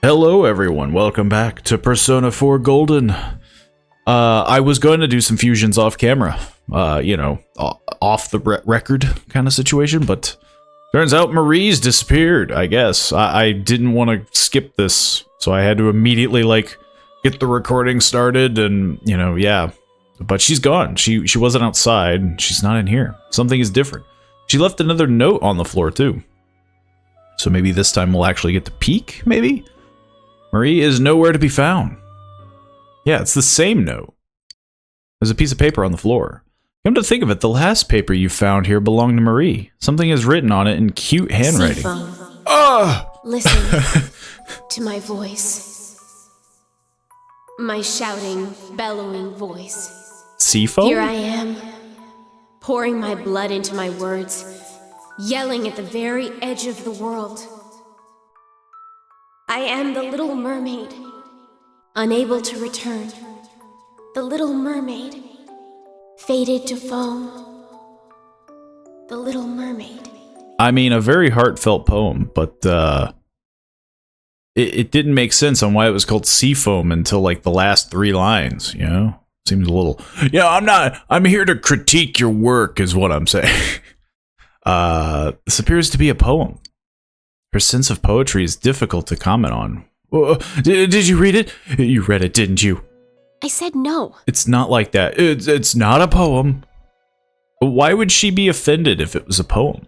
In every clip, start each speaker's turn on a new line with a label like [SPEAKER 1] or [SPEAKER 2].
[SPEAKER 1] Hello everyone, welcome back to Persona 4 Golden. I was going to do some fusions off camera, off the record kind of situation, but turns out Marie's disappeared, I guess. I didn't want to skip this, so I had to immediately, get the recording started, and, yeah. But she's gone. She wasn't outside, she's not in here. Something is different. She left another note on the floor, too. So maybe this time we'll actually get to peek, maybe? Marie is nowhere to be found. Yeah, it's the same note. There's a piece of paper on the floor. Come to think of it, the last paper you found here belonged to Marie. Something is written on it in cute handwriting.
[SPEAKER 2] Listen to my voice. My shouting, bellowing voice.
[SPEAKER 1] Seafoam?
[SPEAKER 2] Here I am, pouring my blood into my words, yelling at the very edge of the world. I am the little mermaid, unable to return. The little mermaid, fated to foam. The little mermaid.
[SPEAKER 1] I mean, a very heartfelt poem, but it didn't make sense on why it was called Seafoam until the last 3 lines, Seems a little... I'm here to critique your work, is what I'm saying. This appears to be a poem. Her sense of poetry is difficult to comment on. Did you read it? You read it, didn't you?
[SPEAKER 2] I said no.
[SPEAKER 1] It's not like that. It's not a poem. Why would she be offended if it was a poem?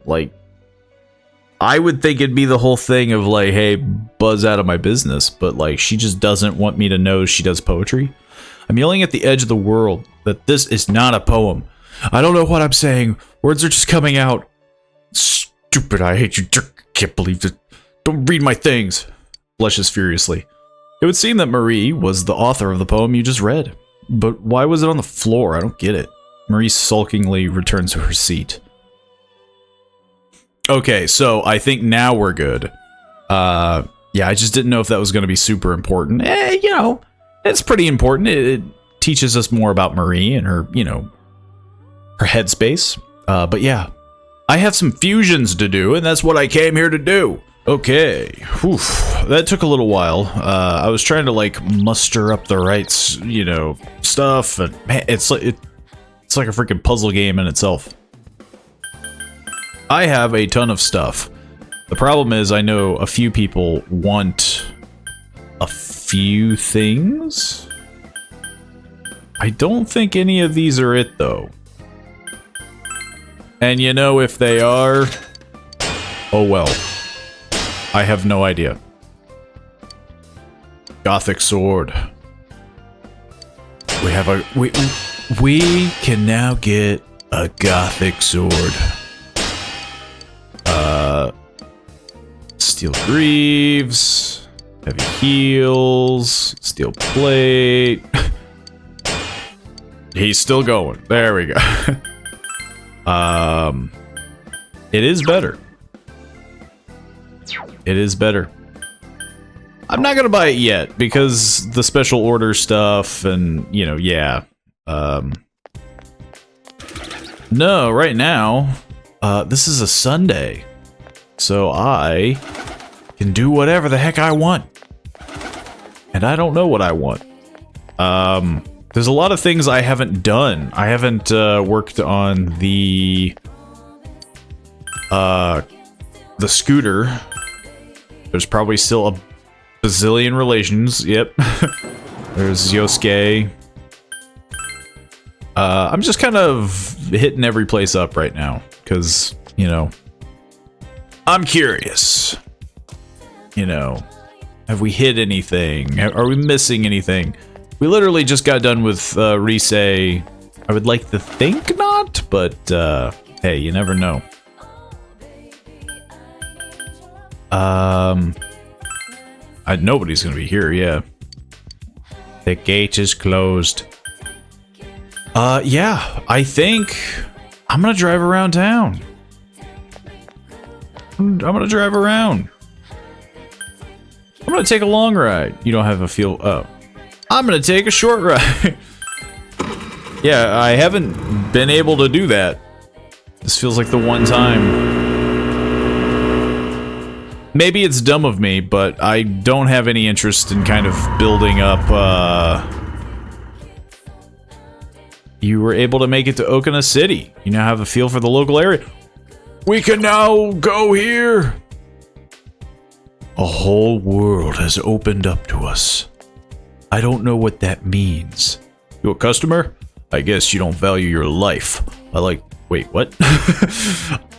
[SPEAKER 1] I would think it'd be the whole thing of hey, buzz out of my business, but she just doesn't want me to know she does poetry. I'm yelling at the edge of the world that this is not a poem. I don't know what I'm saying. Words are just coming out. Stupid, I hate you jerk. Can't believe it. Don't read my things. Blushes furiously. It would seem that Marie was the author of the poem you just read. But why was it on the floor? I don't get it. Marie sulkingly returns to her seat. Okay, so I think now we're good. Yeah, I just didn't know if that was going to be super important. It's pretty important. It teaches us more about Marie and her, her headspace. But yeah. I have some fusions to do, and that's what I came here to do. Okay, whew. That took a little while. I was trying to muster up the right, stuff, and man, it's like a freaking puzzle game in itself. I have a ton of stuff. The problem is, I know a few people want a few things. I don't think any of these are it, though. And if they are, oh well. I have no idea. Gothic sword. We have we can now get a gothic sword. Steel greaves, heavy heels, steel plate. He's still going. There we go. It is better. It is better. I'm not gonna buy it yet because the special order stuff and, yeah. No, right now, this is a Sunday, so I can do whatever the heck I want. And I don't know what I want. There's a lot of things I haven't done. I haven't worked on the scooter. There's probably still a bazillion relations. Yep. There's Yosuke. I'm just kind of hitting every place up right now because, I'm curious. Have we hit anything? Are we missing anything? We literally just got done with Rise. I would like to think not, but hey, you never know. Nobody's gonna be here, yeah. The gate is closed. Yeah, I think I'm gonna drive around town. I'm gonna drive around. I'm gonna take a long ride. You don't have a feel. Oh. I'm gonna take a short ride. Yeah, I haven't been able to do that. This feels like the one time. Maybe it's dumb of me, but I don't have any interest in kind of building up, You were able to make it to Okina City. You now have a feel for the local area. We can now go here! A whole world has opened up to us. I don't know what that means. You a customer? I guess you don't value your life. Wait, what?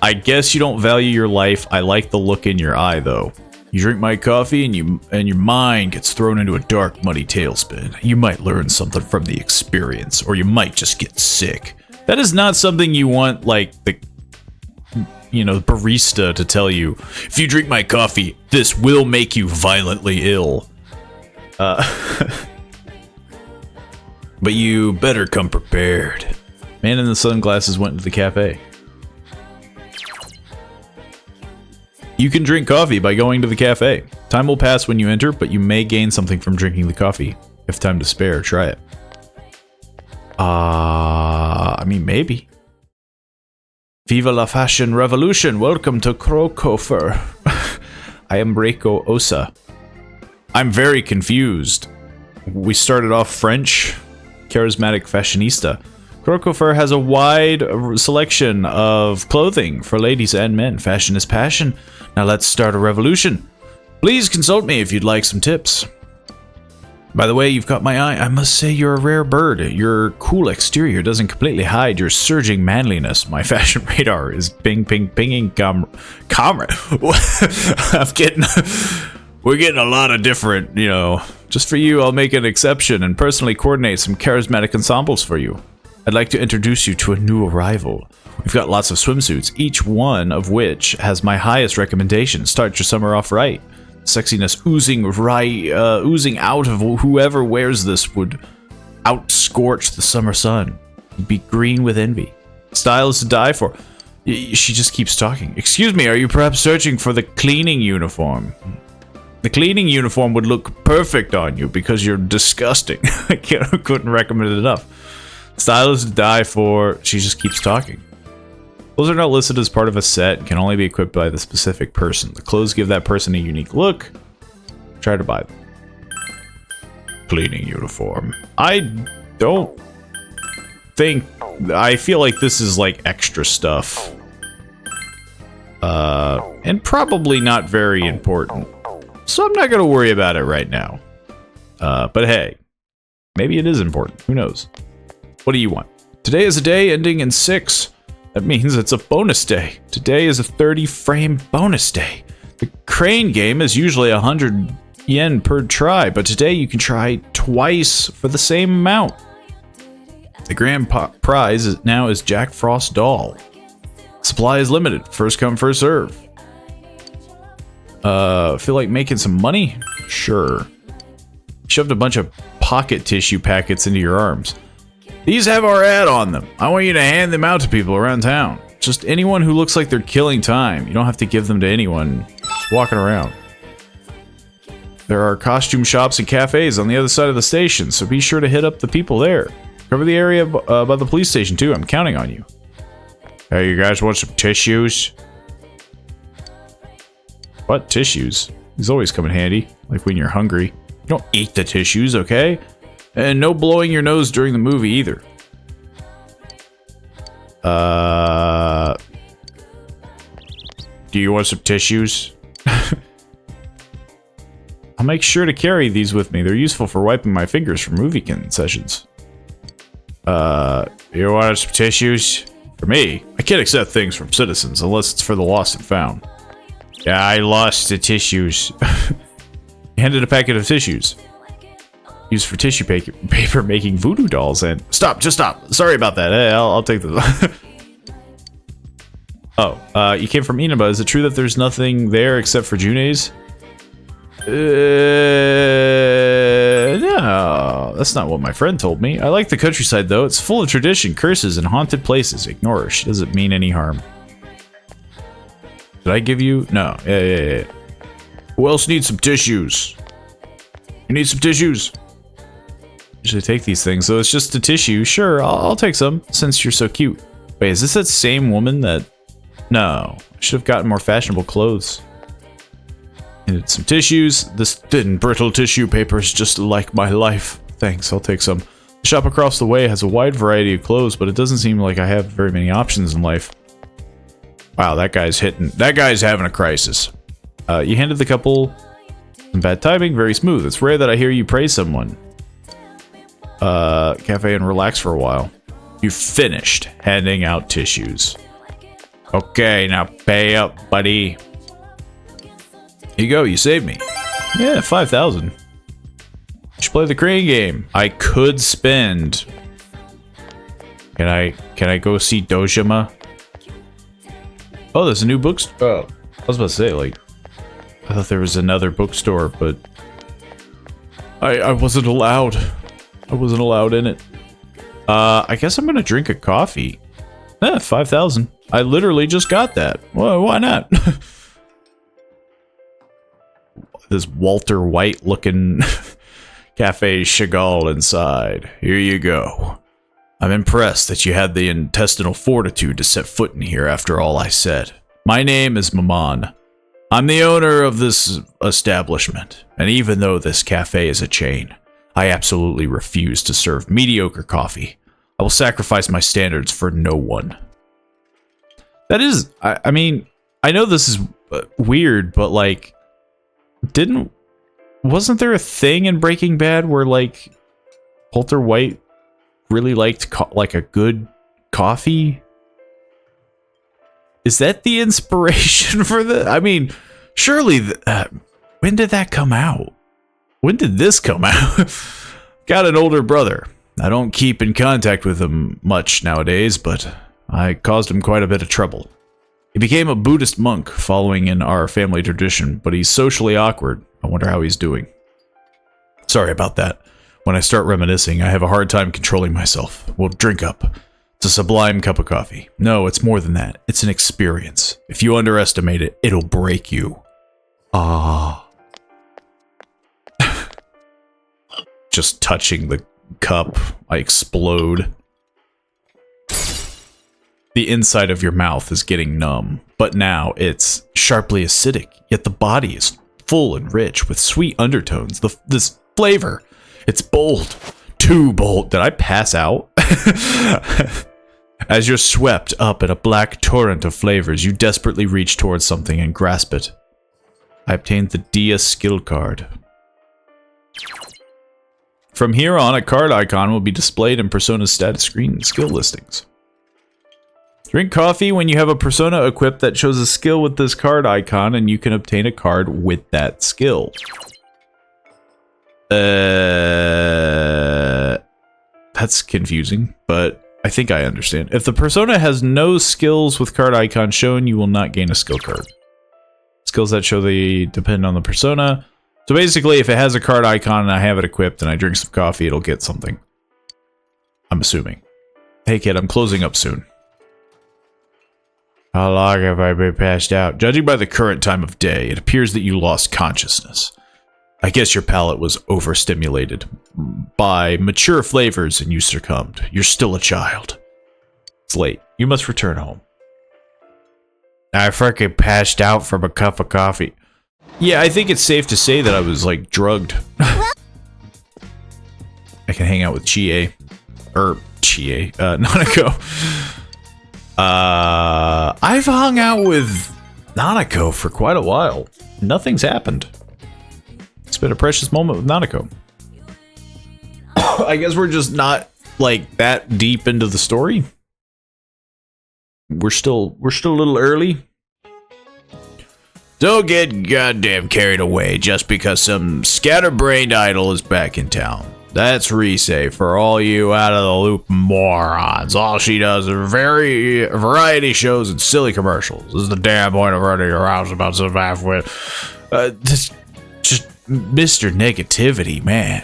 [SPEAKER 1] I guess you don't value your life. I like the look in your eye, though. You drink my coffee and your mind gets thrown into a dark, muddy tailspin. You might learn something from the experience, or you might just get sick. That is not something you want, like, the barista to tell you. If you drink my coffee, this will make you violently ill. But you better come prepared. Man in the sunglasses went to the cafe. You can drink coffee by going to the cafe. Time will pass when you enter, but you may gain something from drinking the coffee. If time to spare, try it. I mean, maybe. Viva la fashion revolution! Welcome to Krokofer. I am Reiko Osa. I'm very confused. We started off French. Charismatic fashionista. Krokofer has a wide selection of clothing for ladies and men. Fashion is passion. Now let's start a revolution. Please consult me if you'd like some tips. By the way, you've caught my eye. I must say you're a rare bird. Your cool exterior doesn't completely hide your surging manliness. My fashion radar is pinging comrade. We're getting a lot of different, Just for you, I'll make an exception and personally coordinate some charismatic ensembles for you. I'd like to introduce you to a new arrival. We've got lots of swimsuits, each one of which has my highest recommendation. Start your summer off right. Sexiness oozing out of whoever wears this would outscorch the summer sun. You'd be green with envy. Style is to die for. She just keeps talking. Excuse me, are you perhaps searching for the cleaning uniform? The cleaning uniform would look perfect on you because you're disgusting. I couldn't recommend it enough. Style is to die for. She just keeps talking. Clothes are not listed as part of a set and can only be equipped by the specific person. The clothes give that person a unique look. Try to buy them. Cleaning uniform. I don't think. I feel like this is like extra stuff. And probably not very important. So I'm not going to worry about it right now. But hey, maybe it is important. Who knows? What do you want? Today is a day ending in 6. That means it's a bonus day. Today is a 30-frame bonus day. The crane game is usually 100 yen per try, but today you can try twice for the same amount. The grand prize now is Jack Frost doll. Supply is limited. First come, first serve. Feel like making some money? Sure. Shoved a bunch of pocket tissue packets into your arms. These have our ad on them. I want you to hand them out to people around town. Just anyone who looks like they're killing time. You don't have to give them to anyone. Just walking around. There are costume shops and cafes on the other side of the station, so be sure to hit up the people there. Cover the area by the police station too. I'm counting on you. Hey, you guys want some tissues? What tissues? These always come in handy, like when you're hungry. You don't eat the tissues, okay? And no blowing your nose during the movie either. Do you want some tissues? I'll make sure to carry these with me. They're useful for wiping my fingers for movie concessions. You want some tissues? For me, I can't accept things from citizens unless it's for the lost and found. Yeah, I lost the tissues. He handed a packet of tissues. Used for tissue paper making voodoo dolls and... Stop, just stop. Sorry about that. Hey, I'll take this. Oh, you came from Inaba. Is it true that there's nothing there except for June's? No, that's not what my friend told me. I like the countryside though. It's full of tradition, curses, and haunted places. Ignore her. She doesn't mean any harm. Did I give you? No. Yeah. Who else needs some tissues? You need some tissues? Usually take these things, so it's just a tissue. Sure, I'll take some, since you're so cute. Wait, is this that same woman that... No, I should have gotten more fashionable clothes. And some tissues. This thin, brittle tissue paper is just like my life. Thanks, I'll take some. The shop across the way has a wide variety of clothes, but it doesn't seem like I have very many options in life. Wow, that guy's having a crisis. You handed the couple some bad timing, very smooth. It's rare that I hear you praise someone. Cafe and relax for a while. You finished handing out tissues. Okay, now pay up, buddy. Here you go, you saved me. Yeah, 5,000. You should play the crane game. I could spend. Can I go see Dojima? Oh, there's a new bookstore. Oh, I was about to say, like, I thought there was another bookstore, but I wasn't allowed. I wasn't allowed in it. I guess I'm gonna drink a coffee. 5,000. I literally just got that. Well, why not? This Walter White looking Cafe Chagall inside. Here you go. I'm impressed that you had the intestinal fortitude to set foot in here after all I said. My name is Maman. I'm the owner of this establishment, and even though this cafe is a chain, I absolutely refuse to serve mediocre coffee. I will sacrifice my standards for no one. That is, I mean, I know this is weird, but like, wasn't there a thing in Breaking Bad where like Walter White really liked like a good coffee? Is that the inspiration for the? I mean, surely. When did that come out? When did this come out? Got an older brother. I don't keep in contact with him much nowadays, but I caused him quite a bit of trouble. He became a Buddhist monk following in our family tradition, but he's socially awkward. I wonder how he's doing. Sorry about that. When I start reminiscing, I have a hard time controlling myself. Well, drink up. It's a sublime cup of coffee. No, it's more than that. It's an experience. If you underestimate it, it'll break you. Ah. Just touching the cup, I explode. The inside of your mouth is getting numb, but now it's sharply acidic, yet the body is full and rich with sweet undertones. This flavor, it's bold. Too bold. Did I pass out? As you're swept up in a black torrent of flavors, you desperately reach towards something and grasp it. I obtained the Dia skill card. From here on, a card icon will be displayed in Persona's status screen and skill listings. Drink coffee when you have a persona equipped that shows a skill with this card icon, and you can obtain a card with that skill. That's confusing, but I think I understand. If the persona has no skills with card icon shown, you will not gain a skill card. Skills that show they depend on the persona. So basically, if it has a card icon and I have it equipped and I drink some coffee, it'll get something. I'm assuming. Hey kid, I'm closing up soon. How long have I been passed out? Judging by the current time of day, it appears that you lost consciousness. I guess your palate was overstimulated by mature flavors and you succumbed. You're still a child. It's late. You must return home. I freaking passed out from a cup of coffee. Yeah, I think it's safe to say that I was like drugged. I can hang out with Chie. Nanako. I've hung out with Nanako for quite a while. Nothing's happened. It's been a precious moment with Nanako. I guess we're just not like that deep into the story. We're still a little early. Don't get goddamn carried away just because some scatterbrained idol is back in town. That's Rise for all you out of the loop morons. All she does is variety shows and silly commercials. This is the damn point of running around about some halfway. Just Mr. Negativity, man.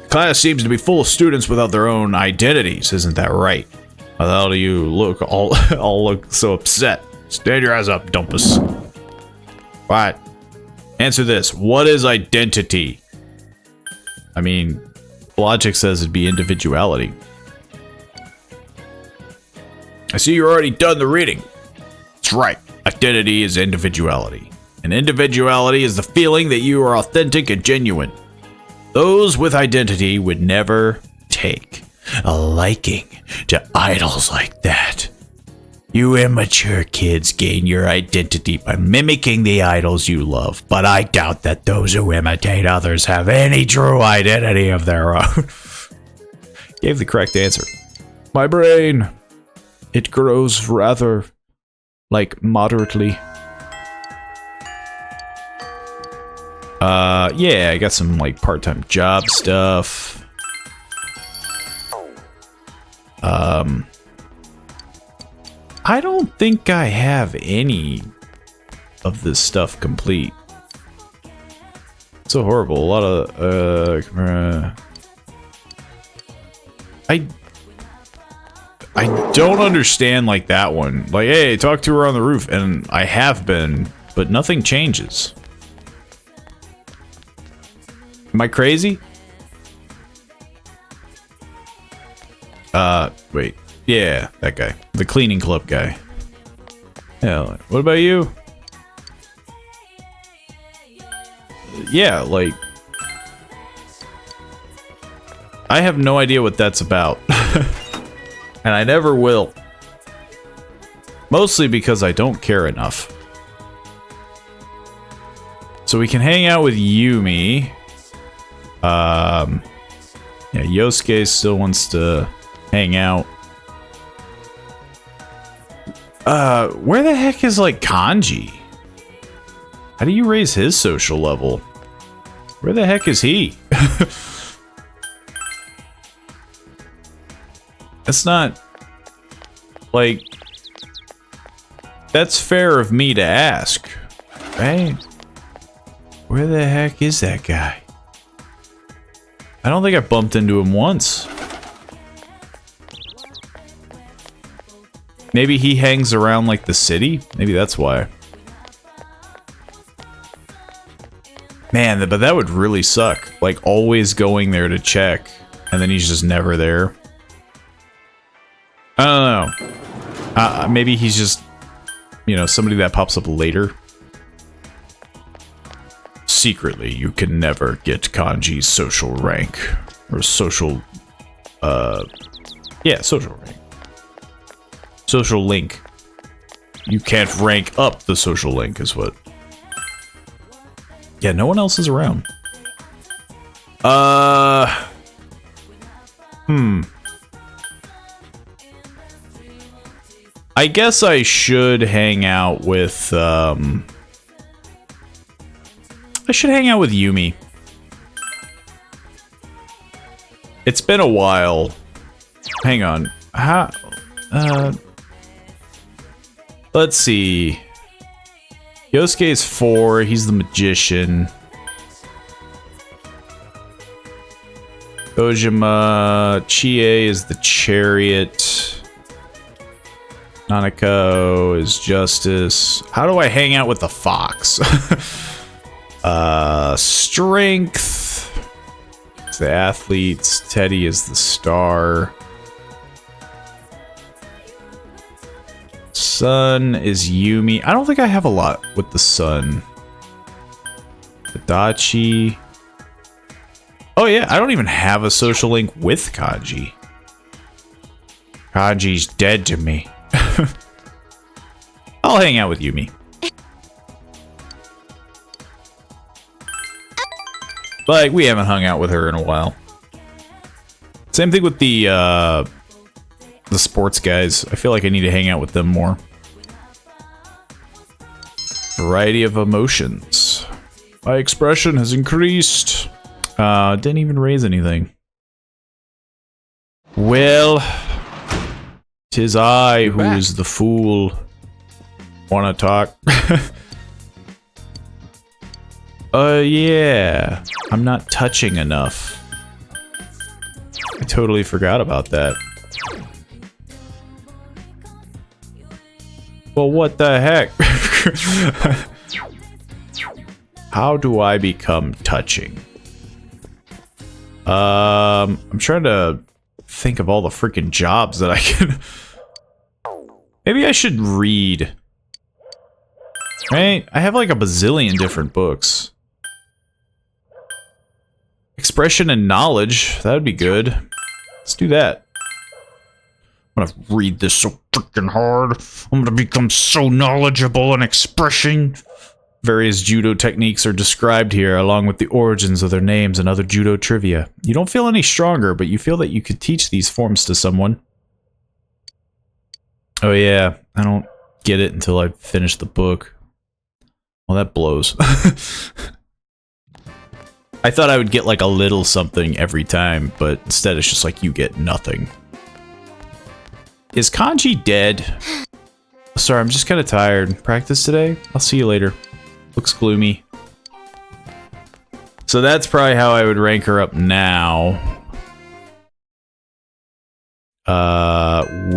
[SPEAKER 1] Class seems to be full of students without their own identities, isn't that right? Why the hell do you look all look so upset? Stand your ass up, Dumpus. What? Answer this. What is identity? I mean, logic says it'd be individuality. I see you're already done the reading. That's right. Identity is individuality. And individuality is the feeling that you are authentic and genuine. Those with identity would never take a liking to idols like that. You immature kids gain your identity by mimicking the idols you love, but I doubt that those who imitate others have any true identity of their own. Gave the correct answer. My brain. It grows rather, like, moderately. Yeah, I got some, like, part-time job stuff. I don't think I have any of this stuff complete. So horrible. A lot of, I don't understand, like, that one. Like, hey, talk to her on the roof, and I have been, but nothing changes. Am I crazy? Wait. Yeah, that guy. The cleaning club guy. Yeah, what about you? Yeah, like... I have no idea what that's about. And I never will. Mostly because I don't care enough. So we can hang out with Yumi. Yeah, Yosuke still wants to hang out. Where the heck is, like, Kanji? How do you raise his social level? Where the heck is he? That's not... like... That's fair of me to ask, right? Where the heck is that guy? I don't think I bumped into him once. Maybe he hangs around, like, the city? Maybe that's why. Man, but that would really suck. Like, always going there to check, and then he's just never there. I don't know. Maybe he's just, you know, somebody that pops up later. Secretly, you can never get Kanji's social rank. Or social... yeah, social rank. Social link. You can't rank up the social link, is what... Yeah, no one else is around. I guess I should hang out with, I should hang out with Yumi. It's been a while. Hang on. How... let's see. Yosuke's 4. He's the magician. Kojima. Chie is the chariot. Nanako is justice. How do I hang out with the fox? Strength. It's the athletes. Teddy is the star. Sun is Yumi. I don't think I have a lot with the sun. Tadachi. Oh yeah, I don't even have a social link with Kanji. Kanji's dead to me. I'll hang out with Yumi. Like, we haven't hung out with her in a while. Same thing with the sports guys. I feel like I need to hang out with them more. Variety of emotions. My expression has increased. Didn't even raise anything. Well, 'tis I who is the fool. Wanna talk? Yeah. I'm not touching enough. I totally forgot about that. Well, what the heck? How do I become touching? I'm trying to think of all the freaking jobs that I can... Maybe I should read. Right? I have like a bazillion different books. Expression and knowledge. That would be good. Let's do that. I'm gonna read this so freaking hard. I'm gonna become so knowledgeable in expression. Various judo techniques are described here, along with the origins of their names and other judo trivia. You don't feel any stronger, but you feel that you could teach these forms to someone. Oh yeah, I don't get it until I finish the book. Well, that blows. I thought I would get like a little something every time, but instead it's just like you get nothing. Is Kanji dead? Sorry, I'm just kind of tired. Practice today? I'll see you later. Looks gloomy. So that's probably how I would rank her up now.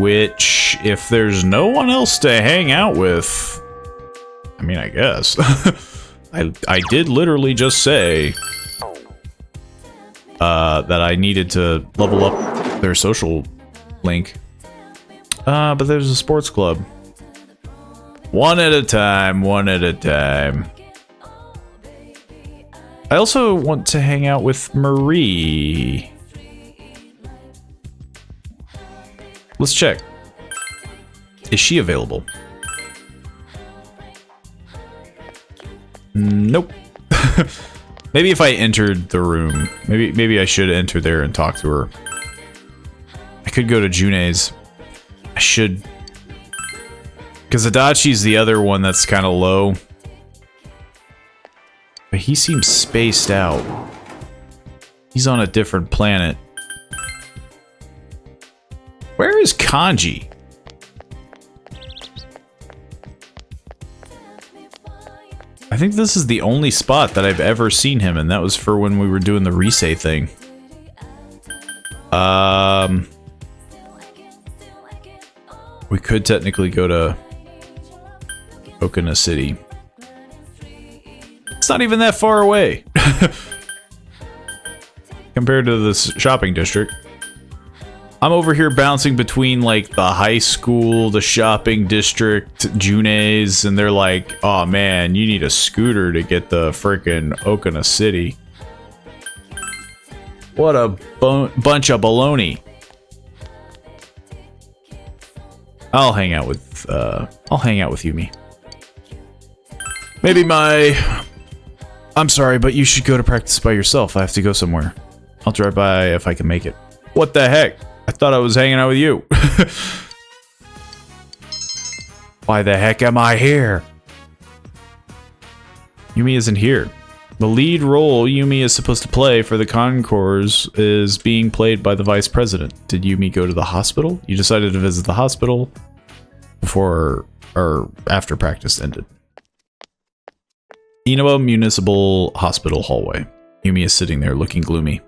[SPEAKER 1] Which, if there's no one else to hang out with... I mean, I guess. I did literally just say... that I needed to level up their social link. But there's a sports club. One at a time, one at a time. I also want to hang out with Marie. Let's check. Is she available? Nope. Maybe if I entered the room. Maybe I should enter there and talk to her. I could go to June's. I should... Because Adachi's the other one that's kind of low. But he seems spaced out. He's on a different planet. Where is Kanji? I think this is the only spot that I've ever seen him, and that was for when we were doing the Risei thing. We could technically go to Okina City. It's not even that far away. Compared to this shopping district. I'm over here bouncing between like the high school, the shopping district, June's, and they're like, oh man, you need a scooter to get the frickin' Okina City. What a bunch of baloney. I'll hang out with Yumi. Maybe I'm sorry, but you should go to practice by yourself. I have to go somewhere. I'll drive by if I can make it. What the heck? I thought I was hanging out with you. Why the heck am I here? Yumi isn't here. The lead role Yumi is supposed to play for the Concours is being played by the Vice President. Did Yumi go to the hospital? You decided to visit the hospital before or after practice ended. Inaba Municipal Hospital hallway. Yumi is sitting there looking gloomy.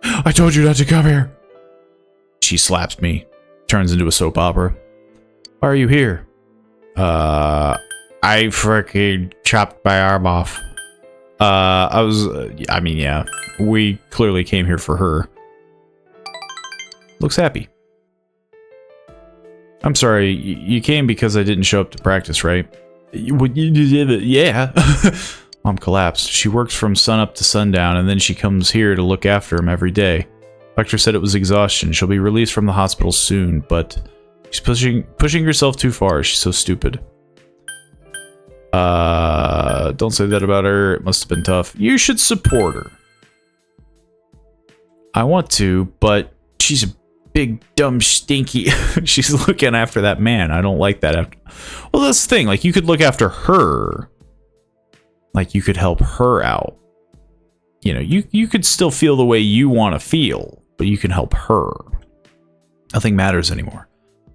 [SPEAKER 1] I told you not to come here. She slaps me. Turns into a soap opera. Why are you here? I freaking chopped my arm off. I mean, yeah. We clearly came here for her. Looks happy. I'm sorry, you came because I didn't show up to practice, right? Yeah. Mom collapsed. She works from sunup to sundown, and then she comes here to look after him every day. Doctor said it was exhaustion. She'll be released from the hospital soon, but she's pushing herself too far. She's so stupid. Don't say that about her. It must have been tough. You should support her. I want to, but she's a big, dumb, stinky... She's looking after that man. I don't like that. Well, that's the thing. Like, you could look after her. Like, you could help her out. You know, you could still feel the way you want to feel, but you can help her. Nothing matters anymore.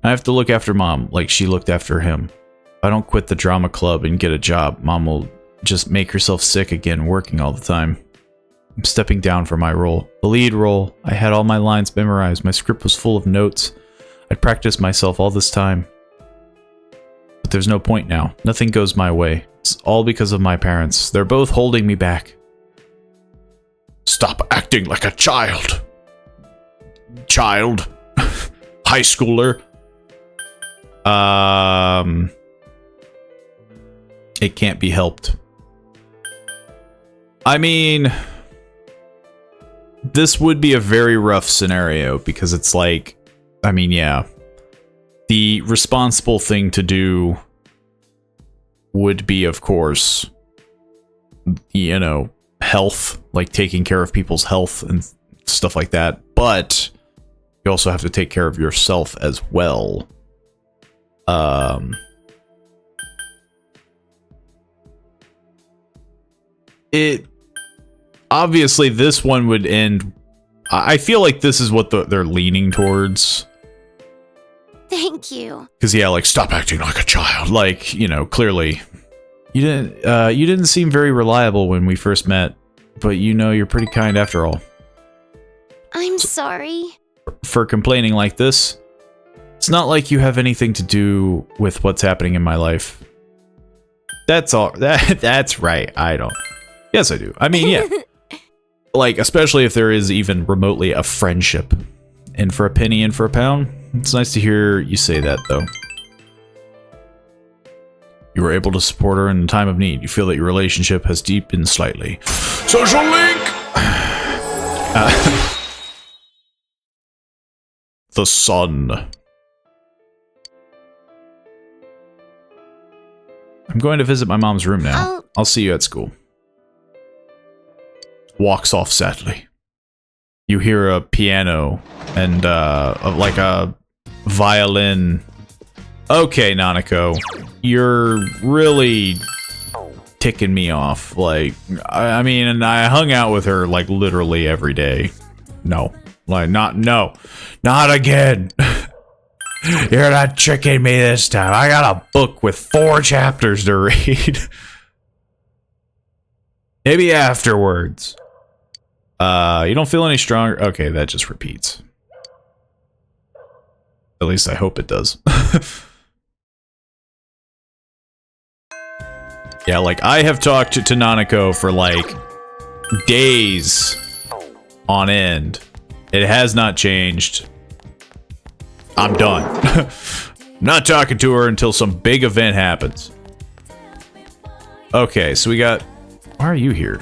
[SPEAKER 1] I have to look after Mom like she looked after him. If I don't quit the drama club and get a job, Mom will just make herself sick again working all the time. I'm stepping down from my role. The lead role. I had all my lines memorized. My script was full of notes. I'd practiced myself all this time. But there's no point now. Nothing goes my way. It's all because of my parents. They're both holding me back. Stop acting like a child. Child. High schooler. It can't be helped. I mean, this would be a very rough scenario because it's like, I mean, yeah, the responsible thing to do would be, of course, you know, health, like taking care of people's health and stuff like that. But you also have to take care of yourself as well. It obviously this one would end. I feel like this is what they're leaning towards.
[SPEAKER 2] Thank you.
[SPEAKER 1] Because yeah, like stop acting like a child. Like, you know, clearly you didn't seem very reliable when we first met, but you know you're pretty kind after all.
[SPEAKER 2] I'm sorry.
[SPEAKER 1] For complaining like this. It's not like you have anything to do with what's happening in my life. That's all. That's right. I don't. Yes, I do. I mean, yeah. Like, especially if there is even remotely a friendship. And for a penny and for a pound. It's nice to hear you say that, though. You were able to support her in a time of need. You feel that your relationship has deepened slightly. Social link! The sun. I'm going to visit my mom's room now. I'll see you at school. Walks off sadly. You hear a piano and like a violin. Okay, Nanako, you're really ticking me off. Like, I mean, and I hung out with her like literally every day. No, like not again. You're not tricking me this time. I got a book with 4 chapters to read. Maybe afterwards. You don't feel any stronger? Okay, that just repeats. At least I hope it does. Yeah, like, I have talked to Nanako for, like, days on end. It has not changed. I'm done. Not talking to her until some big event happens. Okay, so we got... Why are you here?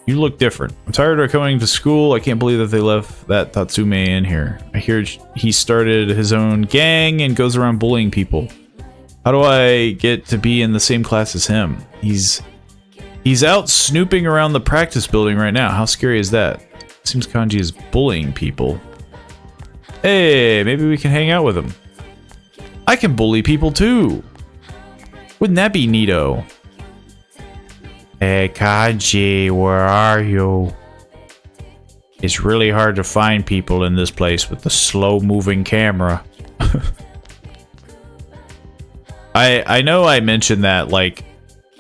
[SPEAKER 1] You look different. I'm tired of coming to school. I can't believe that they left that Tatsume in here. I hear he started his own gang and goes around bullying people. How do I get to be in the same class as him? He's out snooping around the practice building right now. How scary is that? Seems Kanji is bullying people. Hey, maybe we can hang out with him. I can bully people too. Wouldn't that be neato? Hey, Kanji, where are you? It's really hard to find people in this place with the slow-moving camera. I know I mentioned that, like,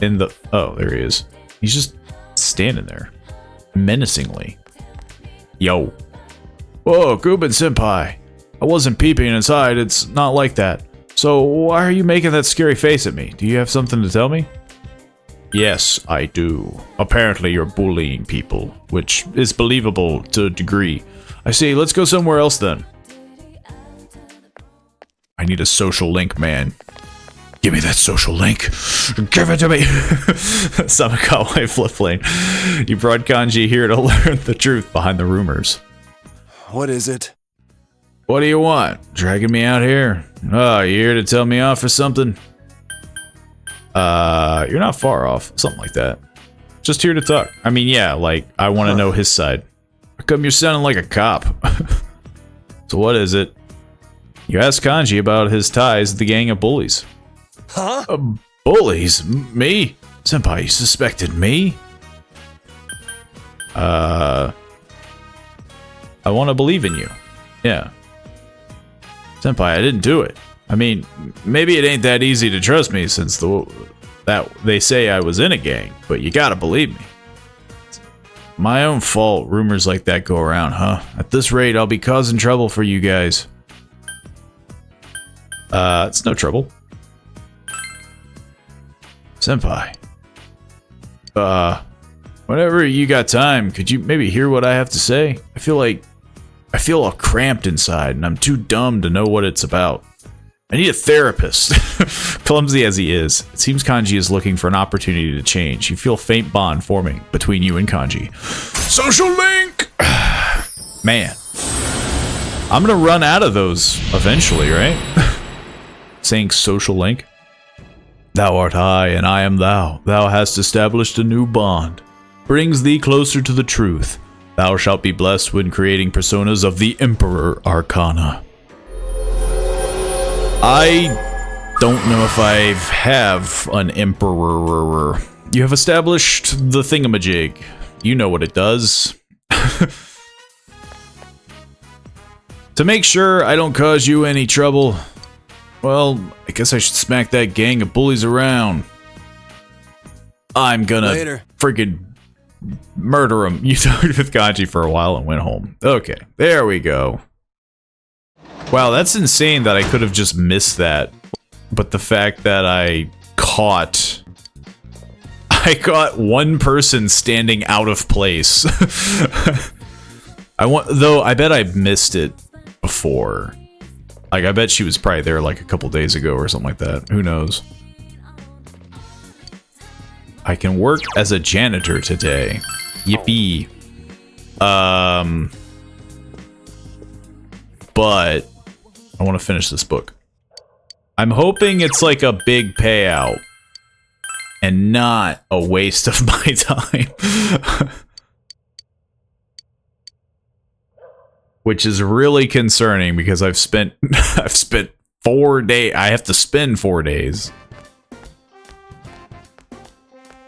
[SPEAKER 1] in the... Oh, there he is. He's just standing there. Menacingly. Yo. Whoa, Guben-senpai. I wasn't peeping inside. It's not like that. So, why are you making that scary face at me? Do you have something to tell me? Yes, I do. Apparently you're bullying people, which is believable to a degree. I see, let's go somewhere else then. I need a social link, man. Give me that social link. Give it to me. Samakawa flip lane. You brought Kanji here to learn the truth behind the rumors.
[SPEAKER 3] What is it?
[SPEAKER 1] What do you want? Dragging me out here? Oh, you here to tell me off for something? You're not far off. Something like that. Just here to talk. I mean, yeah, like, I want to know his side. How come you're sounding like a cop? So what is it? You asked Kanji about his ties to the gang of bullies.
[SPEAKER 3] Huh?
[SPEAKER 1] Bullies? Me? Senpai, you suspected me? I want to believe in you. Yeah. Senpai, I didn't do it. I mean, maybe it ain't that easy to trust me since that they say I was in a gang, but you gotta believe me. It's my own fault rumors like that go around, huh? At this rate, I'll be causing trouble for you guys. It's no trouble. Senpai. Whenever you got time, could you maybe hear what I have to say? I feel all cramped inside, and I'm too dumb to know what it's about. I need a therapist. Clumsy as he is, it seems Kanji is looking for an opportunity to change. You feel a faint bond forming between you and Kanji. Social link! Man. I'm gonna run out of those eventually, right? Saying social link. Thou art I, and I am thou. Thou hast established a new bond. Brings thee closer to the truth. Thou shalt be blessed when creating personas of the Emperor Arcana. I don't know if I have an Emperor. You have established the thingamajig. You know what it does. To make sure I don't cause you any trouble, well, I guess I should smack that gang of bullies around. I'm gonna freaking murder him. You talked with Kanji for a while and went home. Okay, there we go. Wow, that's insane that I could have just missed that. But the fact that I caught one person standing out of place. I bet I missed it before. Like, I bet she was probably there like a couple days ago or something like that. Who knows? I can work as a janitor today. Yippee. But I want to finish this book. I'm hoping it's like a big payout and not a waste of my time. Which is really concerning because I've spent 4 days. I have to spend 4 days.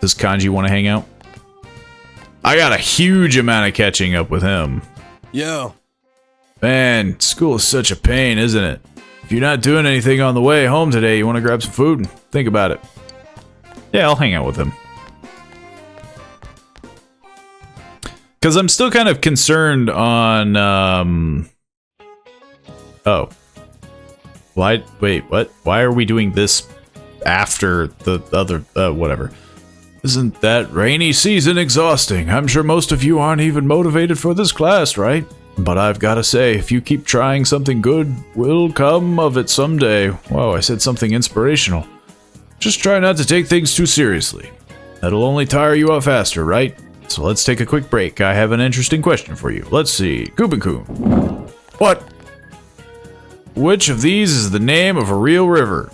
[SPEAKER 1] Does Kanji want to hang out? I got a huge amount of catching up with him.
[SPEAKER 3] Yo.
[SPEAKER 1] Man, school is such a pain, isn't it? If you're not doing anything on the way home today, you want to grab some food and think about it. Yeah, I'll hang out with him. Because I'm still kind of concerned on, oh. Wait, what? Why are we doing this after the other, whatever. Isn't that rainy season exhausting? I'm sure most of you aren't even motivated for this class, right? But I've gotta say, if you keep trying, something good will come of it someday. Whoa, I said something inspirational. Just try not to take things too seriously. That'll only tire you out faster, right? So let's take a quick break. I have an interesting question for you. Let's see. Kuben-kun. What? Which of these is the name of a real river?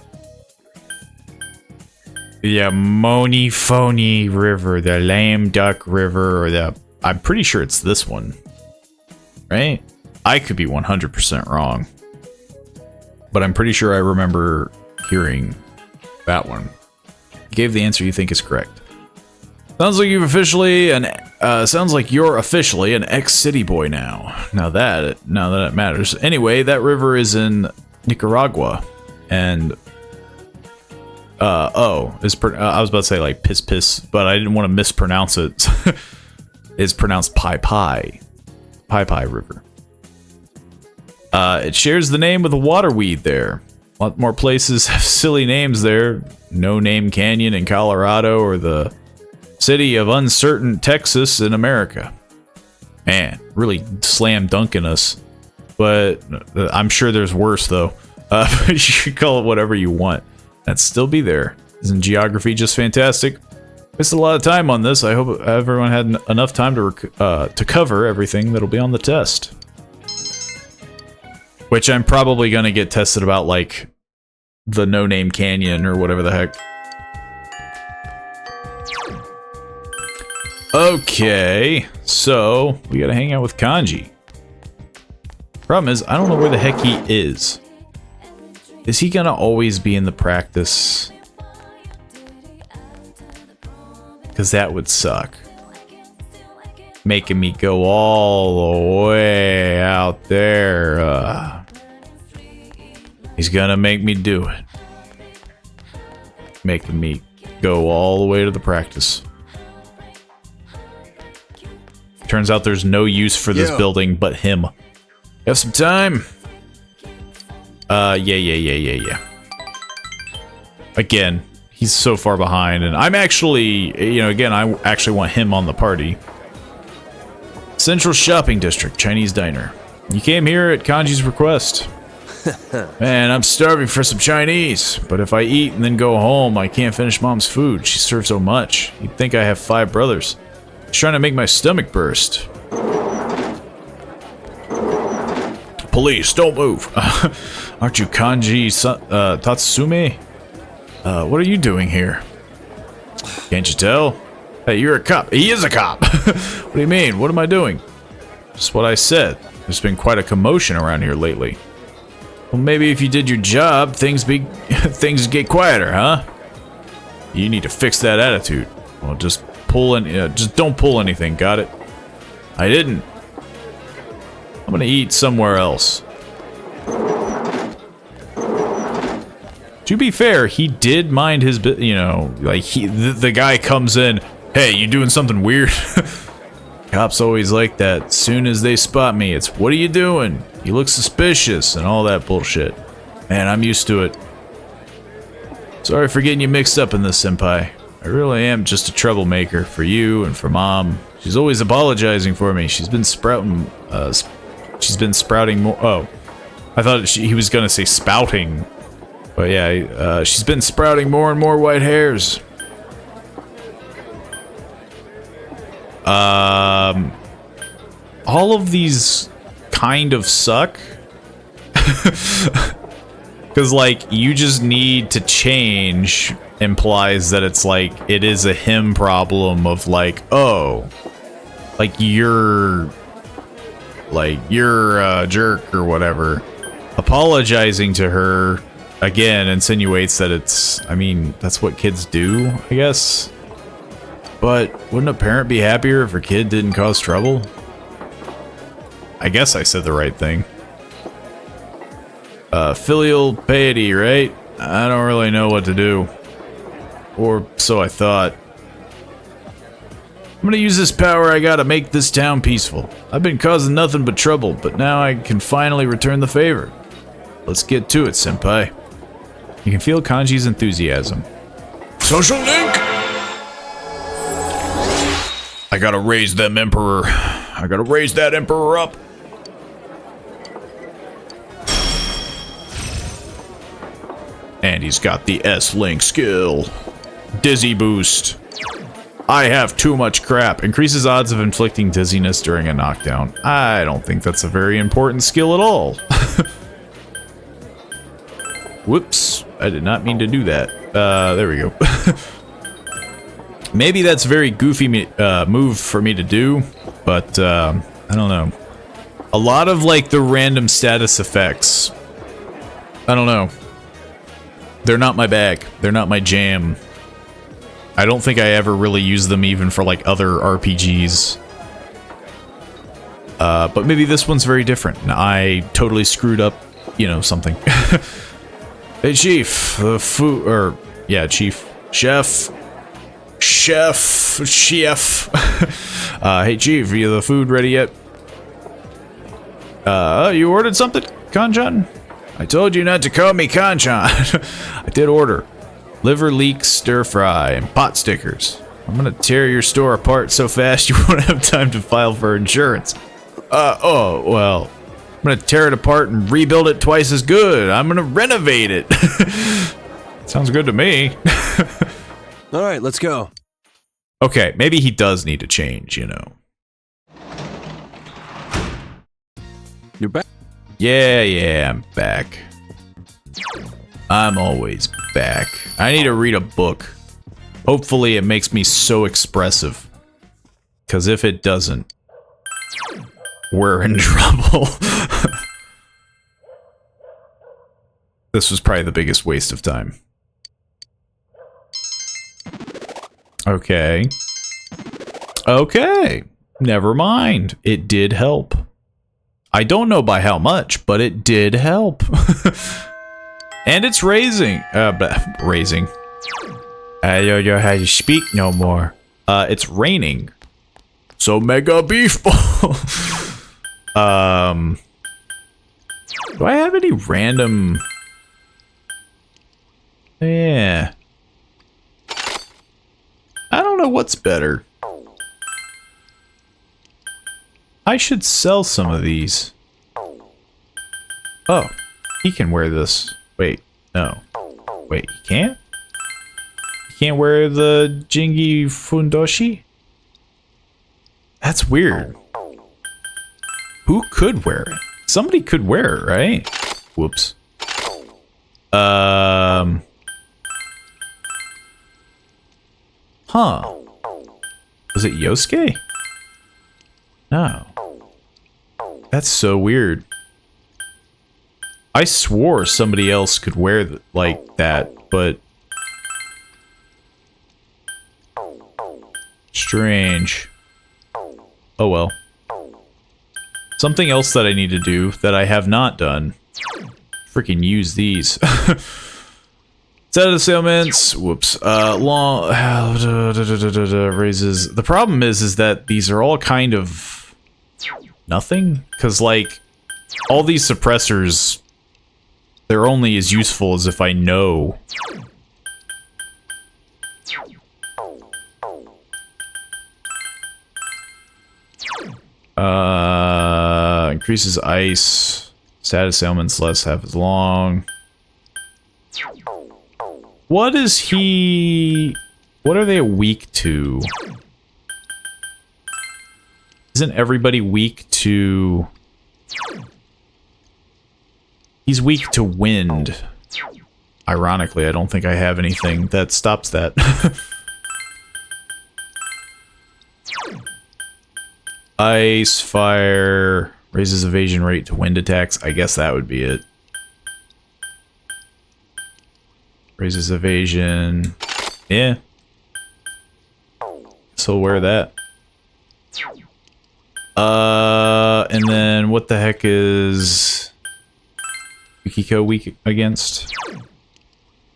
[SPEAKER 1] The Moni Phony River, the Lame Duck River, or the... I'm pretty sure it's this one. Right? I could be 100% wrong. But I'm pretty sure I remember hearing that one. You gave the answer you think is correct. Sounds like you're officially an ex-city boy now. Now that it matters. Anyway, that river is in Nicaragua, and I was about to say like piss, but I didn't want to mispronounce it. It's pronounced Pai River. It shares the name with a waterweed there. A lot more places have silly names there. No Name Canyon in Colorado, or the City of Uncertain Texas in America. Man, really slam dunking us. But I'm sure there's worse though. You should call it whatever you want. That'd still be there. Isn't geography just fantastic? Wasted a lot of time on this. I hope everyone had enough time to cover everything that'll be on the test. Which I'm probably gonna get tested about, like the No Name Canyon or whatever the heck. Okay, so we gotta hang out with Kanji. Problem is, I don't know where the heck he is. Is he gonna always be in the practice? Because that would suck. Making me go all the way out there. He's gonna make me do it. Making me go all the way to the practice. Turns out there's no use for this building but him. You have some time? Yeah. Again, he's so far behind, and I'm actually, again, I actually want him on the party. Central Shopping District, Chinese Diner. You came here at Kanji's request. Man, I'm starving for some Chinese, but if I eat and then go home, I can't finish Mom's food. She serves so much. You'd think I have 5 brothers. She's trying to make my stomach burst. Police, don't move. Aren't you Kanji Tatsume? What are you doing here? Can't you tell? Hey, you're a cop. He is a cop. What do you mean? What am I doing? Just what I said. There's been quite a commotion around here lately. Well, maybe if you did your job, things get quieter, huh? You need to fix that attitude. Well, just don't pull anything, got it? I didn't. I'm gonna eat somewhere else. To be fair, he did mind his like the guy comes in, hey, you doing something weird? Cops always like that. Soon as they spot me, it's, what are you doing? You look suspicious and all that bullshit. Man, I'm used to it. Sorry for getting you mixed up in this, senpai. I really am just a troublemaker for you and for Mom. She's always apologizing for me. She's been sprouting more. Oh, I thought he was gonna say spouting. But yeah, she's been sprouting more and more white hairs. All of these kind of suck. Because, like, you just need to change implies that it's like, it is a him problem of like, oh, like you're a jerk or whatever. Apologizing to her, again, insinuates that it's, I mean, that's what kids do, I guess. But wouldn't a parent be happier if her kid didn't cause trouble? I guess I said the right thing. Filial piety, right? I don't really know what to do. Or so I thought. I'm gonna use this power I got to make this town peaceful. I've been causing nothing but trouble, but now I can finally return the favor. Let's get to it, senpai. You can feel Kanji's enthusiasm. Social link! I gotta raise them emperor. I gotta raise that emperor up. And he's got the S-Link skill. Dizzy boost. I have too much crap. Increases odds of inflicting dizziness during a knockdown. I don't think that's a very important skill at all. Whoops. I did not mean to do that. There we go. Maybe that's a very goofy move for me to do, but I don't know. A lot of like the random status effects, I don't know. They're not my bag. They're not my jam. I don't think I ever really use them even for like other RPGs. But maybe this one's very different. And I totally screwed up, you know, something. Hey, Chief. Food, or yeah, Chief. Chef. Hey, Chief. Are the food ready yet? You ordered something, Kanchan? I told you not to call me Kanchan. I did order. Liver leek stir fry and pot stickers. I'm gonna tear your store apart so fast you won't have time to file for insurance. Oh, well. I'm gonna tear it apart and rebuild it twice as good. I'm gonna renovate it. Sounds good to me.
[SPEAKER 3] All right, let's go.
[SPEAKER 1] Okay, maybe he does need to change, you know.
[SPEAKER 3] You're back?
[SPEAKER 1] Yeah, I'm back. I'm always back. I need to read a book. Hopefully it makes me so expressive. Because if it doesn't, we're in trouble. This was probably the biggest waste of time. Okay. Okay. Never mind. It did help. I don't know by how much, but it did help. And it's raising. Raising. I don't know how to speak no more. It's raining. So mega beef ball. Do I have any random? Yeah. I don't know what's better. I should sell some of these. Oh. He can wear this. Wait, no. Wait, he can't? He can't wear the Jingi Fundoshi? That's weird. Who could wear it? Somebody could wear it, right? Whoops. Huh. Was it Yosuke? No. That's so weird. I swore somebody else could wear like that, but... Strange. Oh well. Something else that I need to do that I have not done. Freaking use these. Set of assailments. Whoops. Long raises. The problem is that these are all kind of nothing, because like all these suppressors, they're only as useful as if I know. Increases ice. Status ailments less half as long. What is he... What are they weak to? Isn't everybody weak to... He's weak to wind. Ironically, I don't think I have anything that stops that. Ice, fire, raises evasion rate to wind attacks. I guess that would be it. Raises evasion. Yeah. So wear that. And then what the heck is Yukiko weak against?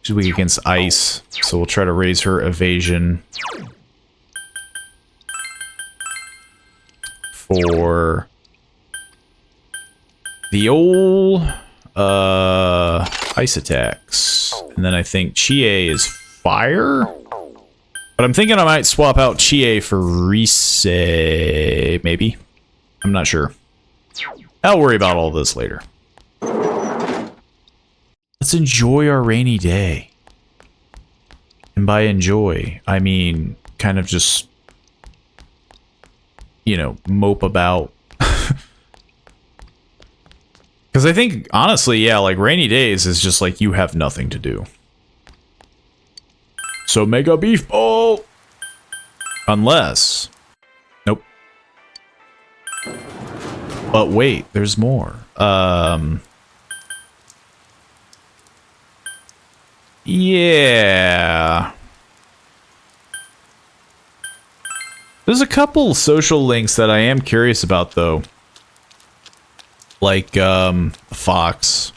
[SPEAKER 1] She's weak against ice, so we'll try to raise her evasion for the old ice attacks. And then I think Chie is fire? But I'm thinking I might swap out Chie for Rise, maybe? I'm not sure. I'll worry about all this later. Let's enjoy our rainy day. And by enjoy, I mean kind of just, you know, mope about. Because I think, honestly, yeah, like rainy days is just like you have nothing to do. So Mega Beef Ball! Unless... Nope. But wait, there's more. Yeah. There's a couple social links that I am curious about, though. Like, Fox.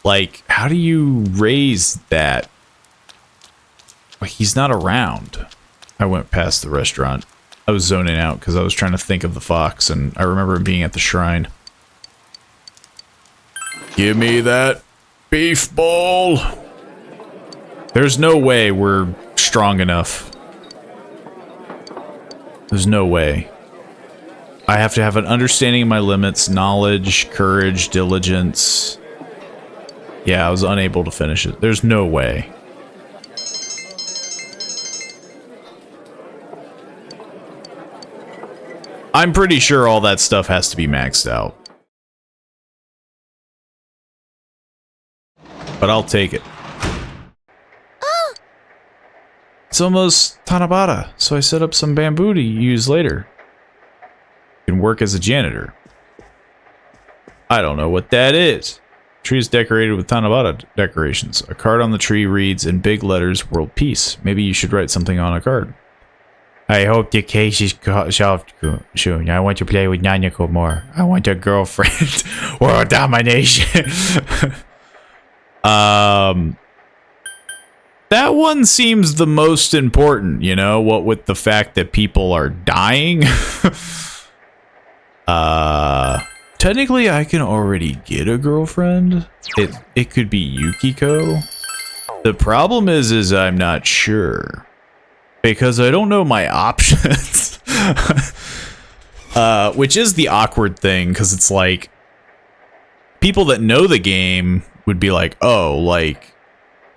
[SPEAKER 1] Like, how do you raise that? Like, he's not around. I went past the restaurant. I was zoning out because I was trying to think of the fox, and I remember him being at the shrine. Give me that beef bowl. There's no way we're strong enough. There's no way. I have to have an understanding of my limits, knowledge, courage, diligence. Yeah, I was unable to finish it. There's no way. I'm pretty sure all that stuff has to be maxed out. But I'll take it. It's almost Tanabata, so I set up some bamboo to use later. You can work as a janitor. I don't know what that is. The tree is decorated with Tanabata decorations. A card on the tree reads in big letters, World Peace. Maybe you should write something on a card. I hope the case is solved soon. I want to play with Nanako more. I want a girlfriend. World domination. That one seems the most important, you know, what with the fact that people are dying. Technically I can already get a girlfriend. It could be Yukiko. The problem is I'm not sure. Because I don't know my options. Which is the awkward thing, because it's like, people that know the game would be like, oh, like,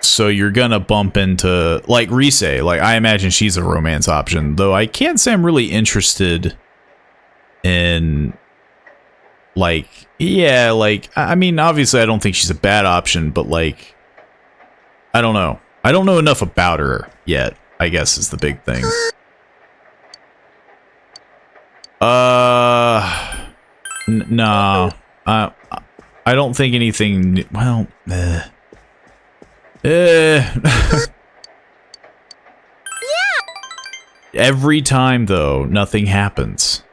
[SPEAKER 1] so you're gonna bump into, like, Rise. Like, I imagine she's a romance option, though I can't say I'm really interested in, like, yeah, like, I mean, obviously I don't think she's a bad option, but, like, I don't know. I don't know enough about her yet, I guess, is the big thing. No. I don't think anything, well, Every time, though, nothing happens.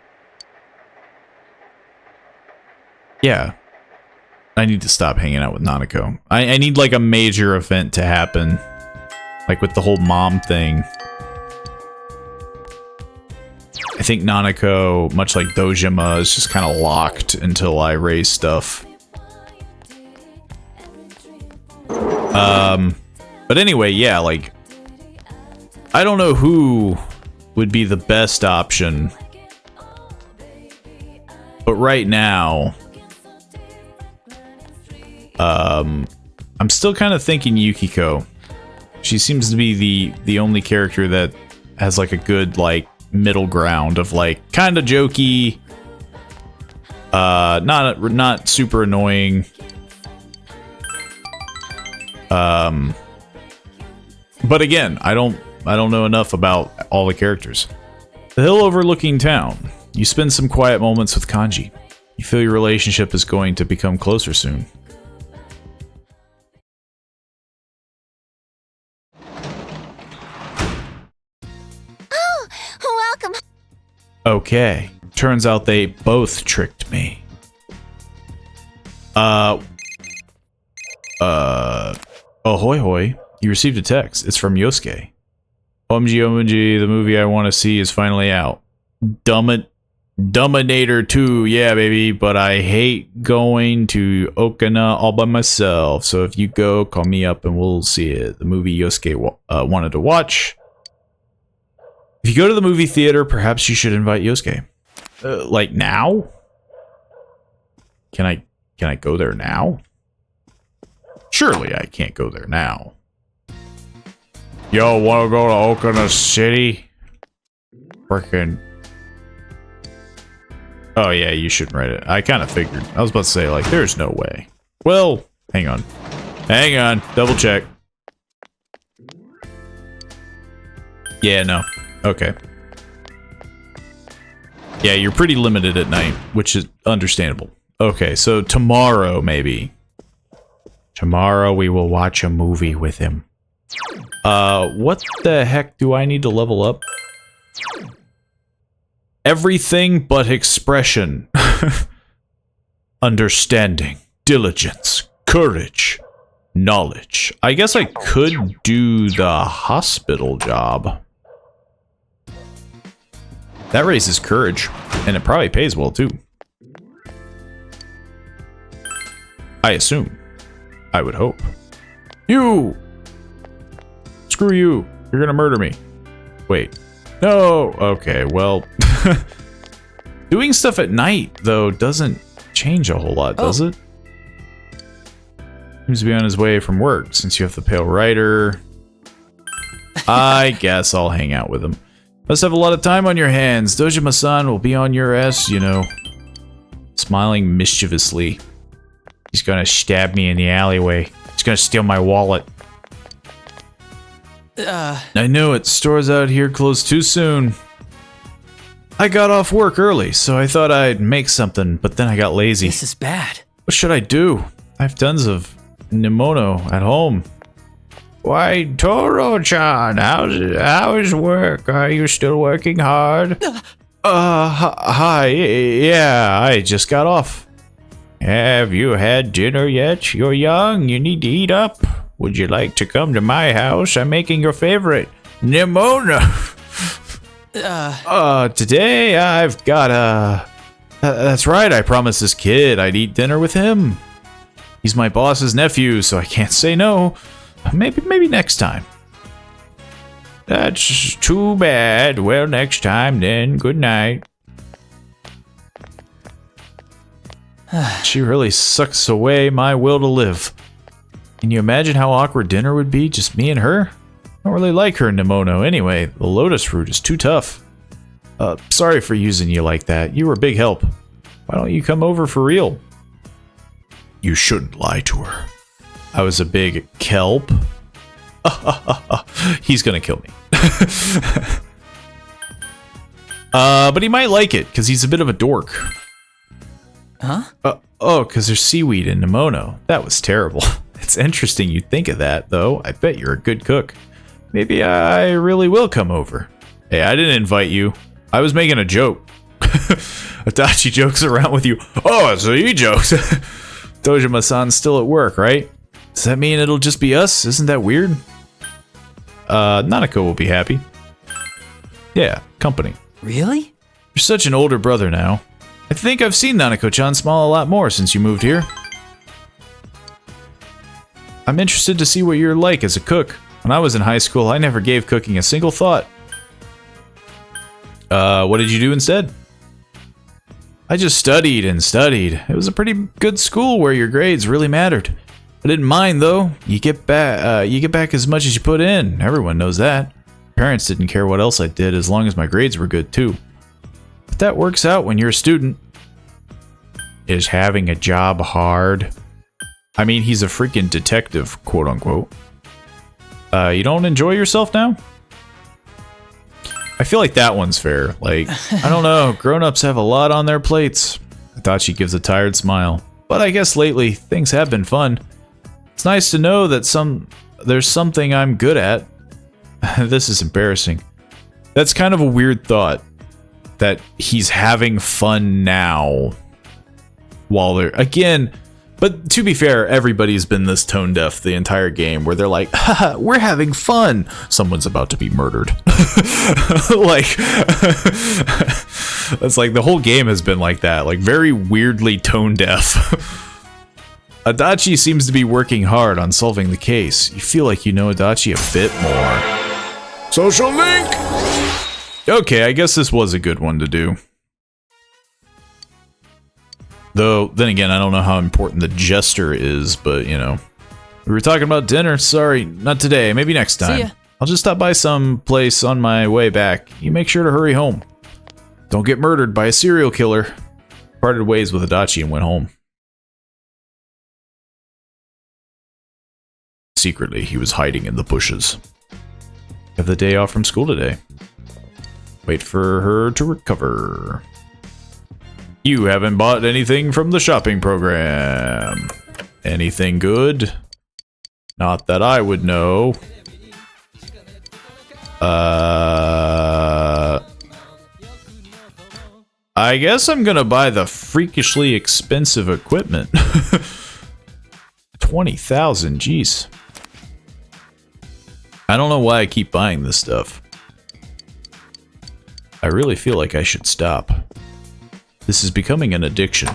[SPEAKER 1] Yeah. I need to stop hanging out with Nanako. I need, like, a major event to happen. Like, with the whole mom thing. I think Nanako, much like Dojima, is just kind of locked until I raise stuff. But anyway, yeah, like, I don't know who would be the best option. But right now, I'm still kind of thinking Yukiko. She seems to be the only character that has, like, a good, like, middle ground of, like, kind of jokey, not super annoying. But again, I don't know enough about all the characters. The hill overlooking town. You spend some quiet moments with Kanji. You feel your relationship is going to become closer soon.
[SPEAKER 2] Welcome.
[SPEAKER 1] Okay. Turns out they both tricked me. Ahoy hoy. You received a text. It's from Yosuke. OMG, the movie I want to see is finally out. Dominator 2, yeah, baby, but I hate going to Okina all by myself. So if you go, call me up and we'll see it. The movie Yosuke wanted to watch. If you go to the movie theater, perhaps you should invite Yosuke. Like now? Can I go there now? Surely I can't go there now. Yo, wanna go to Okina City? Frickin'. Oh yeah, you shouldn't write it. I kind of figured. I was about to say, like, there's no way. Well, hang on. Hang on. Double check. Yeah, no. Okay. Yeah, you're pretty limited at night, which is understandable. Okay, so tomorrow, maybe. Tomorrow we will watch a movie with him. What the heck do I need to level up? Everything but expression. Understanding, diligence, courage, knowledge. I guess I could do the hospital job. That raises courage, and it probably pays well too. I assume. I would hope. You! Screw you. You're gonna murder me. Wait. No! Okay, well... Doing stuff at night, though, doesn't change a whole lot, does it? Seems to be on his way from work, since you have the Pale Rider. I guess I'll hang out with him. Must have a lot of time on your hands. Dojima-san will be on your ass, you know. Smiling mischievously. He's gonna stab me in the alleyway. He's gonna steal my wallet. I know it. Stores out here closed too soon. I got off work early, so I thought I'd make something, but then I got lazy.
[SPEAKER 4] This is bad.
[SPEAKER 1] What should I do? I have tons of Nimono at home. Why, Toro-chan, how's work? Are you still working hard? Hi, yeah, I just got off. Have you had dinner yet? You're young, you need to eat up. Would you like to come to my house? I'm making your favorite, Nimona. Today I've got that's right, I promised this kid I'd eat dinner with him. He's my boss's nephew, so I can't say no. Maybe next time. That's too bad. Well, next time then. Good night. She really sucks away my will to live. Can you imagine how awkward dinner would be, just me and her? I don't really like her, Nemono. Anyway, the lotus fruit is too tough. Sorry for using you like that. You were a big help. Why don't you come over for real? You shouldn't lie to her. I was a big kelp. He's gonna kill me. But he might like it, because he's a bit of a dork.
[SPEAKER 4] Huh?
[SPEAKER 1] Oh, because there's seaweed in Nemono. That was terrible. It's interesting you think of that, though. I bet you're a good cook. Maybe I really will come over. Hey, I didn't invite you. I was making a joke. Adachi jokes around with you. Oh, so he jokes. Dojima-san's still at work, right? Does that mean it'll just be us? Isn't that weird? Nanako will be happy. Yeah, company.
[SPEAKER 4] Really?
[SPEAKER 1] You're such an older brother now. I think I've seen Nanako-chan smile a lot more since you moved here. I'm interested to see what you're like as a cook. When I was in high school, I never gave cooking a single thought. What did you do instead? I just studied and studied. It was a pretty good school where your grades really mattered. I didn't mind though. You get back as much as you put in. Everyone knows that. Parents didn't care what else I did as long as my grades were good too. But that works out when you're a student. Is having a job hard? I mean, he's a freaking detective, quote unquote. You don't enjoy yourself now? I feel like that one's fair. Like, I don't know, grown-ups have a lot on their plates. I thought she gives a tired smile. But I guess lately, things have been fun. It's nice to know that there's something I'm good at. This is embarrassing. That's kind of a weird thought. That he's having fun now. While they're... Again... But to be fair, everybody's been this tone deaf the entire game where they're like, haha, we're having fun. Someone's about to be murdered. Like, it's like the whole game has been like that, like very weirdly tone deaf. Adachi seems to be working hard on solving the case. You feel like you know Adachi a bit more. Social link! Okay, I guess this was a good one to do. Though, then again, I don't know how important the jester is, but, you know. We were talking about dinner. Sorry, not today. Maybe next time.
[SPEAKER 4] See ya.
[SPEAKER 1] I'll just stop by some place on my way back. You make sure to hurry home. Don't get murdered by a serial killer. Parted ways with Adachi and went home. Secretly, he was hiding in the bushes. Have the day off from school today. Wait for her to recover. You haven't bought anything from the shopping program. Anything good? Not that I would know. I guess I'm gonna buy the freakishly expensive equipment. 20,000, jeez. I don't know why I keep buying this stuff. I really feel like I should stop. This is becoming an addiction.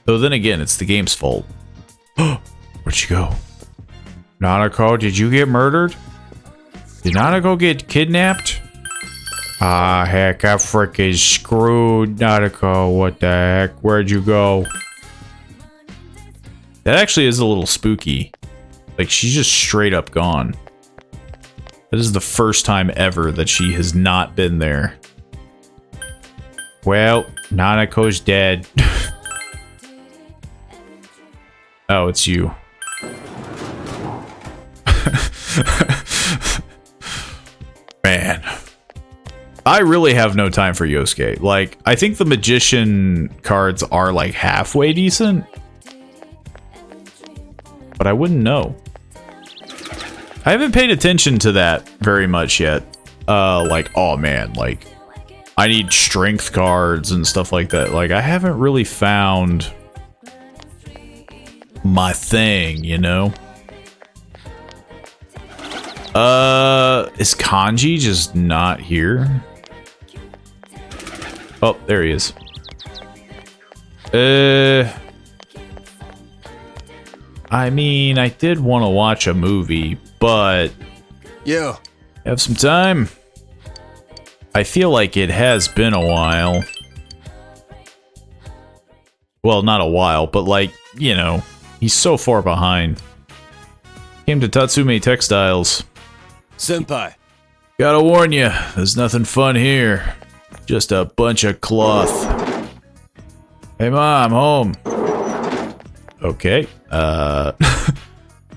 [SPEAKER 1] Though then again, it's the game's fault. Where'd you go? Nanako, did you get murdered? Did Nanako get kidnapped? Ah, heck, I frickin' screwed Nanako. What the heck? Where'd you go? That actually is a little spooky. Like, she's just straight up gone. That is the first time ever that she has not been there. Well, Nanako's dead. Oh, it's you. Man. I really have no time for Yosuke. Like, I think the magician cards are like halfway decent. But I wouldn't know. I haven't paid attention to that very much yet. Like, oh man, like, I need strength cards and stuff like that. Like, I haven't really found my thing, you know? Is Kanji just not here? Oh, there he is. I mean, I did want to watch a movie, but...
[SPEAKER 3] Yeah.
[SPEAKER 1] Have some time? I feel like it has been a while. Well, not a while, but like, you know, he's so far behind. Came to Tatsume Textiles.
[SPEAKER 3] Senpai.
[SPEAKER 1] Gotta warn you, there's nothing fun here. Just a bunch of cloth. Hey, Mom, home. Okay.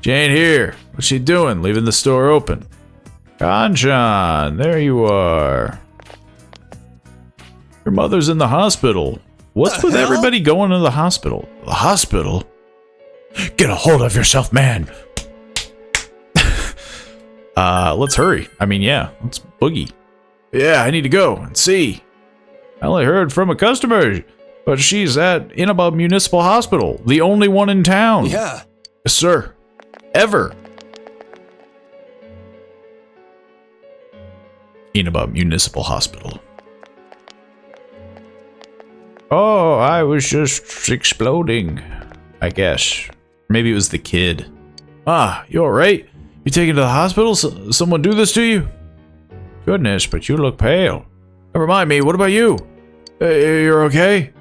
[SPEAKER 1] Jane here. What's she doing? Leaving the store open. Kanchan, there you are. Your mother's in the hospital. What's with everybody going to the hospital? The hospital? Get a hold of yourself, man. Let's hurry. I mean, yeah, let's boogie. Yeah, I need to go and see. I only heard from a customer, but she's at Inaba Municipal Hospital, the only one in town.
[SPEAKER 3] Yeah.
[SPEAKER 1] Yes, sir. Ever. Inaba Municipal Hospital. Oh, I was just exploding, I guess. Maybe it was the kid. Ah, you alright? You taken to the hospital? Someone do this to you? Goodness, but you look pale. Never mind me, what about you? You're okay?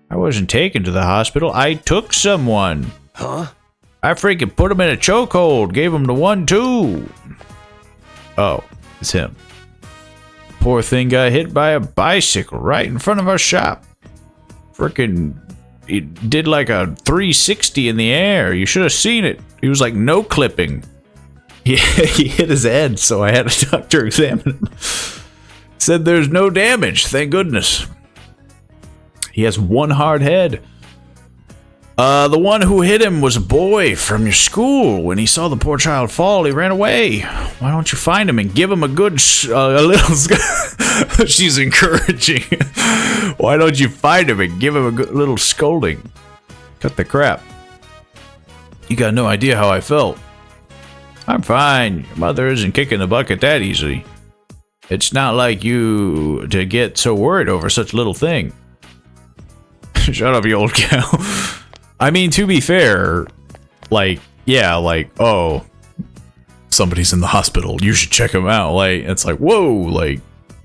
[SPEAKER 1] I wasn't taken to the hospital, I took someone.
[SPEAKER 3] Huh?
[SPEAKER 1] I freaking put him in a chokehold, gave him the 1-2. Oh, it's him. Poor thing got hit by a bicycle right in front of our shop. Freaking, he did like a 360 in the air. You should have seen it. He was like no clipping. He hit his head, so I had a doctor examine him. Said there's no damage, thank goodness. He has one hard head. The one who hit him was a boy from your school. When he saw the poor child fall, he ran away. Why don't you find him and give him a good, a little... She's encouraging. Why don't you find him and give him a good little scolding? Cut the crap. You got no idea how I felt. I'm fine. Your mother isn't kicking the bucket that easily. It's not like you to get so worried over such a little thing. Shut up, you old cow. I mean, to be fair, like, yeah, like, oh, somebody's in the hospital. You should check him out. Like, it's like, whoa, like,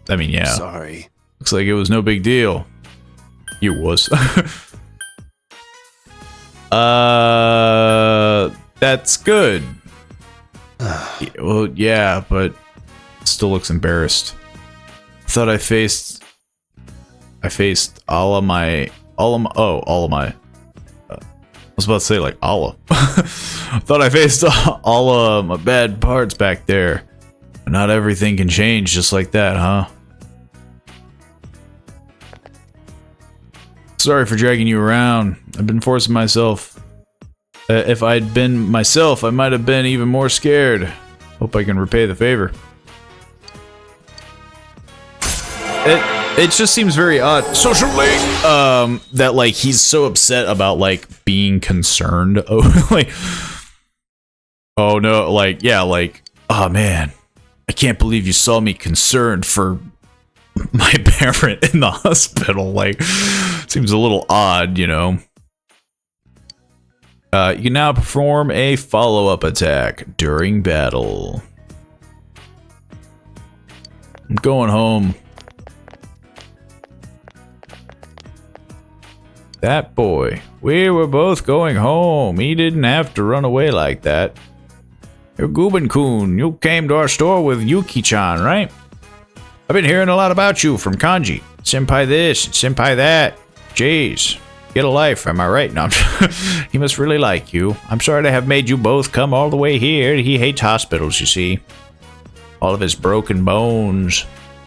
[SPEAKER 1] I mean, yeah.
[SPEAKER 3] Sorry.
[SPEAKER 1] Looks like it was no big deal. You was. That's good. Well, yeah, but still looks embarrassed. Thought I faced all of my. I was about to say like Allah. Thought I faced all of my bad parts back there. Not everything can change just like that, huh? Sorry for dragging you around. I've been forcing myself. If I'd been myself, I might have been even more scared. Hope I can repay the favor. It just seems very odd socially that like he's so upset about like being concerned over like, oh no, like, yeah, like, oh man, I can't believe you saw me concerned for my parent in the hospital. Like, seems a little odd, you know. You can now perform a follow-up attack during battle. I'm going home. That boy. We were both going home. He didn't have to run away like that. You're Guben-kun. You came to our store with Yuki-chan, right? I've been hearing a lot about you from Kanji. Senpai this, senpai that. Jeez. Get a life, am I right? No, he must really like you. I'm sorry to have made you both come all the way here. He hates hospitals, you see. All of his broken bones.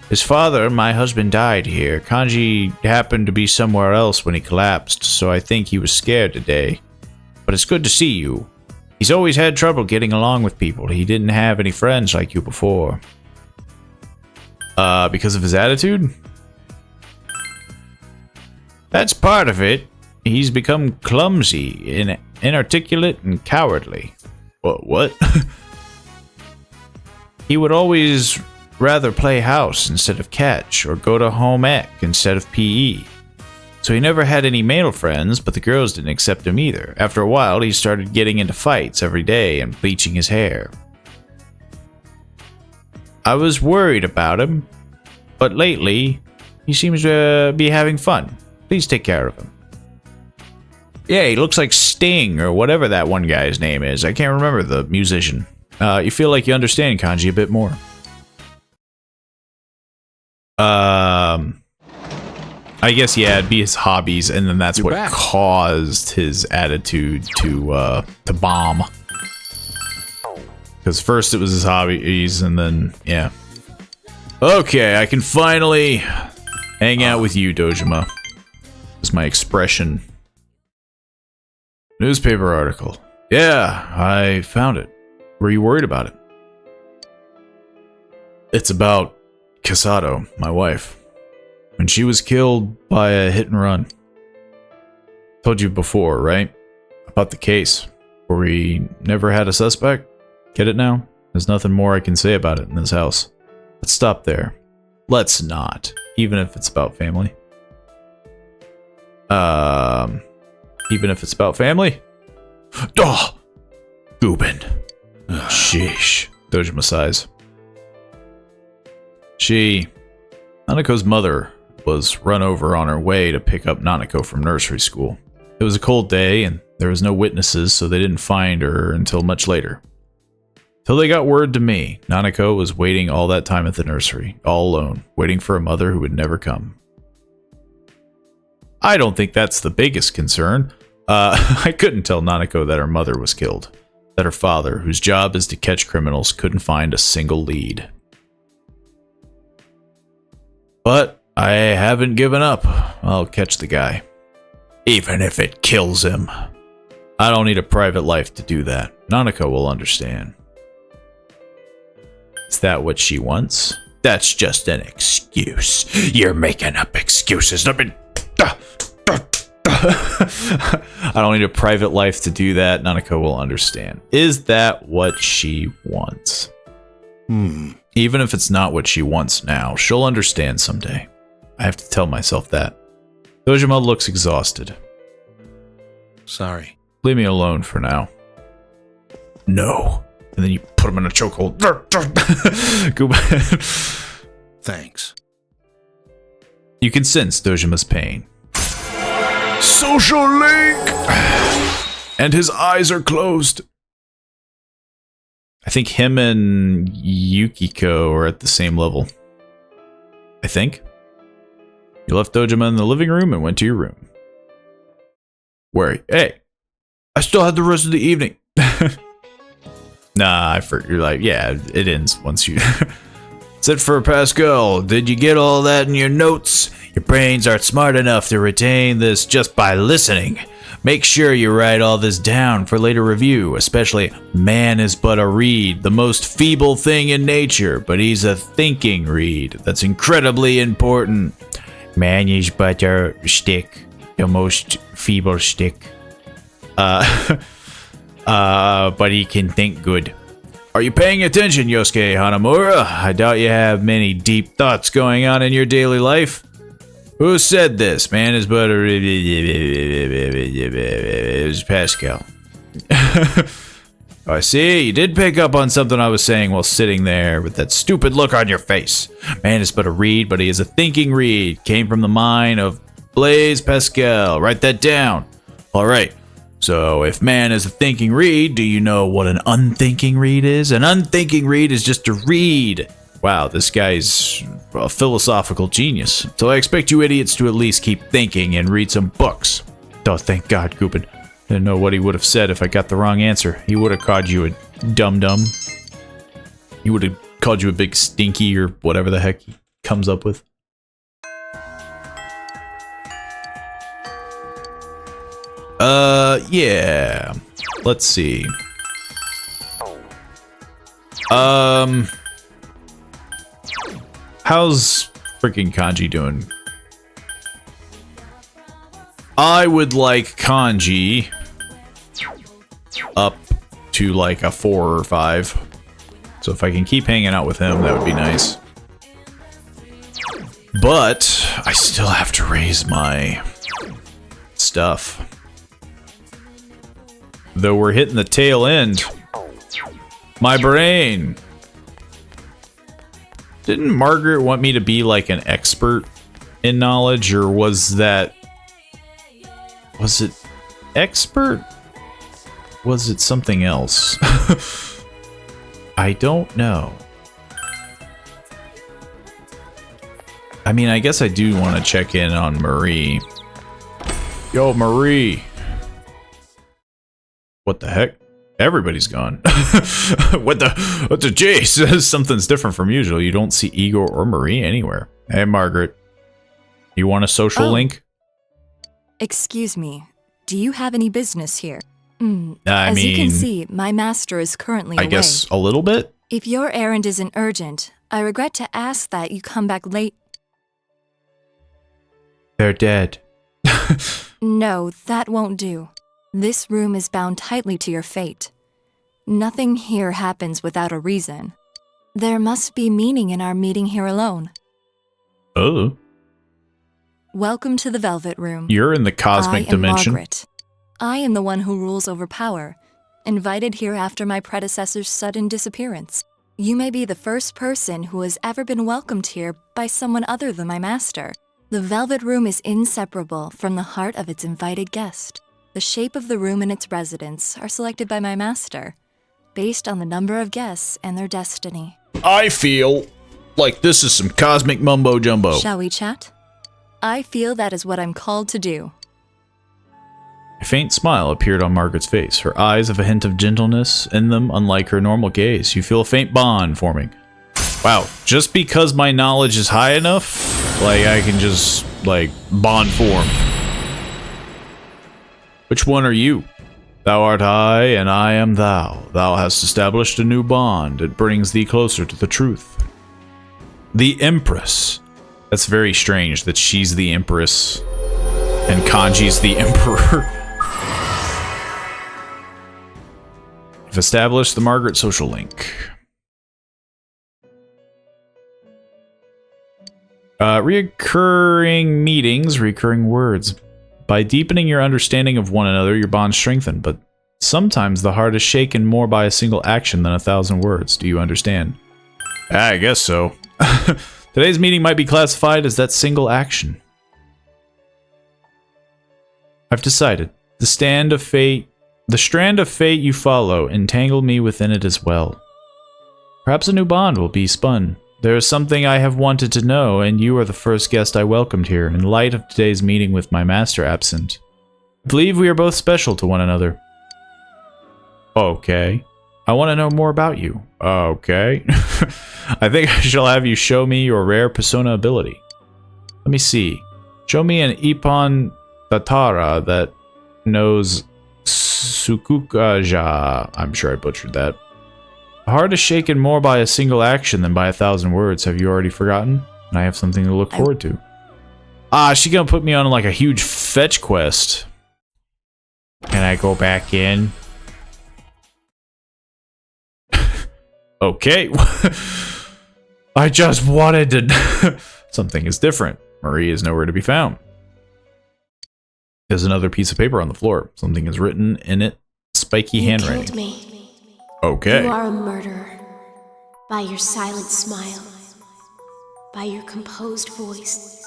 [SPEAKER 1] His father, my husband, died here. Kanji happened to be somewhere else when he collapsed, so I think he was scared today. But it's good to see you. He's always had trouble getting along with people. He didn't have any friends like you before. Because of his attitude? That's part of it. He's become clumsy, inarticulate, and cowardly. What? He would always rather play house instead of catch, or go to home ec instead of PE. So he never had any male friends, but the girls didn't accept him either. After a while, he started getting into fights every day and bleaching his hair. I was worried about him, but lately, he seems to be having fun. Please take care of him. Yeah, he looks like Sting or whatever that one guy's name is. I can't remember the musician. You feel like you understand kanji a bit more. I guess, yeah, it'd be his hobbies, and then that's what caused his attitude to bomb. Because first it was his hobbies, and then, yeah. Okay, I can finally hang out with you, Dojima. Is my expression. Newspaper article. Yeah, I found it. Were you worried about it? It's about Casato, my wife. When she was killed by a hit and run. Told you before, right? About the case. Where we never had a suspect? Get it now? There's nothing more I can say about it in this house. Let's stop there. Let's not. Even if it's about family. Even if it's about family? Oh! Gubin. Sheesh. Dojima sighs. Nanako's mother was run over on her way to pick up Nanako from nursery school. It was a cold day, and there was no witnesses, so they didn't find her until much later. Till they got word to me, Nanako was waiting all that time at the nursery, all alone, waiting for a mother who would never come. I don't think that's the biggest concern. I couldn't tell Nanako that her mother was killed. That her father, whose job is to catch criminals, couldn't find a single lead. But I haven't given up. I'll catch the guy. Even if it kills him. I don't need a private life to do that. Nanako will understand. Is that what she wants? That's just an excuse. You're making up excuses. I don't need a private life to do that. Nanako will understand. Is that what she wants? Even if it's not what she wants now, she'll understand someday. I have to tell myself that. Dojima looks exhausted.
[SPEAKER 3] Sorry.
[SPEAKER 1] Leave me alone for now. No. And then you put him in a chokehold.
[SPEAKER 3] Thanks.
[SPEAKER 1] You can sense Dojima's pain. Social link! And his eyes are closed. I think him and Yukiko are at the same level. I think. You left Dojima in the living room and went to your room. Where? Hey, I still had the rest of the evening. Nah, you're like, yeah, it ends once you... Said for Pascal, did you get all that in your notes? Your brains aren't smart enough to retain this just by listening. Make sure you write all this down for later review, especially man is but a reed, the most feeble thing in nature, but he's a thinking reed. That's incredibly important. Man is but a stick, the most feeble stick. But he can think good. Are you paying attention, Yosuke Hanamura? I doubt you have many deep thoughts going on in your daily life. Who said this? Man is but a... It was Pascal. I see. You did pick up on something I was saying while sitting there with that stupid look on your face. Man is but a reed, but he is a thinking reed. Came from the mind of Blaise Pascal. Write that down. All right. So, if man is a thinking reed, do you know what an unthinking reed is? An unthinking reed is just a reed. Wow, this guy's a philosophical genius. So I expect you idiots to at least keep thinking and read some books. Oh, thank God, Gubin. Didn't know what he would have said if I got the wrong answer. He would have called you a dum-dum. He would have called you a big stinky or whatever the heck he comes up with. Yeah. Let's see. How's freaking Kanji doing? I would like Kanji up to like a 4 or 5. So if I can keep hanging out with him, that would be nice. But I still have to raise my stuff. Though we're hitting the tail end. My brain. Didn't Margaret want me to be like an expert in knowledge, or was it expert? Was it something else? I don't know. I mean, I guess I do want to check in on Marie. Yo, Marie. What the heck? Everybody's gone. What the jeez? Something's different from usual. You don't see Igor or Marie anywhere. Hey, Margaret. You want a social link?
[SPEAKER 5] Excuse me. Do you have any business here?
[SPEAKER 1] As
[SPEAKER 5] you can see, my master is currently away.
[SPEAKER 1] I guess a little bit?
[SPEAKER 5] If your errand isn't urgent, I regret to ask that you come back late.
[SPEAKER 1] They're dead.
[SPEAKER 5] No, that won't do. This room is bound tightly to your fate. Nothing here happens without a reason. There must be meaning in our meeting here alone.
[SPEAKER 1] Oh.
[SPEAKER 5] Welcome to the Velvet Room.
[SPEAKER 1] You're in the cosmic dimension.
[SPEAKER 5] Margaret. I am the one who rules over power, invited here after my predecessor's sudden disappearance. You may be the first person who has ever been welcomed here by someone other than my master. The Velvet Room is inseparable from the heart of its invited guest. The shape of the room and its residents are selected by my master, based on the number of guests and their destiny.
[SPEAKER 1] I feel like this is some cosmic mumbo jumbo.
[SPEAKER 5] Shall we chat? I feel that is what I'm called to do.
[SPEAKER 1] A faint smile appeared on Margaret's face. Her eyes have a hint of gentleness in them, unlike her normal gaze. You feel a faint bond forming. Wow, just because my knowledge is high enough, like I can just, like, bond form. Which one are you? Thou art I, and I am thou. Thou hast established a new bond. It brings thee closer to the truth. The Empress. That's very strange that she's the Empress and Kanji's the Emperor. You've established the Margaret social link. Reoccurring meetings, recurring words. By deepening your understanding of one another, your bonds strengthen, but sometimes the heart is shaken more by a single action than 1,000 words. Do you understand? I guess so. Today's meeting might be classified as that single action. I've decided. The strand of fate you follow, entangle me within it as well. Perhaps a new bond will be spun. There is something I have wanted to know, and you are the first guest I welcomed here, in light of today's meeting with my master absent. I believe we are both special to one another. Okay. I want to know more about you. Okay. I think I shall have you show me your rare persona ability. Let me see. Show me an Ippon Tatara that knows Sukukaja. I'm sure I butchered that. The heart is shaken more by a single action than by 1,000 words. Have you already forgotten? I have something to look forward to. Ah, she's gonna put me on like a huge fetch quest. Can I go back in? Okay. I just wanted to... Something is different. Marie is nowhere to be found. There's another piece of paper on the floor. Something is written in it. Spiky handwriting.
[SPEAKER 2] You killed me.
[SPEAKER 1] Okay.
[SPEAKER 2] You are a murderer. By your silent smile. By your composed voice.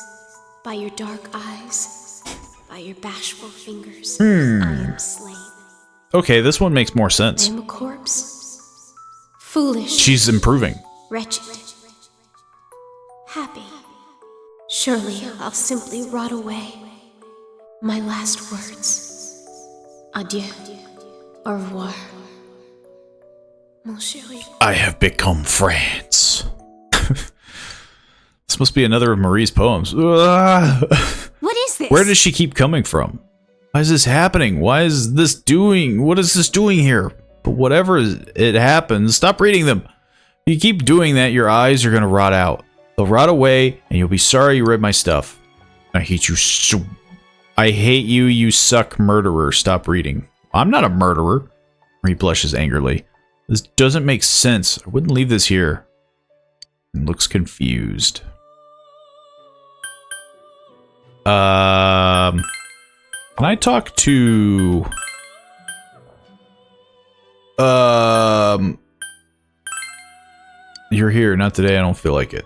[SPEAKER 2] By your dark eyes. By your bashful fingers. I am slain.
[SPEAKER 1] Okay, this one makes more
[SPEAKER 2] I
[SPEAKER 1] sense.
[SPEAKER 2] am a corpse. Foolish.
[SPEAKER 1] She's improving.
[SPEAKER 2] Wretched. Happy. Surely I'll simply rot away. My last words. Adieu. Au revoir. Mon chéri.
[SPEAKER 1] I have become France. This must be another of Marie's poems.
[SPEAKER 2] What is this?
[SPEAKER 1] Where does she keep coming from? Why is this happening? What is this doing here? But whatever it happens, stop reading them. If you keep doing that, your eyes are going to rot out. They'll rot away, and you'll be sorry you read my stuff. I hate you so... I hate you, you suck murderer. Stop reading. I'm not a murderer. Marie blushes angrily. This doesn't make sense. I wouldn't leave this here. And looks confused. Can I talk to... You're here, not today, I don't feel like it.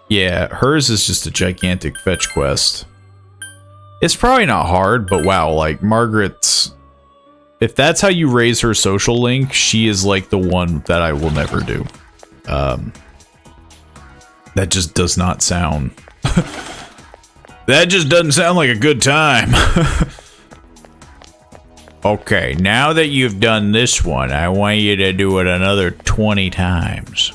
[SPEAKER 1] Yeah, hers is just a gigantic fetch quest. It's probably not hard, but wow, like Margaret's, if that's how you raise her social link, she is like the one that I will never do. That just does not sound, that just doesn't sound like a good time. Okay, now that you've done this one, I want you to do it another 20 times.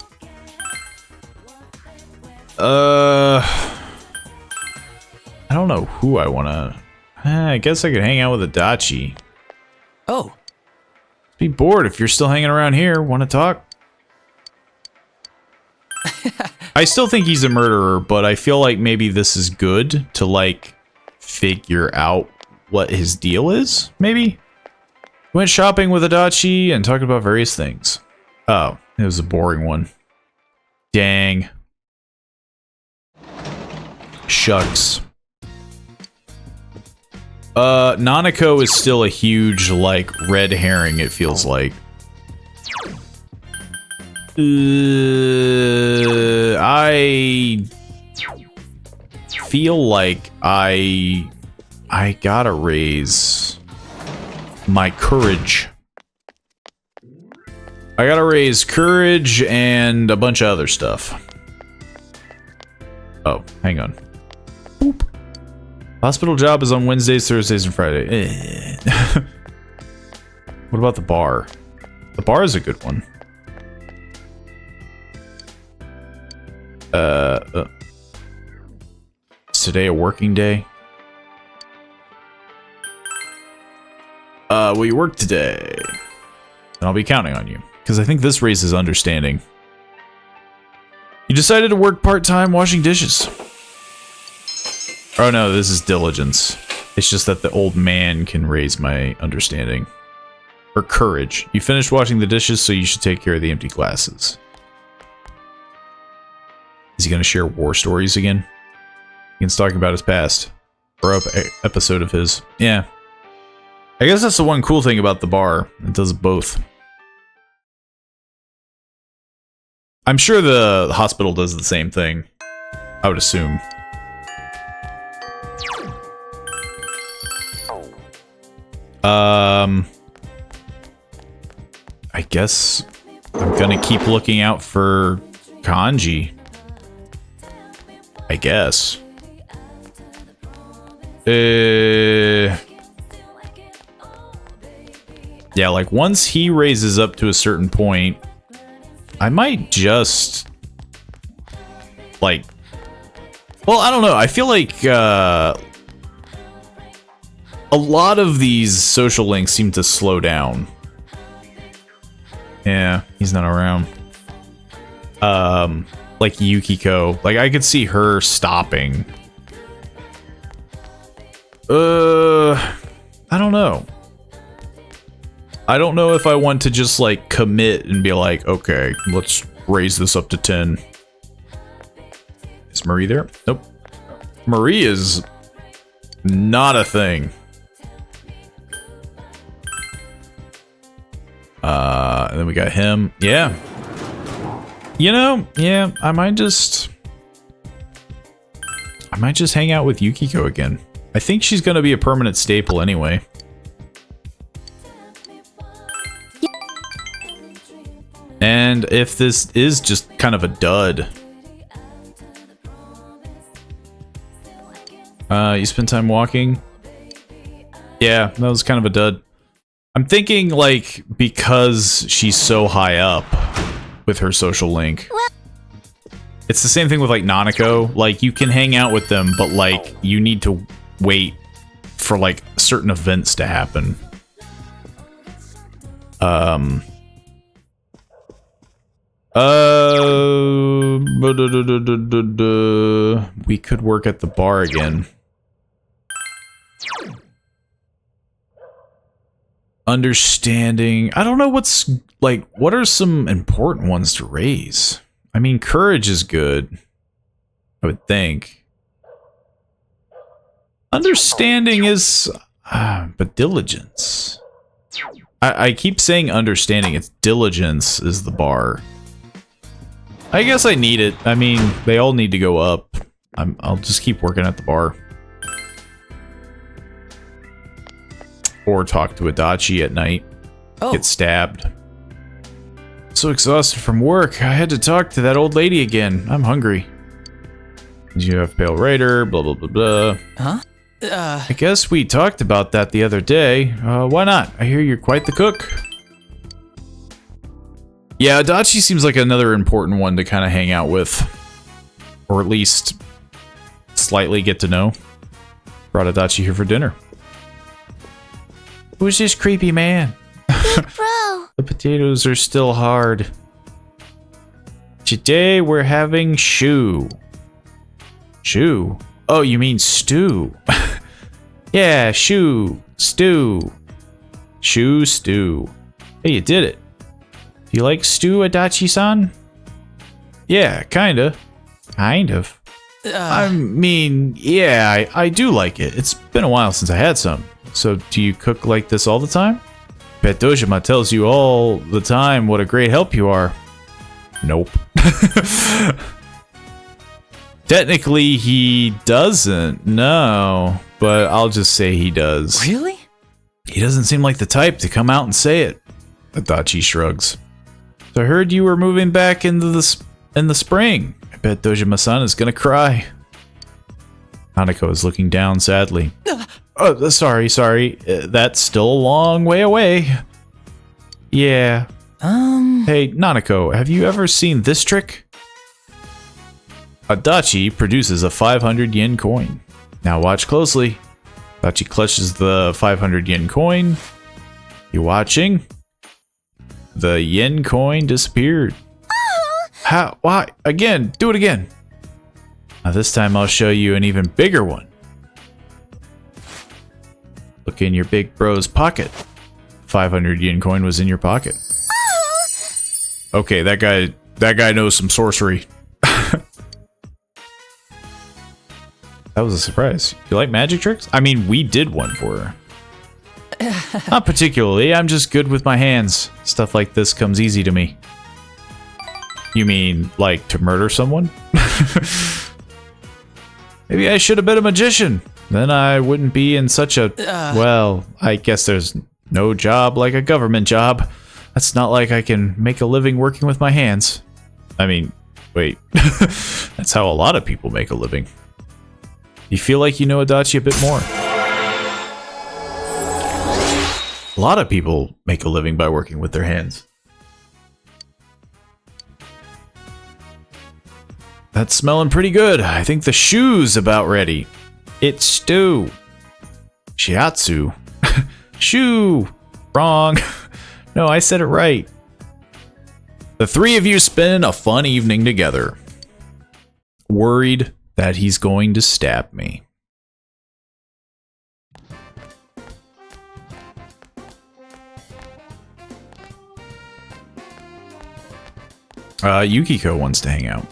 [SPEAKER 1] I don't know who I want to... I guess I could hang out with Adachi.
[SPEAKER 4] Oh.
[SPEAKER 1] Be bored if you're still hanging around here. Want to talk? I still think he's a murderer, but I feel like maybe this is good to, like, figure out what his deal is, maybe? Went shopping with Adachi and talked about various things. Oh, it was a boring one. Dang. Shucks. Nanako is still a huge, like, red herring, it feels like. I feel like I gotta raise my courage. I gotta raise courage and a bunch of other stuff. Oh, hang on. Boop. Hospital job is on Wednesdays, Thursdays, and Fridays. What about the bar? The bar is a good one. Is today a working day? Will you work today? And I'll be counting on you, because I think this raises understanding. You decided to work part-time washing dishes. Oh no, this is diligence. It's just that the old man can raise my understanding. Or courage. You finished washing the dishes, so you should take care of the empty glasses. Is he gonna share war stories again? He's talking about his past. Or episode of his. Yeah. I guess that's the one cool thing about the bar. It does both. I'm sure the hospital does the same thing. I would assume. I guess I'm gonna keep looking out for Kanji. I guess. Yeah, like once he raises up to a certain point, I might just like, well, I don't know. I feel like a lot of these social links seem to slow down. Yeah, he's not around. Like Yukiko, like I could see her stopping. I don't know. I don't know if I want to just like commit and be like, okay, let's raise this up to 10. Is Marie there? Nope. Marie is not a thing. And then we got him. Yeah. You know, yeah, I might just hang out with Yukiko again. I think she's gonna be a permanent staple anyway. And if this is just kind of a dud. You spend time walking? Yeah, that was kind of a dud. I'm thinking, like, because she's so high up with her social link. It's the same thing with, like, Nanako. Like, you can hang out with them, but, like, you need to wait for, like, certain events to happen. We could work at the bar again. Understanding. I don't know what's, like, what are some important ones to raise? I mean, courage is good, I would think. Understanding is, but diligence. I keep saying understanding. It's diligence is the bar. I guess I need it. I mean, they all need to go up. I'll just keep working at the bar. or talk to Adachi at night.
[SPEAKER 4] Oh,
[SPEAKER 1] Get stabbed. So exhausted from work, I had to talk to that old lady again. I'm hungry. You have Pale Raider, blah blah blah blah.
[SPEAKER 4] huh?
[SPEAKER 1] I guess we talked about that the other day. Why not? I hear you're quite the cook. Yeah, Adachi seems like another important one to kind of hang out with. Or at least slightly get to know. Brought Adachi here for dinner. Who's this creepy man?
[SPEAKER 2] Bro!
[SPEAKER 1] The potatoes are still hard. Today we're having shu. Shu? Oh, you mean stew. Yeah, shu. Stew. Shu stew. Hey, you did it. Do you like stew, Adachi-san? Yeah, kinda. Kind of. I mean, yeah, I do like it. It's been a while since I had some. So, do you cook like this all the time? Bet Dojima tells you all the time what a great help you are. Nope. Technically, he doesn't. No. But I'll just say he does.
[SPEAKER 4] Really?
[SPEAKER 1] He doesn't seem like the type to come out and say it. Adachi shrugs. So I heard you were moving back into the spring. I bet Dojima-san is gonna cry. Hanako is looking down sadly. Oh, sorry. That's still a long way away. Yeah. Hey, Nanako, have you ever seen this trick? Adachi produces a 500 yen coin. Now watch closely. Adachi clutches the 500 yen coin. You watching? The yen coin disappeared. How? Why? Again. Do it again. Now this time I'll show you an even bigger one. Look in your big bro's pocket. 500 yen coin was in your pocket. Okay, that guy knows some sorcery. That was a surprise. You like magic tricks? I mean, we did one for her. Not particularly. I'm just good with my hands. Stuff like this comes easy to me. You mean, like, to murder someone? Maybe I should have been a magician. Then I wouldn't be in such a... Well, I guess there's no job like a government job. It's not like I can make a living working with my hands. I mean, wait. That's how a lot of people make a living. You feel like you know Adachi a bit more. A lot of people make a living by working with their hands. That's smelling pretty good. I think the shoe's about ready. It's stew. Shiatsu. Shoe. Wrong. No, I said it right. The three of you spend a fun evening together. Worried that he's going to stab me. Yukiko wants to hang out.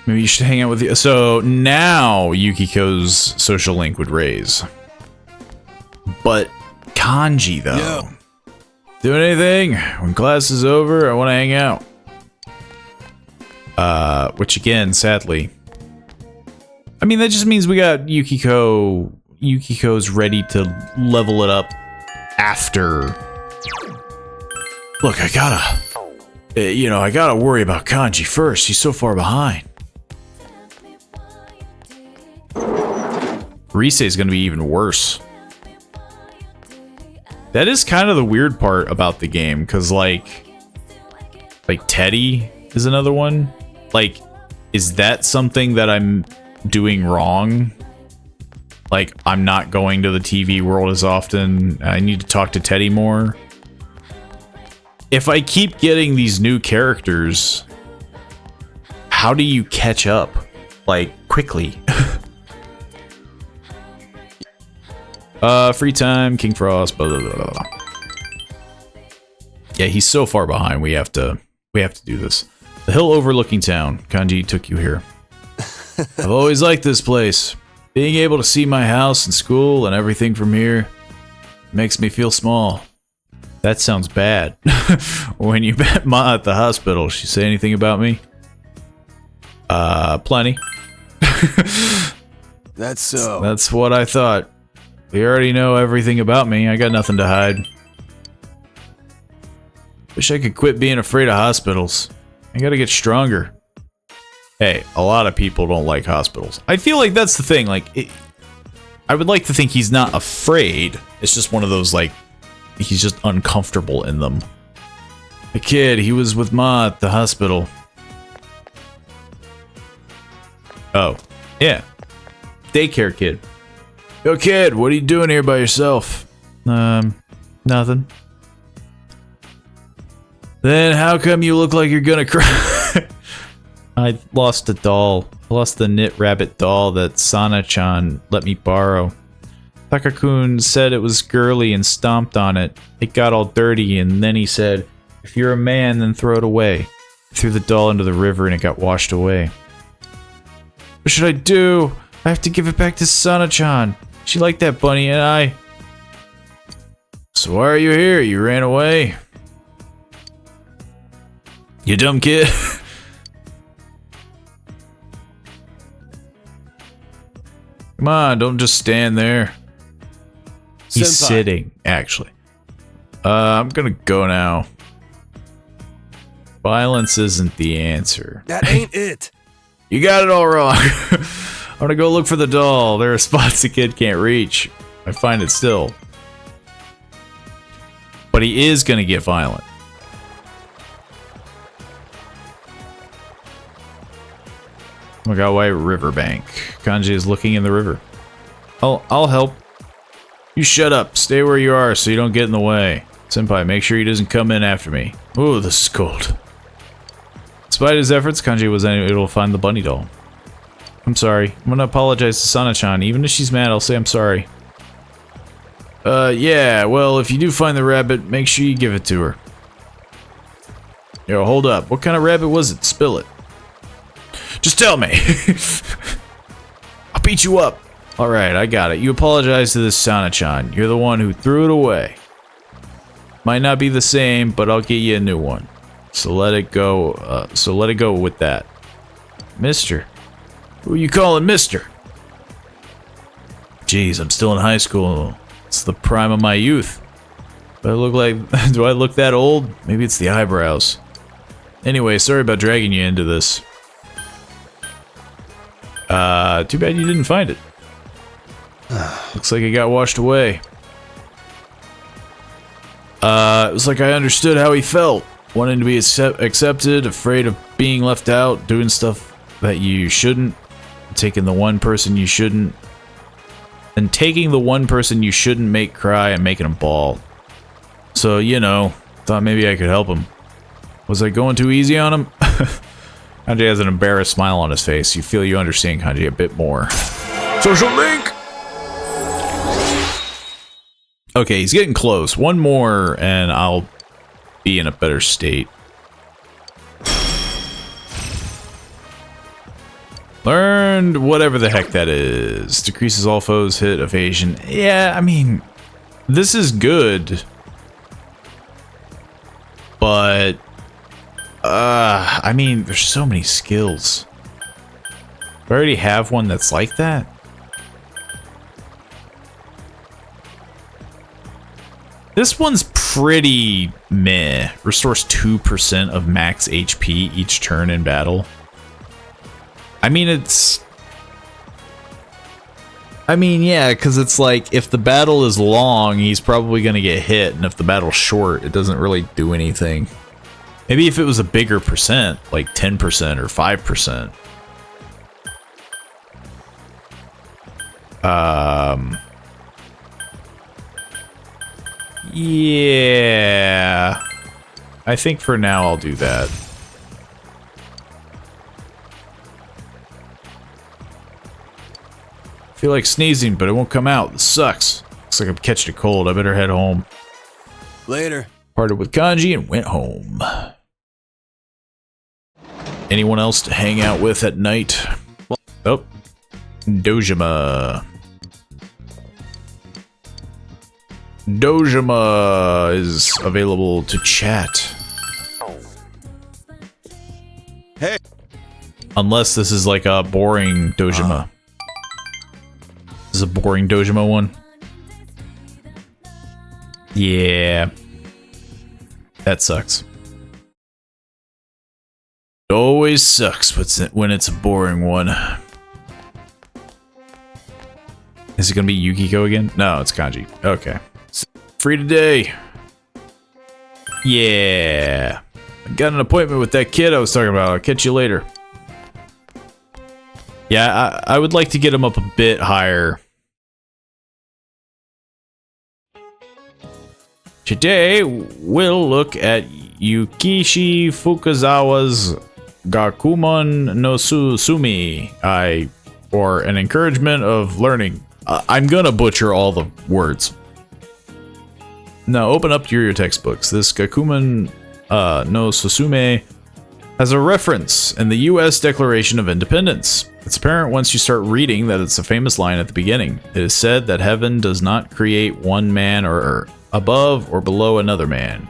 [SPEAKER 1] Maybe you should hang out with you. So now Yukiko's social link would raise. But Kanji, though.
[SPEAKER 3] Yo.
[SPEAKER 1] Doing anything? When class is over, I want to hang out. Which again, sadly. I mean, that just means we got Yukiko. Yukiko's ready to level it up after. Look, I gotta worry about Kanji first. He's so far behind. Rise is gonna be even worse. That is kind of the weird part about the game, because like Teddy is another one. Like, is that something that I'm doing wrong? Like, I'm not going to the TV world as often. I need to talk to Teddy more. If I keep getting these new characters, how do you catch up? Like, quickly. Free time, King Frost, blah, blah, blah, blah. Yeah, he's so far behind. We have to do this. The hill overlooking town. Kanji took you here. I've always liked this place. Being able to see my house and school and everything from here makes me feel small. That sounds bad. When you met Ma at the hospital, she say anything about me? Plenty.
[SPEAKER 3] That's so.
[SPEAKER 1] That's what I thought. You already know everything about me. I got nothing to hide. Wish I could quit being afraid of hospitals. I gotta get stronger. Hey, a lot of people don't like hospitals. I feel like that's the thing. Like, I would like to think he's not afraid. It's just one of those, like, he's just uncomfortable in them. The kid, he was with Ma at the hospital. Oh, yeah. Daycare kid. Yo, kid, what are you doing here by yourself? Nothing. Then how come you look like you're gonna cry? I lost a doll. I lost the knit rabbit doll that Sana-chan let me borrow. Takakun said it was girly and stomped on it. It got all dirty, and then he said, if you're a man, then throw it away. I threw the doll into the river and it got washed away. What should I do? I have to give it back to Sana-chan. She liked that bunny and I... So why are you here? You ran away? You dumb kid. Come on, don't just stand there. He's
[SPEAKER 6] Senpai.
[SPEAKER 1] sitting, actually. I'm gonna go now. Violence isn't the answer.
[SPEAKER 6] That ain't it.
[SPEAKER 1] You got it all wrong. I'm gonna go look for the doll. There are spots the kid can't reach. I find it still. But he is gonna get violent. Magawa Riverbank. Kanji is looking in the river. I'll help. You shut up. Stay where you are so you don't get in the way. Senpai, make sure he doesn't come in after me. Ooh, this is cold. Despite his efforts, Kanji was unable to find the bunny doll. I'm sorry. I'm gonna apologize to Sana-chan. Even if she's mad, I'll say I'm sorry. Yeah, well, if you do find the rabbit, make sure you give it to her. Yo, hold up. What kind of rabbit was it? Spill it. Just tell me. I'll beat you up. Alright, I got it. You apologize to this Sana-chan. You're the one who threw it away. Might not be the same, but I'll get you a new one. So let it go with that. Mister. Who are you calling mister? Jeez, I'm still in high school. It's the prime of my youth. Do I look that old? Maybe it's the eyebrows. Anyway, sorry about dragging you into this. Too bad you didn't find it. Looks like it got washed away. It was like I understood how he felt. Wanting to be accepted, afraid of being left out, doing stuff that you shouldn't, taking the one person you shouldn't, and taking the one person you shouldn't make cry and making him bawl. So, you know, thought maybe I could help him. Was I going too easy on him? Kanji has an embarrassed smile on his face. You feel you understand Kanji a bit more. Social link! Okay, he's getting close. One more and I'll be in a better state. Learned whatever the heck that is. Decreases all foes hit evasion. Yeah, I mean, this is good. But, I mean, there's so many skills. Do I already have one that's like that? This one's pretty meh. Restores 2% of max HP each turn in battle. I mean, yeah, because it's like, if the battle is long, he's probably going to get hit, and if the battle's short, it doesn't really do anything. Maybe if it was a bigger percent, like 10% or 5%. Yeah. I think for now I'll do that. I feel like sneezing, but it won't come out. This sucks. Looks like I'm catching a cold. I better head home.
[SPEAKER 6] Later.
[SPEAKER 1] Parted with Kanji and went home. Anyone else to hang out with at night? Oh. Dojima. Dojima is available to chat.
[SPEAKER 6] Hey.
[SPEAKER 1] Unless this is like a boring Dojima. This is a boring Dojima one. Yeah. That sucks. It always sucks when it's a boring one. Is it gonna be Yukiko again? No, it's Kanji. Okay. Free today. Yeah. I got an appointment with that kid I was talking about. I'll catch you later. Yeah, I would like to get him up a bit higher. Today, we'll look at Yukishi Fukazawa's Gakumon no Susumi, or an encouragement of learning. I'm gonna butcher all the words. Now, open up your textbooks. This Gakumon no Susume has a reference in the U.S. Declaration of Independence. It's apparent once you start reading that it's a famous line at the beginning. It is said that heaven does not create one man or above or below another man.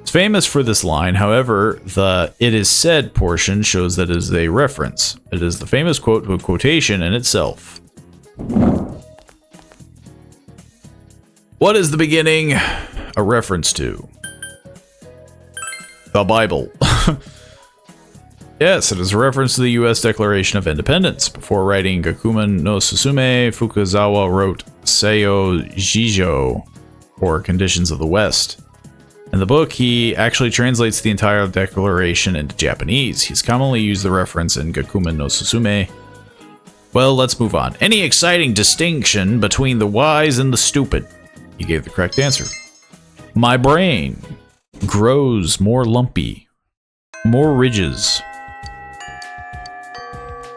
[SPEAKER 1] It's famous for this line, however, the "it is said" portion shows that it is a reference. It is the famous quote to a quotation in itself. What is the beginning a reference to? The Bible. Yes, it is a reference to the U.S. Declaration of Independence. Before writing Gakumon no Susume, Fukazawa wrote Seio Jijo, or Conditions of the West. In the book, he actually translates the entire declaration into Japanese. He's commonly used the reference in Gakumon no Susume. Well, let's move on. Any exciting distinction between the wise and the stupid? He gave the correct answer. My brain grows more lumpy. More ridges.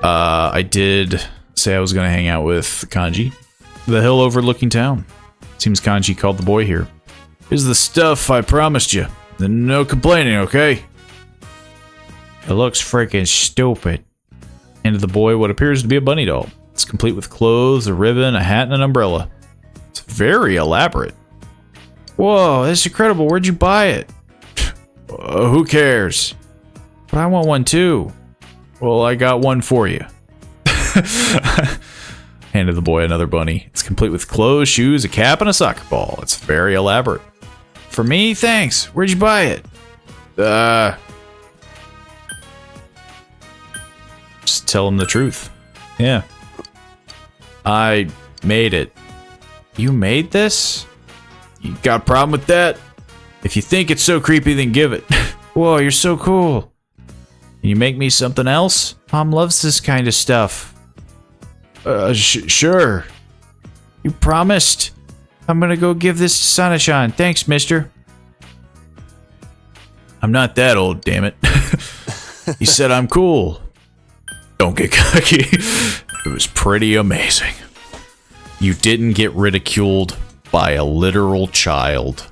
[SPEAKER 1] I did say I was going to hang out with Kanji. The hill overlooking town. Seems Kanji called the boy here. Here's the stuff I promised you. No complaining, okay? It looks freaking stupid. Handed the boy what appears to be a bunny doll. It's complete with clothes, a ribbon, a hat, and an umbrella. It's very elaborate. Whoa, that's incredible. Where'd you buy it? Who cares? But I want one too. Well, I got one for you. Handed the boy another bunny. It's complete with clothes, shoes, a cap, and a soccer ball. It's very elaborate. For me? Thanks. Where'd you buy it? Just tell him the truth. Yeah. I made it. You made this? You got a problem with that? If you think it's so creepy, then give it. Whoa, you're so cool. Can you make me something else? Mom loves this kind of stuff. Sure. You promised. I'm gonna go give this to Sanachan. Thanks, mister. I'm not that old, damn it. He said I'm cool. Don't get cocky. It was pretty amazing. You didn't get ridiculed by a literal child.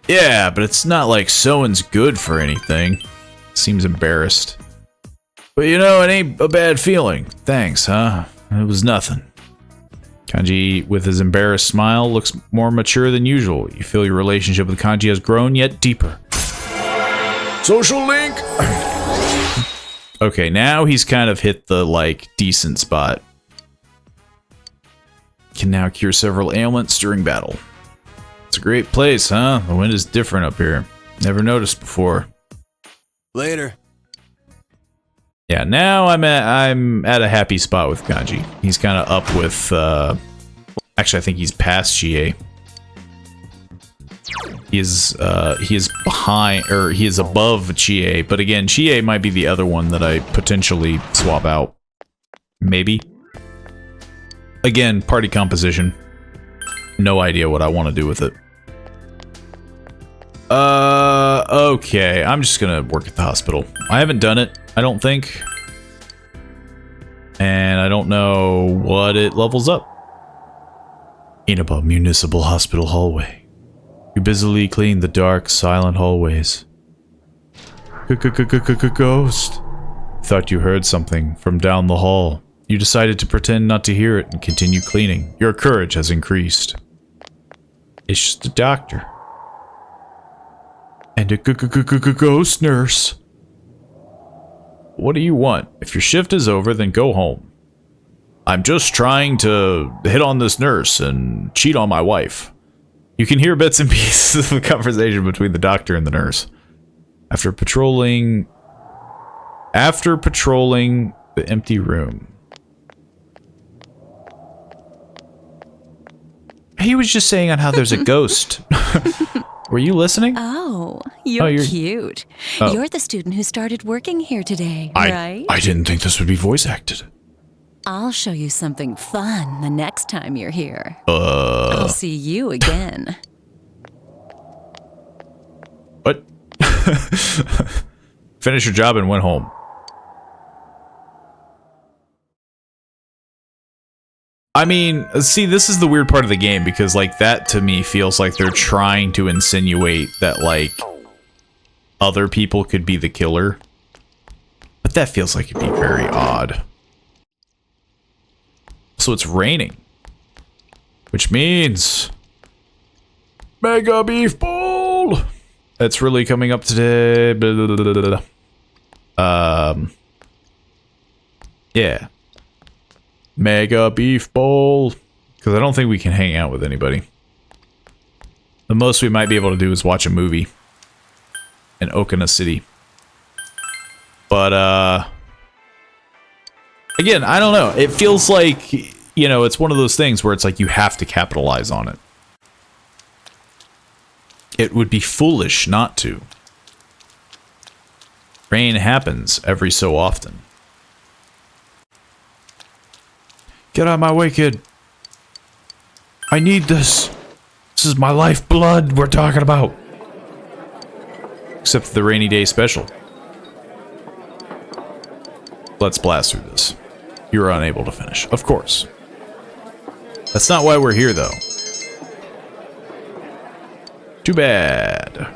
[SPEAKER 1] Yeah, but it's not like sewing's good for anything. Seems embarrassed. But you know, it ain't a bad feeling. Thanks, huh? It was nothing. Kanji, with his embarrassed smile, looks more mature than usual. You feel your relationship with Kanji has grown yet deeper. Social link! Okay, now he's kind of hit the, like, decent spot. Can now cure several ailments during battle. It's a great place, huh? The wind is different up here. Never noticed before.
[SPEAKER 6] Later.
[SPEAKER 1] Yeah, now I'm at a happy spot with Kanji. He's kind of up with, actually I think he's past Chie. He is behind, or he is above Chie, but again, Chie might be the other one that I potentially swap out. Maybe. Again, party composition. No idea what I want to do with it. Okay, I'm just gonna work at the hospital. I haven't done it, I don't think. And I don't know what it levels up. Inaba Municipal Hospital hallway. You busily clean the dark, silent hallways. Ghost. Thought you heard something from down the hall. You decided to pretend not to hear it and continue cleaning. Your courage has increased. It's just a doctor. And a ghost nurse. What do you want? If your shift is over, then go home. I'm just trying to hit on this nurse and cheat on my wife. You can hear bits and pieces of a conversation between the doctor and the nurse. After patrolling the empty room. He was just saying on how there's a ghost. Were you listening?
[SPEAKER 7] Oh, you're cute.
[SPEAKER 1] Oh.
[SPEAKER 7] You're the student who started working here today, right?
[SPEAKER 1] I didn't think this would be voice acted.
[SPEAKER 7] I'll show you something fun the next time you're here. I'll see you again.
[SPEAKER 1] What? Finished your job and went home. I mean, see, this is the weird part of the game, because, like, that to me feels like they're trying to insinuate that, like, other people could be the killer. But that feels like it'd be very odd. So it's raining. Which means... Mega Beef Bowl! That's really coming up today. Blah, blah, blah, blah, blah. Yeah. Mega Beef Bowl. Because I don't think we can hang out with anybody. The most we might be able to do is watch a movie. In Okina City. But, again, I don't know. It feels like, you know, it's one of those things where it's like you have to capitalize on it. It would be foolish not to. Rain happens every so often. Get out of my way, kid. I need this. This is my lifeblood we're talking about. Except for the rainy day special. Let's blast through this. You were unable to finish. Of course. That's not why we're here, though. Too bad.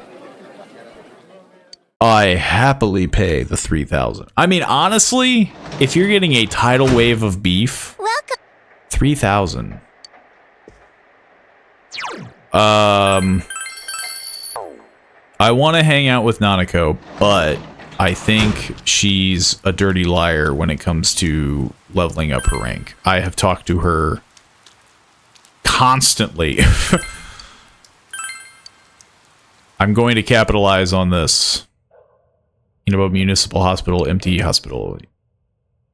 [SPEAKER 1] I happily pay the 3,000. I mean, honestly, if you're getting a tidal wave of beef,
[SPEAKER 2] Welcome.
[SPEAKER 1] 3,000. I want to hang out with Nanako, but I think she's a dirty liar when it comes to leveling up her rank. I have talked to her constantly. I'm going to capitalize on this. You know about municipal hospital, empty hospital.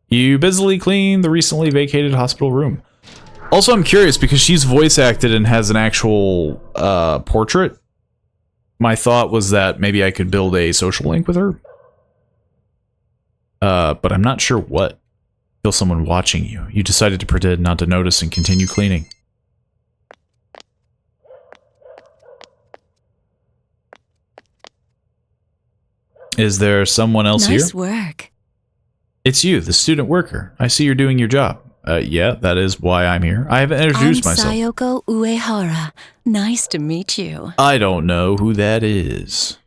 [SPEAKER 1] You busily clean the recently vacated hospital room. Also, I'm curious because she's voice acted and has an actual portrait. My thought was that maybe I could build a social link with her. But I'm not sure what. Feel someone watching you. You decided to pretend not to notice and continue cleaning. Is there someone else here?
[SPEAKER 7] Nice work.
[SPEAKER 1] It's you, the student worker. I see you're doing your job. Yeah, that is why I'm here. I haven't introduced myself.
[SPEAKER 7] I'm Sayoko Uehara. Nice to meet you.
[SPEAKER 1] I don't know who that is.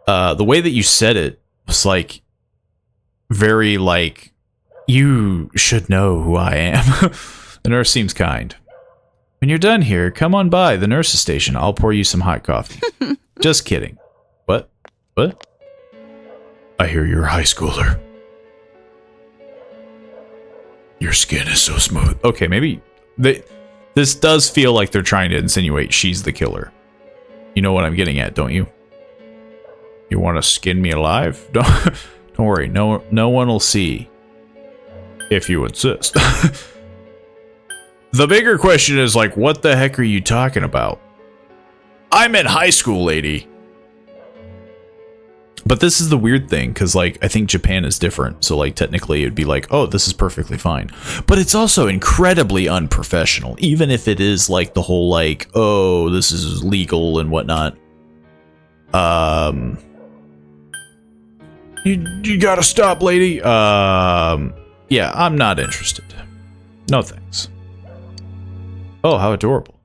[SPEAKER 1] The way that you said it was like very like, you should know who I am. The nurse seems kind. When you're done here, come on by the nurse's station. I'll pour you some hot coffee. Just kidding. What? What? I hear you're a high schooler. Your skin is so smooth. Okay, maybe this does feel like they're trying to insinuate she's the killer. You know what I'm getting at, don't you? You want to skin me alive? Don't worry. No one will see. If you insist. The bigger question is like, what the heck are you talking about? I'm in high school, lady. But this is the weird thing, because, like, I think Japan is different. So, like, technically it'd be like, oh, this is perfectly fine. But it's also incredibly unprofessional. Even if it is, like, the whole, like, oh, this is legal and whatnot. You gotta stop, lady. Yeah, I'm not interested. No thanks. Oh, how adorable.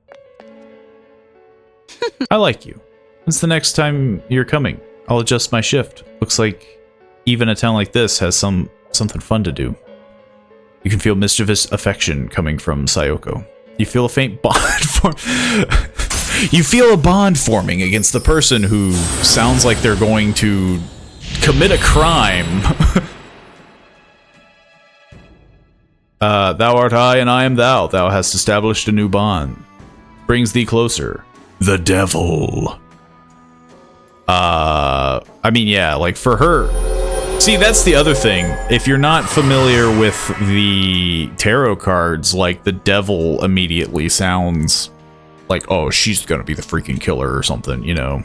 [SPEAKER 1] I like you. When's the next time you're coming? I'll adjust my shift. Looks like even a town like this has something fun to do. You can feel mischievous affection coming from Sayoko. You feel a faint bond You feel a bond forming against the person who sounds like they're going to commit a crime. Thou art I and I am thou. Thou hast established a new bond. brings thee closer? The devil. I mean, yeah, like for her. See, that's the other thing. If you're not familiar with the tarot cards, like the devil immediately sounds like, oh, she's gonna be the freaking killer or something, you know.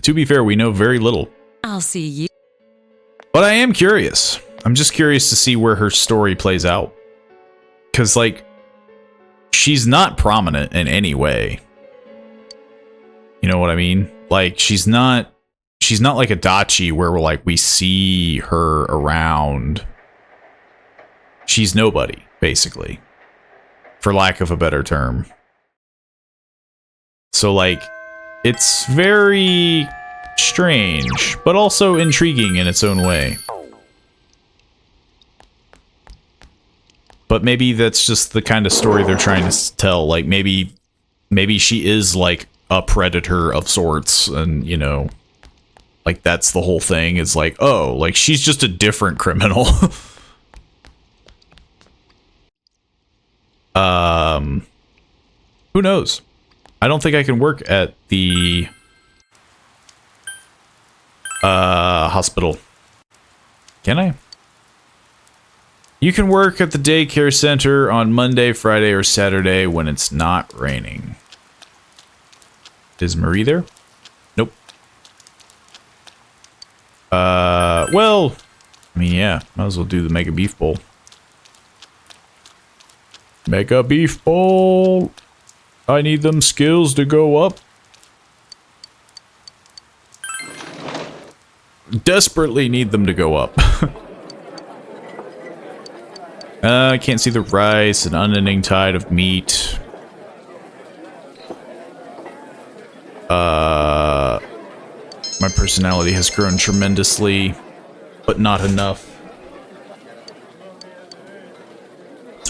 [SPEAKER 1] To be fair, we know very little.
[SPEAKER 7] I'll see you.
[SPEAKER 1] But I am curious. I'm just curious to see where her story plays out. Because, like, she's not prominent in any way. You know what I mean? Like, she's not like a Dachi where we're like, we see her around. She's nobody, basically. For lack of a better term. So, like, it's very strange, but also intriguing in its own way. But maybe that's just the kind of story they're trying to tell. Like, maybe she is, like, a predator of sorts, and, you know, like, that's the whole thing. It's like, oh, like, she's just a different criminal. Who knows? I don't think I can work at the hospital. Can I? You can work at the daycare center on Monday, Friday, or Saturday when it's not raining. Is Marie there? Nope. Well, I mean, yeah, might as well do the Mega Beef Bowl. Mega Beef Bowl. I need them skills to go up. Desperately need them to go up. I can't see the rice, an unending tide of meat. My personality has grown tremendously, but not enough.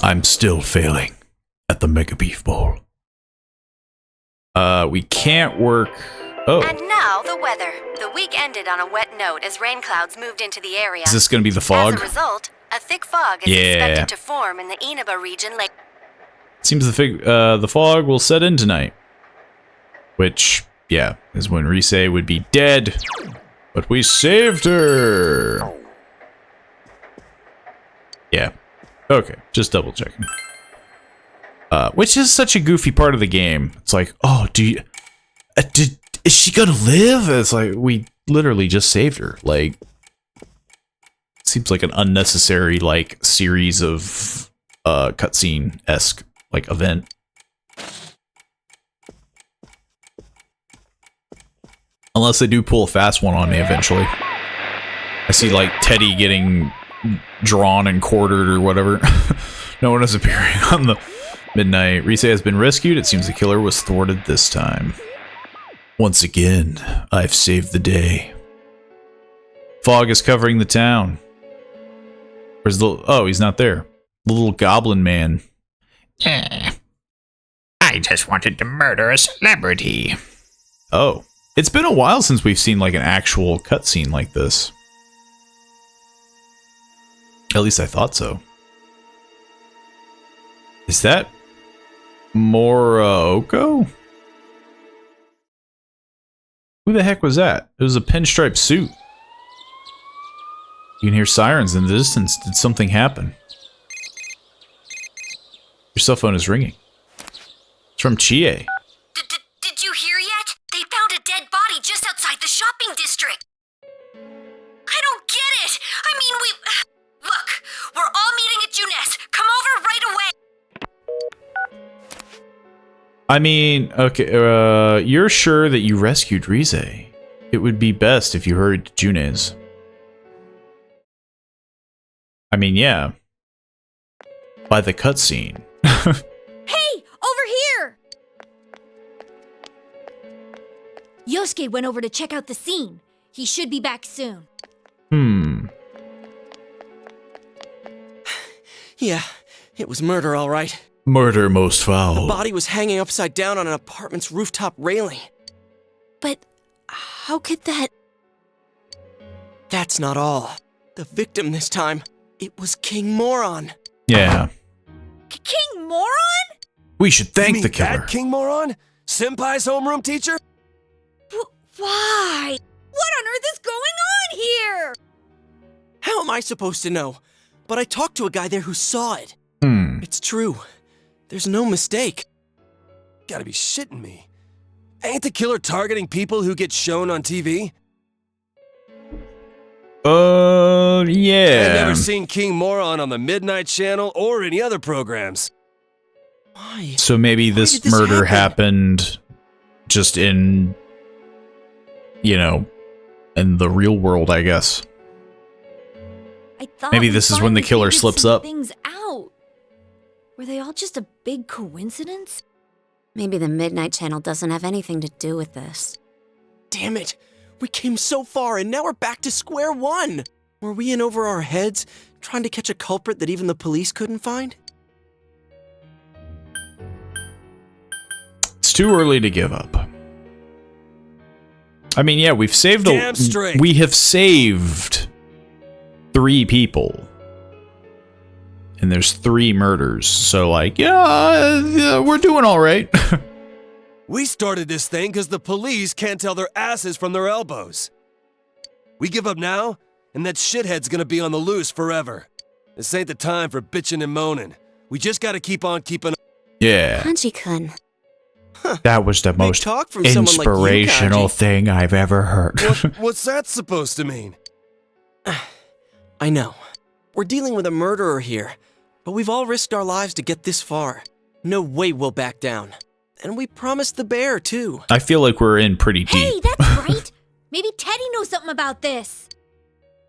[SPEAKER 1] I'm still failing at the Mega Beef Bowl. We can't work. Oh.
[SPEAKER 8] And now the weather. The week ended on a wet note as rain clouds moved into the area.
[SPEAKER 1] Is this going to be the fog?
[SPEAKER 8] As a result, a thick fog is expected to form in the Inaba region late.
[SPEAKER 1] Seems the fog will set in tonight. Which, yeah, is when Rise would be dead. But we saved her! Yeah. Okay, just double checking. Which is such a goofy part of the game. It's like, oh, is she gonna live? It's like, we literally just saved her. Like, seems like an unnecessary, like, series of, cutscene-esque, like, event. Unless they do pull a fast one on me eventually. I see, like, Teddy getting drawn and quartered or whatever. No one is appearing on the midnight. Rise has been rescued. It seems the killer was thwarted this time. Once again, I've saved the day. Fog is covering the town. Where's the... Oh, he's not there. The little goblin man.
[SPEAKER 9] I just wanted to murder a celebrity.
[SPEAKER 1] Oh. It's been a while since we've seen, like, an actual cutscene like this. At least I thought so. Is that Moroko? Who the heck was that? It was a pinstripe suit. You can hear sirens in the distance. Did something happen? Your cell phone is ringing. It's from Chie.
[SPEAKER 8] Did you hear yet? They found a dead body just outside the shopping district. I don't get it. I mean, Look, we're all meeting at Junes. Come over right away.
[SPEAKER 1] I mean, okay, you're sure that you rescued Rise. It would be best if you hurried to Junes. I mean, yeah. By the cutscene.
[SPEAKER 10] Hey, over here! Yosuke went over to check out the scene. He should be back soon.
[SPEAKER 11] Yeah, it was murder, all right.
[SPEAKER 1] Murder most foul.
[SPEAKER 11] The body was hanging upside down on an apartment's rooftop railing.
[SPEAKER 10] But how could that...
[SPEAKER 11] That's not all. The victim this time, it was King Moron.
[SPEAKER 1] Yeah.
[SPEAKER 10] King Moron?
[SPEAKER 1] We should
[SPEAKER 6] You
[SPEAKER 1] thank
[SPEAKER 6] mean
[SPEAKER 1] the killer.
[SPEAKER 6] that King Moron? Senpai's homeroom teacher?
[SPEAKER 10] Why? What on earth is going on here?
[SPEAKER 11] How am I supposed to know? But I talked to a guy there who saw it. It's true. There's no mistake.
[SPEAKER 6] Gotta be shitting me. Ain't the killer targeting people who get shown on TV?
[SPEAKER 1] Yeah.
[SPEAKER 6] I've never seen King Moron on the Midnight Channel or any other programs.
[SPEAKER 11] Why?
[SPEAKER 1] So maybe
[SPEAKER 11] Why
[SPEAKER 1] this
[SPEAKER 11] did this
[SPEAKER 1] murder
[SPEAKER 11] happen?
[SPEAKER 1] happened just in, you know, in the real world, I guess.
[SPEAKER 10] I thought
[SPEAKER 1] Maybe
[SPEAKER 10] we
[SPEAKER 1] this is when the
[SPEAKER 10] finally
[SPEAKER 1] killer
[SPEAKER 10] figured
[SPEAKER 1] slips
[SPEAKER 10] some
[SPEAKER 1] up.
[SPEAKER 10] Things out. Were they all just a big coincidence?
[SPEAKER 2] Maybe the Midnight Channel doesn't have anything to do with this.
[SPEAKER 11] Damn it. We came so far and now we're back to square one. Were we in over our heads, trying to catch a culprit that even the police couldn't find?
[SPEAKER 1] It's too early to give up. I mean, yeah, we've saved
[SPEAKER 6] Damn straight.
[SPEAKER 1] we have saved 3 people. And there's 3 murders. So like, yeah, we're doing all right.
[SPEAKER 6] We started this thing because the police can't tell their asses from their elbows. We give up now, and that shithead's gonna be on the loose forever. This ain't the time for bitching and moaning. We just gotta keep on keeping.
[SPEAKER 1] Yeah.
[SPEAKER 2] Kanji-kun.
[SPEAKER 1] That was the most
[SPEAKER 11] talk from someone like you,
[SPEAKER 1] inspirational
[SPEAKER 11] Kanji.
[SPEAKER 1] thing I've ever heard.
[SPEAKER 6] What's that supposed to mean?
[SPEAKER 11] I know. We're dealing with a murderer here, but we've all risked our lives to get this far. No way we'll back down. And we promised the bear, too.
[SPEAKER 1] I feel like we're in pretty deep.
[SPEAKER 10] Hey, that's right. Maybe Teddy knows something about this.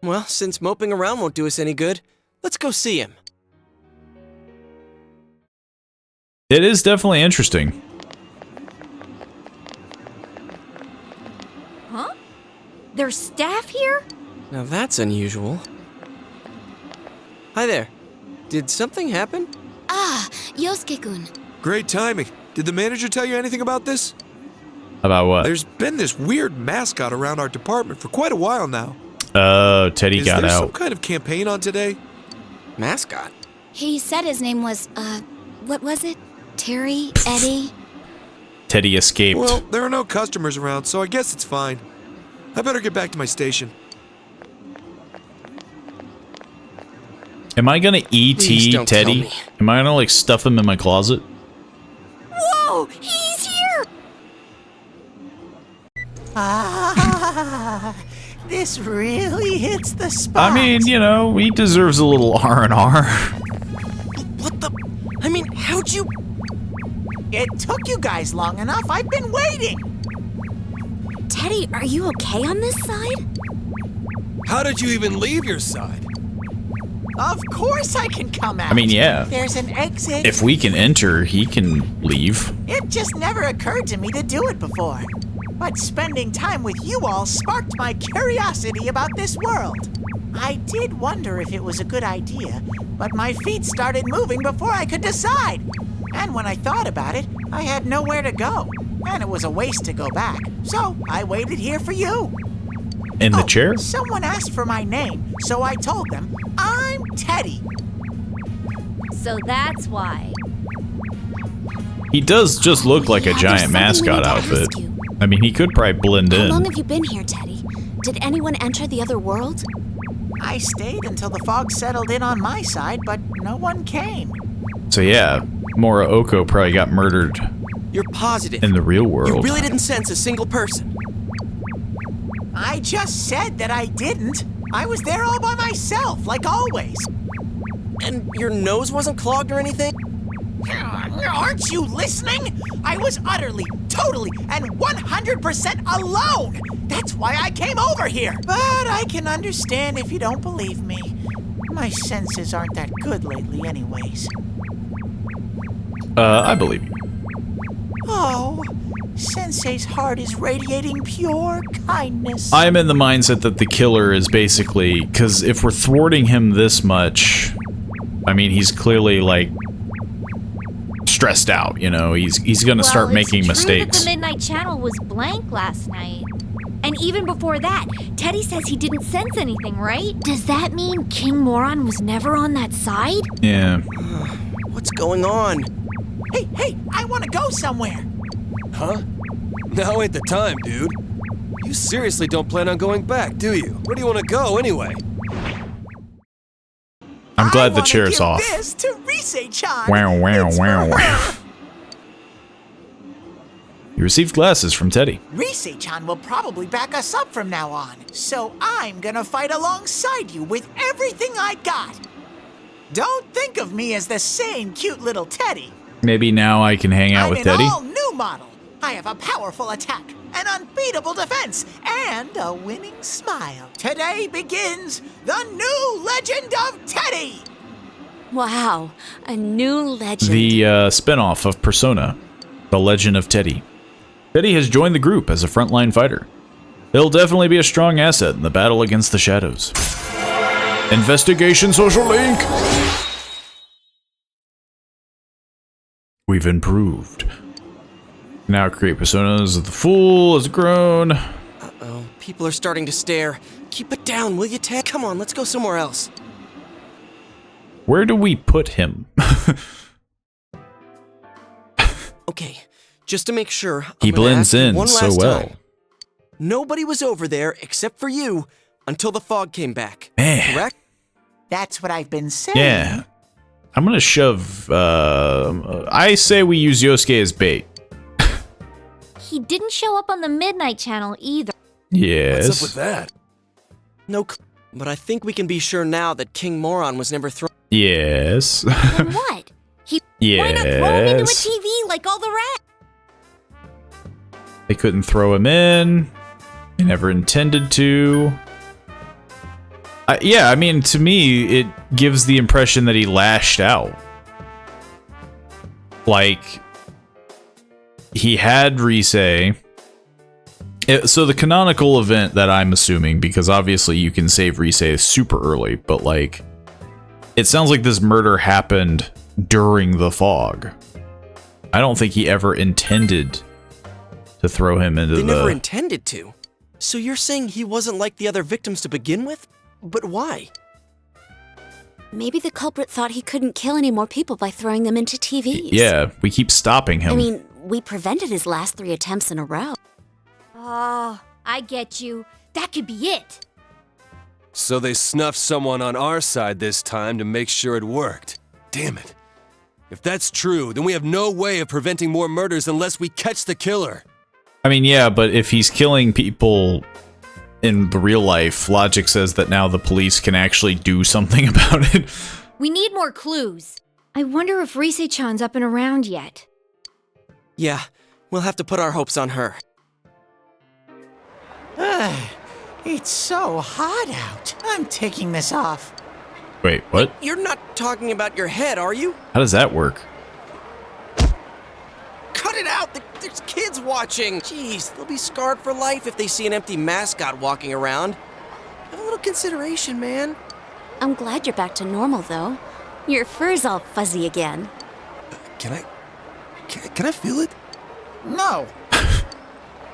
[SPEAKER 11] Well, since moping around won't do us any good, let's go see him.
[SPEAKER 1] It is definitely interesting.
[SPEAKER 10] Huh? There's staff here?
[SPEAKER 11] Now that's unusual. Hi there. Did something happen?
[SPEAKER 2] Ah, Yosuke-kun.
[SPEAKER 12] Great timing. Did the manager tell you anything about this?
[SPEAKER 1] About what?
[SPEAKER 12] There's been this weird mascot around our department for quite a while now.
[SPEAKER 1] Oh, Teddy
[SPEAKER 12] Is
[SPEAKER 1] got
[SPEAKER 12] there some
[SPEAKER 1] out.
[SPEAKER 12] kind of campaign on today?
[SPEAKER 11] Mascot?
[SPEAKER 2] He said his name was, what was it? Terry? Eddie?
[SPEAKER 1] Teddy escaped.
[SPEAKER 12] Well, there are no customers around, so I guess it's fine. I better get back to my station.
[SPEAKER 1] Am I gonna
[SPEAKER 11] Please
[SPEAKER 1] ET
[SPEAKER 11] don't tell
[SPEAKER 1] Teddy?
[SPEAKER 11] me.
[SPEAKER 1] Am I gonna like stuff him in my closet?
[SPEAKER 10] Whoa, he's here!
[SPEAKER 13] Ah, this really hits the spot.
[SPEAKER 1] I mean, you know, he deserves a little R&R.
[SPEAKER 11] What the? I mean, how'd you?
[SPEAKER 13] It took you guys long enough. I've been waiting.
[SPEAKER 10] Teddy, are you okay on this side?
[SPEAKER 6] How did you even leave your side?
[SPEAKER 13] Of course I can come out.
[SPEAKER 1] I mean, yeah.
[SPEAKER 13] There's an exit.
[SPEAKER 1] If we can enter, he can leave.
[SPEAKER 13] It just never occurred to me to do it before. But spending time with you all sparked my curiosity about this world. I did wonder if it was a good idea, but my feet started moving before I could decide. And when I thought about it, I had nowhere to go. And it was a waste to go back. So I waited here for you.
[SPEAKER 1] In the chair?
[SPEAKER 13] Someone asked for my name, so I told them, I'm Teddy.
[SPEAKER 10] So that's why.
[SPEAKER 1] He does just look like a
[SPEAKER 2] Yeah, there's
[SPEAKER 1] giant
[SPEAKER 2] something we
[SPEAKER 1] mascot
[SPEAKER 2] need to
[SPEAKER 1] outfit.
[SPEAKER 2] ask you.
[SPEAKER 1] I mean, he could probably blend
[SPEAKER 2] How long
[SPEAKER 1] in.
[SPEAKER 2] have you been here, Teddy? Did anyone enter the other world?
[SPEAKER 13] I stayed until the fog settled in on my side, but no one came.
[SPEAKER 1] So yeah, Muraoko probably got murdered
[SPEAKER 11] You're positive.
[SPEAKER 1] in the real world.
[SPEAKER 11] You really didn't sense a single person.
[SPEAKER 13] I just said that I didn't. I was there all by myself, like always.
[SPEAKER 11] And your nose wasn't clogged or anything?
[SPEAKER 13] Aren't you listening? I was utterly, totally, and 100% alone. That's why I came over here. But I can understand if you don't believe me. My senses aren't that good lately anyways.
[SPEAKER 1] I believe you.
[SPEAKER 13] Oh, Sensei's heart is radiating pure kindness.
[SPEAKER 1] I'm in the mindset that the killer is basically, because if we're thwarting him this much, I mean, he's clearly like stressed out. You know, he's gonna start making mistakes.
[SPEAKER 10] That the Midnight Channel was blank last night. And even before that, Teddy says he didn't sense anything, right? Does that mean King Moron was never on that side?
[SPEAKER 1] Yeah.
[SPEAKER 11] What's going on?
[SPEAKER 13] Hey, I want to go somewhere.
[SPEAKER 6] Huh? Now ain't the time, dude. You seriously don't plan on going back, do you? Where do you want to go, anyway?
[SPEAKER 1] I'm glad the chair's
[SPEAKER 13] I
[SPEAKER 1] off.
[SPEAKER 13] This to Rise-chan.
[SPEAKER 1] Wow. You received glasses from Teddy.
[SPEAKER 13] Rise-chan will probably back us up from now on, so I'm gonna fight alongside you with everything I got. Don't think of me as the same cute little Teddy.
[SPEAKER 1] Maybe now I can hang out with Teddy.
[SPEAKER 13] I'm an all-new model. I have a powerful attack, an unbeatable defense, and a winning smile. Today begins the new legend of Teddy!
[SPEAKER 7] Wow, a new legend.
[SPEAKER 1] The spin-off of Persona, The Legend of Teddy. Teddy has joined the group as a frontline fighter. He'll definitely be a strong asset in the battle against the shadows. Investigation Social Link! We've improved. Now create personas of the fool has grown.
[SPEAKER 11] Uh-oh, people are starting to stare. Keep it down, will you, Ted? Come on, let's go somewhere else.
[SPEAKER 1] Where do we put him?
[SPEAKER 11] Okay, just to make sure,
[SPEAKER 1] He
[SPEAKER 11] I'm gonna
[SPEAKER 1] blends
[SPEAKER 11] ask you
[SPEAKER 1] in
[SPEAKER 11] one
[SPEAKER 1] so
[SPEAKER 11] last
[SPEAKER 1] well.
[SPEAKER 11] time. Nobody was over there except for you until the fog came back.
[SPEAKER 1] Man.
[SPEAKER 11] Correct?
[SPEAKER 13] That's what I've been saying.
[SPEAKER 1] Yeah. I'm gonna shove, I say we use Yosuke as bait.
[SPEAKER 10] He didn't show up on the Midnight Channel either.
[SPEAKER 1] Yes.
[SPEAKER 6] What's up with that?
[SPEAKER 11] No, but I think we can be sure now that King Moron was never thrown.
[SPEAKER 1] Yes.
[SPEAKER 10] Then what? Why not throw him into a TV like all the rest?
[SPEAKER 1] They couldn't throw him in. They never intended to. Yeah, I mean, to me, it gives the impression that he lashed out. Like, he had Rise. So the canonical event that I'm assuming, because obviously you can save Rise super early, but like, it sounds like this murder happened during the fog. I don't think he ever intended to throw him into
[SPEAKER 11] They never intended to. So you're saying he wasn't like the other victims to begin with? But why?
[SPEAKER 14] Maybe the culprit thought he couldn't kill any more people by throwing them into TVs.
[SPEAKER 1] Yeah, we keep stopping him.
[SPEAKER 14] I mean, we prevented his last 3 attempts in a row.
[SPEAKER 10] Oh, I get you. That could be it.
[SPEAKER 6] So they snuffed someone on our side this time to make sure it worked. Damn it. If that's true, then we have no way of preventing more murders unless we catch the killer.
[SPEAKER 1] I mean, yeah, but if he's killing people in the real life, logic says that now the police can actually do something about it.
[SPEAKER 10] We need more clues. I wonder if Rise-chan's up and around yet.
[SPEAKER 11] Yeah, we'll have to put our hopes on her.
[SPEAKER 13] It's so hot out. I'm taking this off.
[SPEAKER 1] Wait, what?
[SPEAKER 11] You're not talking about your head, are you?
[SPEAKER 1] How does that work?
[SPEAKER 11] Cut it out! There's kids watching! Jeez, they'll be scarred for life if they see an empty mascot walking around. Have a little consideration, man.
[SPEAKER 14] I'm glad you're back to normal, though. Your fur's all fuzzy again.
[SPEAKER 6] Can I feel it?
[SPEAKER 13] No.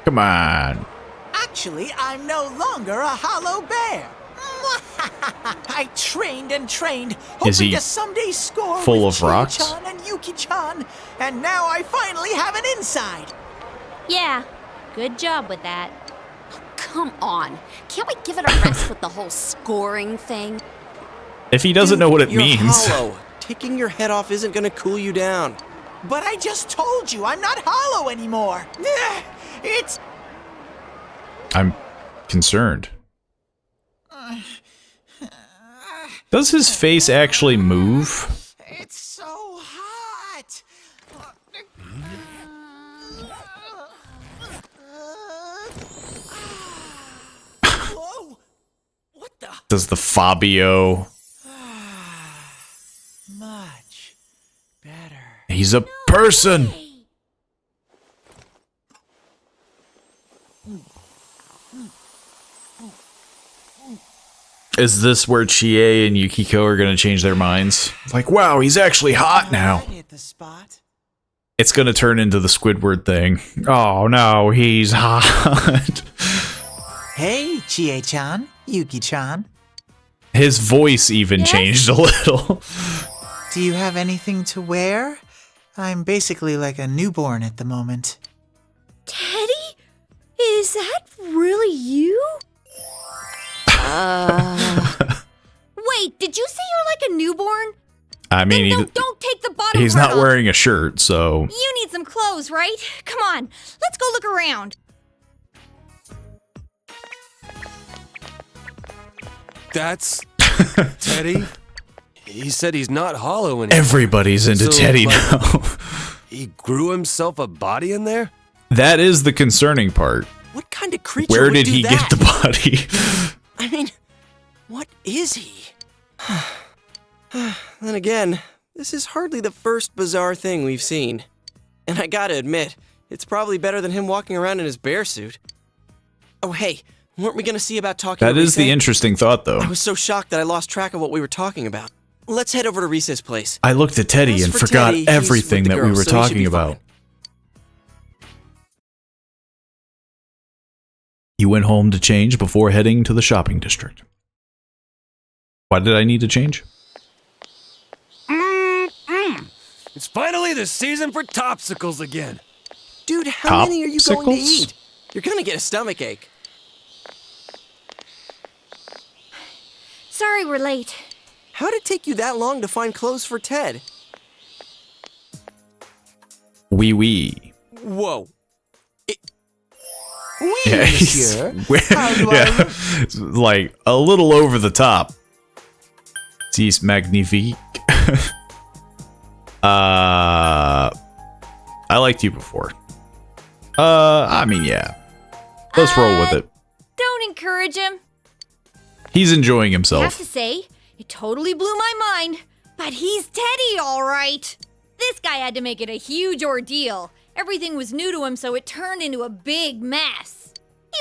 [SPEAKER 1] Come on.
[SPEAKER 13] Actually, I'm no longer a hollow bear. I trained and trained, hoping
[SPEAKER 1] Is he
[SPEAKER 13] to someday score
[SPEAKER 1] full
[SPEAKER 13] with
[SPEAKER 1] of rocks?
[SPEAKER 13] Chie-chan and Yuki-chan, and now I finally have an inside.
[SPEAKER 10] Yeah, good job with that.
[SPEAKER 14] Come on. Can't we give it a rest with the whole scoring thing?
[SPEAKER 1] If he doesn't know what it
[SPEAKER 11] You're
[SPEAKER 1] means.
[SPEAKER 11] hollow. Taking your head off isn't gonna cool you down.
[SPEAKER 13] But I just told you I'm not hollow anymore. It's...
[SPEAKER 1] I'm concerned. Does his face actually move?
[SPEAKER 13] It's so hot. Whoa! What the?
[SPEAKER 1] Does the Fabio?
[SPEAKER 13] Much better.
[SPEAKER 1] He's a person. Is this where Chie and Yukiko are going to change their minds? Like, wow, he's actually hot now.
[SPEAKER 13] Hit the spot.
[SPEAKER 1] It's going to turn into the Squidward thing. Oh no, he's hot.
[SPEAKER 13] Hey, Chie-chan, Yuki-chan.
[SPEAKER 1] His voice even changed a little.
[SPEAKER 13] Do you have anything to wear? I'm basically like a newborn at the moment.
[SPEAKER 10] Teddy? Is that really you? Wait, did you say you're like a newborn?
[SPEAKER 1] I mean,
[SPEAKER 10] Don't take the bottom
[SPEAKER 1] he's
[SPEAKER 10] part
[SPEAKER 1] not
[SPEAKER 10] off.
[SPEAKER 1] wearing a shirt, so...
[SPEAKER 10] You need some clothes, right? Come on, let's go look around.
[SPEAKER 6] That's Teddy? He said he's not hollow anymore.
[SPEAKER 1] Everybody's into
[SPEAKER 6] So,
[SPEAKER 1] Teddy
[SPEAKER 6] like,
[SPEAKER 1] now.
[SPEAKER 6] He grew himself a body in there?
[SPEAKER 1] That is the concerning part.
[SPEAKER 11] What kind of creature
[SPEAKER 1] Where
[SPEAKER 11] would
[SPEAKER 1] did
[SPEAKER 11] do
[SPEAKER 1] he
[SPEAKER 11] that?
[SPEAKER 1] get the body?
[SPEAKER 11] I mean, what is he? Then again, this is hardly the first bizarre thing we've seen. And I gotta admit, it's probably better than him walking around in his bear suit. Oh hey, weren't we gonna see about talking
[SPEAKER 1] That
[SPEAKER 11] to
[SPEAKER 1] is the
[SPEAKER 11] Risa?
[SPEAKER 1] interesting thought, though.
[SPEAKER 11] I was so shocked that I lost track of what we were talking about. Let's head over to Risa's place.
[SPEAKER 1] I looked at Teddy
[SPEAKER 11] As
[SPEAKER 1] and
[SPEAKER 11] for
[SPEAKER 1] forgot
[SPEAKER 11] Teddy, he's
[SPEAKER 1] everything
[SPEAKER 11] with the
[SPEAKER 1] that we
[SPEAKER 11] girls,
[SPEAKER 1] were
[SPEAKER 11] so he should
[SPEAKER 1] talking
[SPEAKER 11] be
[SPEAKER 1] about.
[SPEAKER 11] fine.
[SPEAKER 1] You went home to change before heading to the shopping district. Why did I need to change?
[SPEAKER 6] It's finally the season for topsicles again.
[SPEAKER 11] Dude, how many are you going to
[SPEAKER 1] Topsicles?
[SPEAKER 11] eat? You're gonna get a stomachache.
[SPEAKER 10] Sorry we're late.
[SPEAKER 11] How'd it take you that long to find clothes for Ted?
[SPEAKER 1] Wee wee.
[SPEAKER 11] Whoa.
[SPEAKER 1] Yeah,
[SPEAKER 11] monsieur. How do
[SPEAKER 1] yeah, it's like a little over the top. C'est magnifique. I liked you before. I mean, yeah. Let's roll with it.
[SPEAKER 10] Don't encourage him.
[SPEAKER 1] He's enjoying
[SPEAKER 10] I have
[SPEAKER 1] himself.
[SPEAKER 10] to say, it totally blew my mind. But he's Teddy, all right. This guy had to make it a huge ordeal. Everything was new to him, so it turned into a big mess.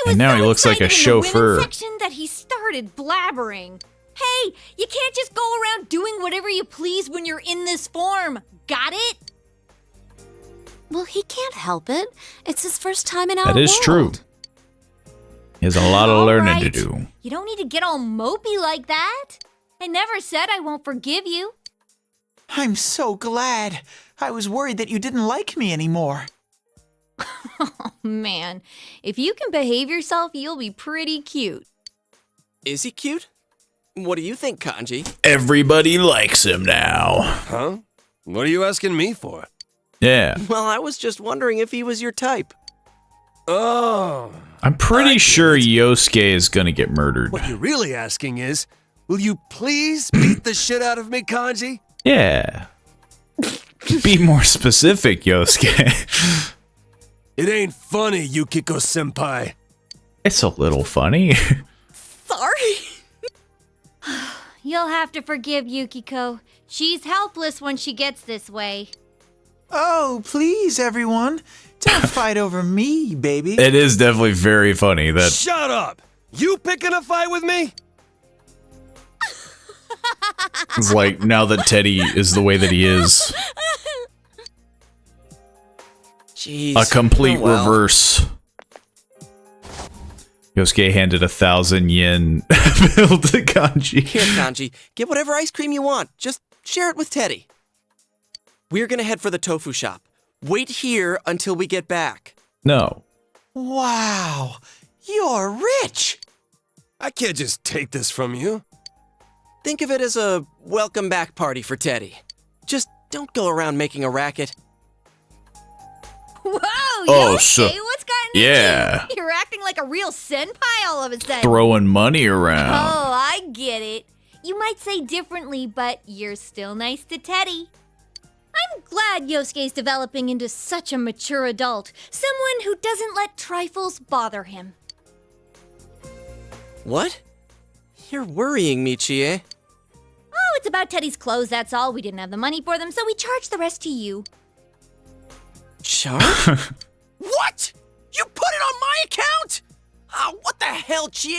[SPEAKER 1] And now he looks like a
[SPEAKER 10] excited in the
[SPEAKER 1] chauffeur.
[SPEAKER 10] women's section that he started blabbering. Hey, you can't just go around doing whatever you please when you're in this form. Got it?
[SPEAKER 14] Well, he can't help it. It's his first time in our
[SPEAKER 1] That is
[SPEAKER 14] world.
[SPEAKER 1] true. He has a lot of
[SPEAKER 10] All
[SPEAKER 1] learning to
[SPEAKER 10] right.
[SPEAKER 1] do.
[SPEAKER 10] You don't need to get all mopey like that. I never said I won't forgive you.
[SPEAKER 13] I'm so glad. I was worried that you didn't like me anymore.
[SPEAKER 10] Oh, man. If you can behave yourself, you'll be pretty cute.
[SPEAKER 11] Is he cute? What do you think, Kanji?
[SPEAKER 1] Everybody likes him now.
[SPEAKER 6] Huh? What are you asking me for?
[SPEAKER 1] Yeah.
[SPEAKER 11] Well, I was just wondering if he was your type.
[SPEAKER 6] Oh.
[SPEAKER 1] I'm pretty sure Yosuke is gonna get murdered.
[SPEAKER 6] What you're really asking is, will you please beat the shit out of me, Kanji?
[SPEAKER 1] Yeah. Be more specific, Yosuke.
[SPEAKER 6] It ain't funny, Yukiko-senpai.
[SPEAKER 1] It's a little funny.
[SPEAKER 10] Sorry. You'll have to forgive Yukiko. She's helpless when she gets this way.
[SPEAKER 13] Oh, please, everyone. Don't fight over me, baby.
[SPEAKER 1] It is definitely very funny that
[SPEAKER 6] Shut up! You picking a fight with me?
[SPEAKER 1] it's like now that Teddy is the way that he is,
[SPEAKER 11] Jeez.
[SPEAKER 1] a complete
[SPEAKER 11] Oh, well.
[SPEAKER 1] reverse. Yosuke handed 1,000 yen bill to Kanji.
[SPEAKER 11] Here, Kanji, get whatever ice cream you want. Just share it with Teddy. We're gonna head for the tofu shop. Wait here until we get back.
[SPEAKER 1] No.
[SPEAKER 13] Wow, you're rich.
[SPEAKER 6] I can't just take this from you.
[SPEAKER 11] Think of it as a welcome back party for Teddy. Just don't go around making a racket.
[SPEAKER 10] Whoa,
[SPEAKER 1] Oh,
[SPEAKER 10] Yosuke,
[SPEAKER 1] so-
[SPEAKER 10] what's gotten
[SPEAKER 1] yeah.
[SPEAKER 10] into you? You're acting like a real senpai all of a sudden.
[SPEAKER 1] Throwing money around.
[SPEAKER 10] Oh, I get it. You might say differently, but you're still nice to Teddy. I'm glad Yosuke's developing into such a mature adult, someone who doesn't let trifles bother him.
[SPEAKER 11] What? You're worrying me, Chie.
[SPEAKER 10] Oh, it's about Teddy's clothes, that's all. We didn't have the money for them, so we charged the rest to you.
[SPEAKER 11] Charge? What? You put it on my account? Oh, what the hell, Chie?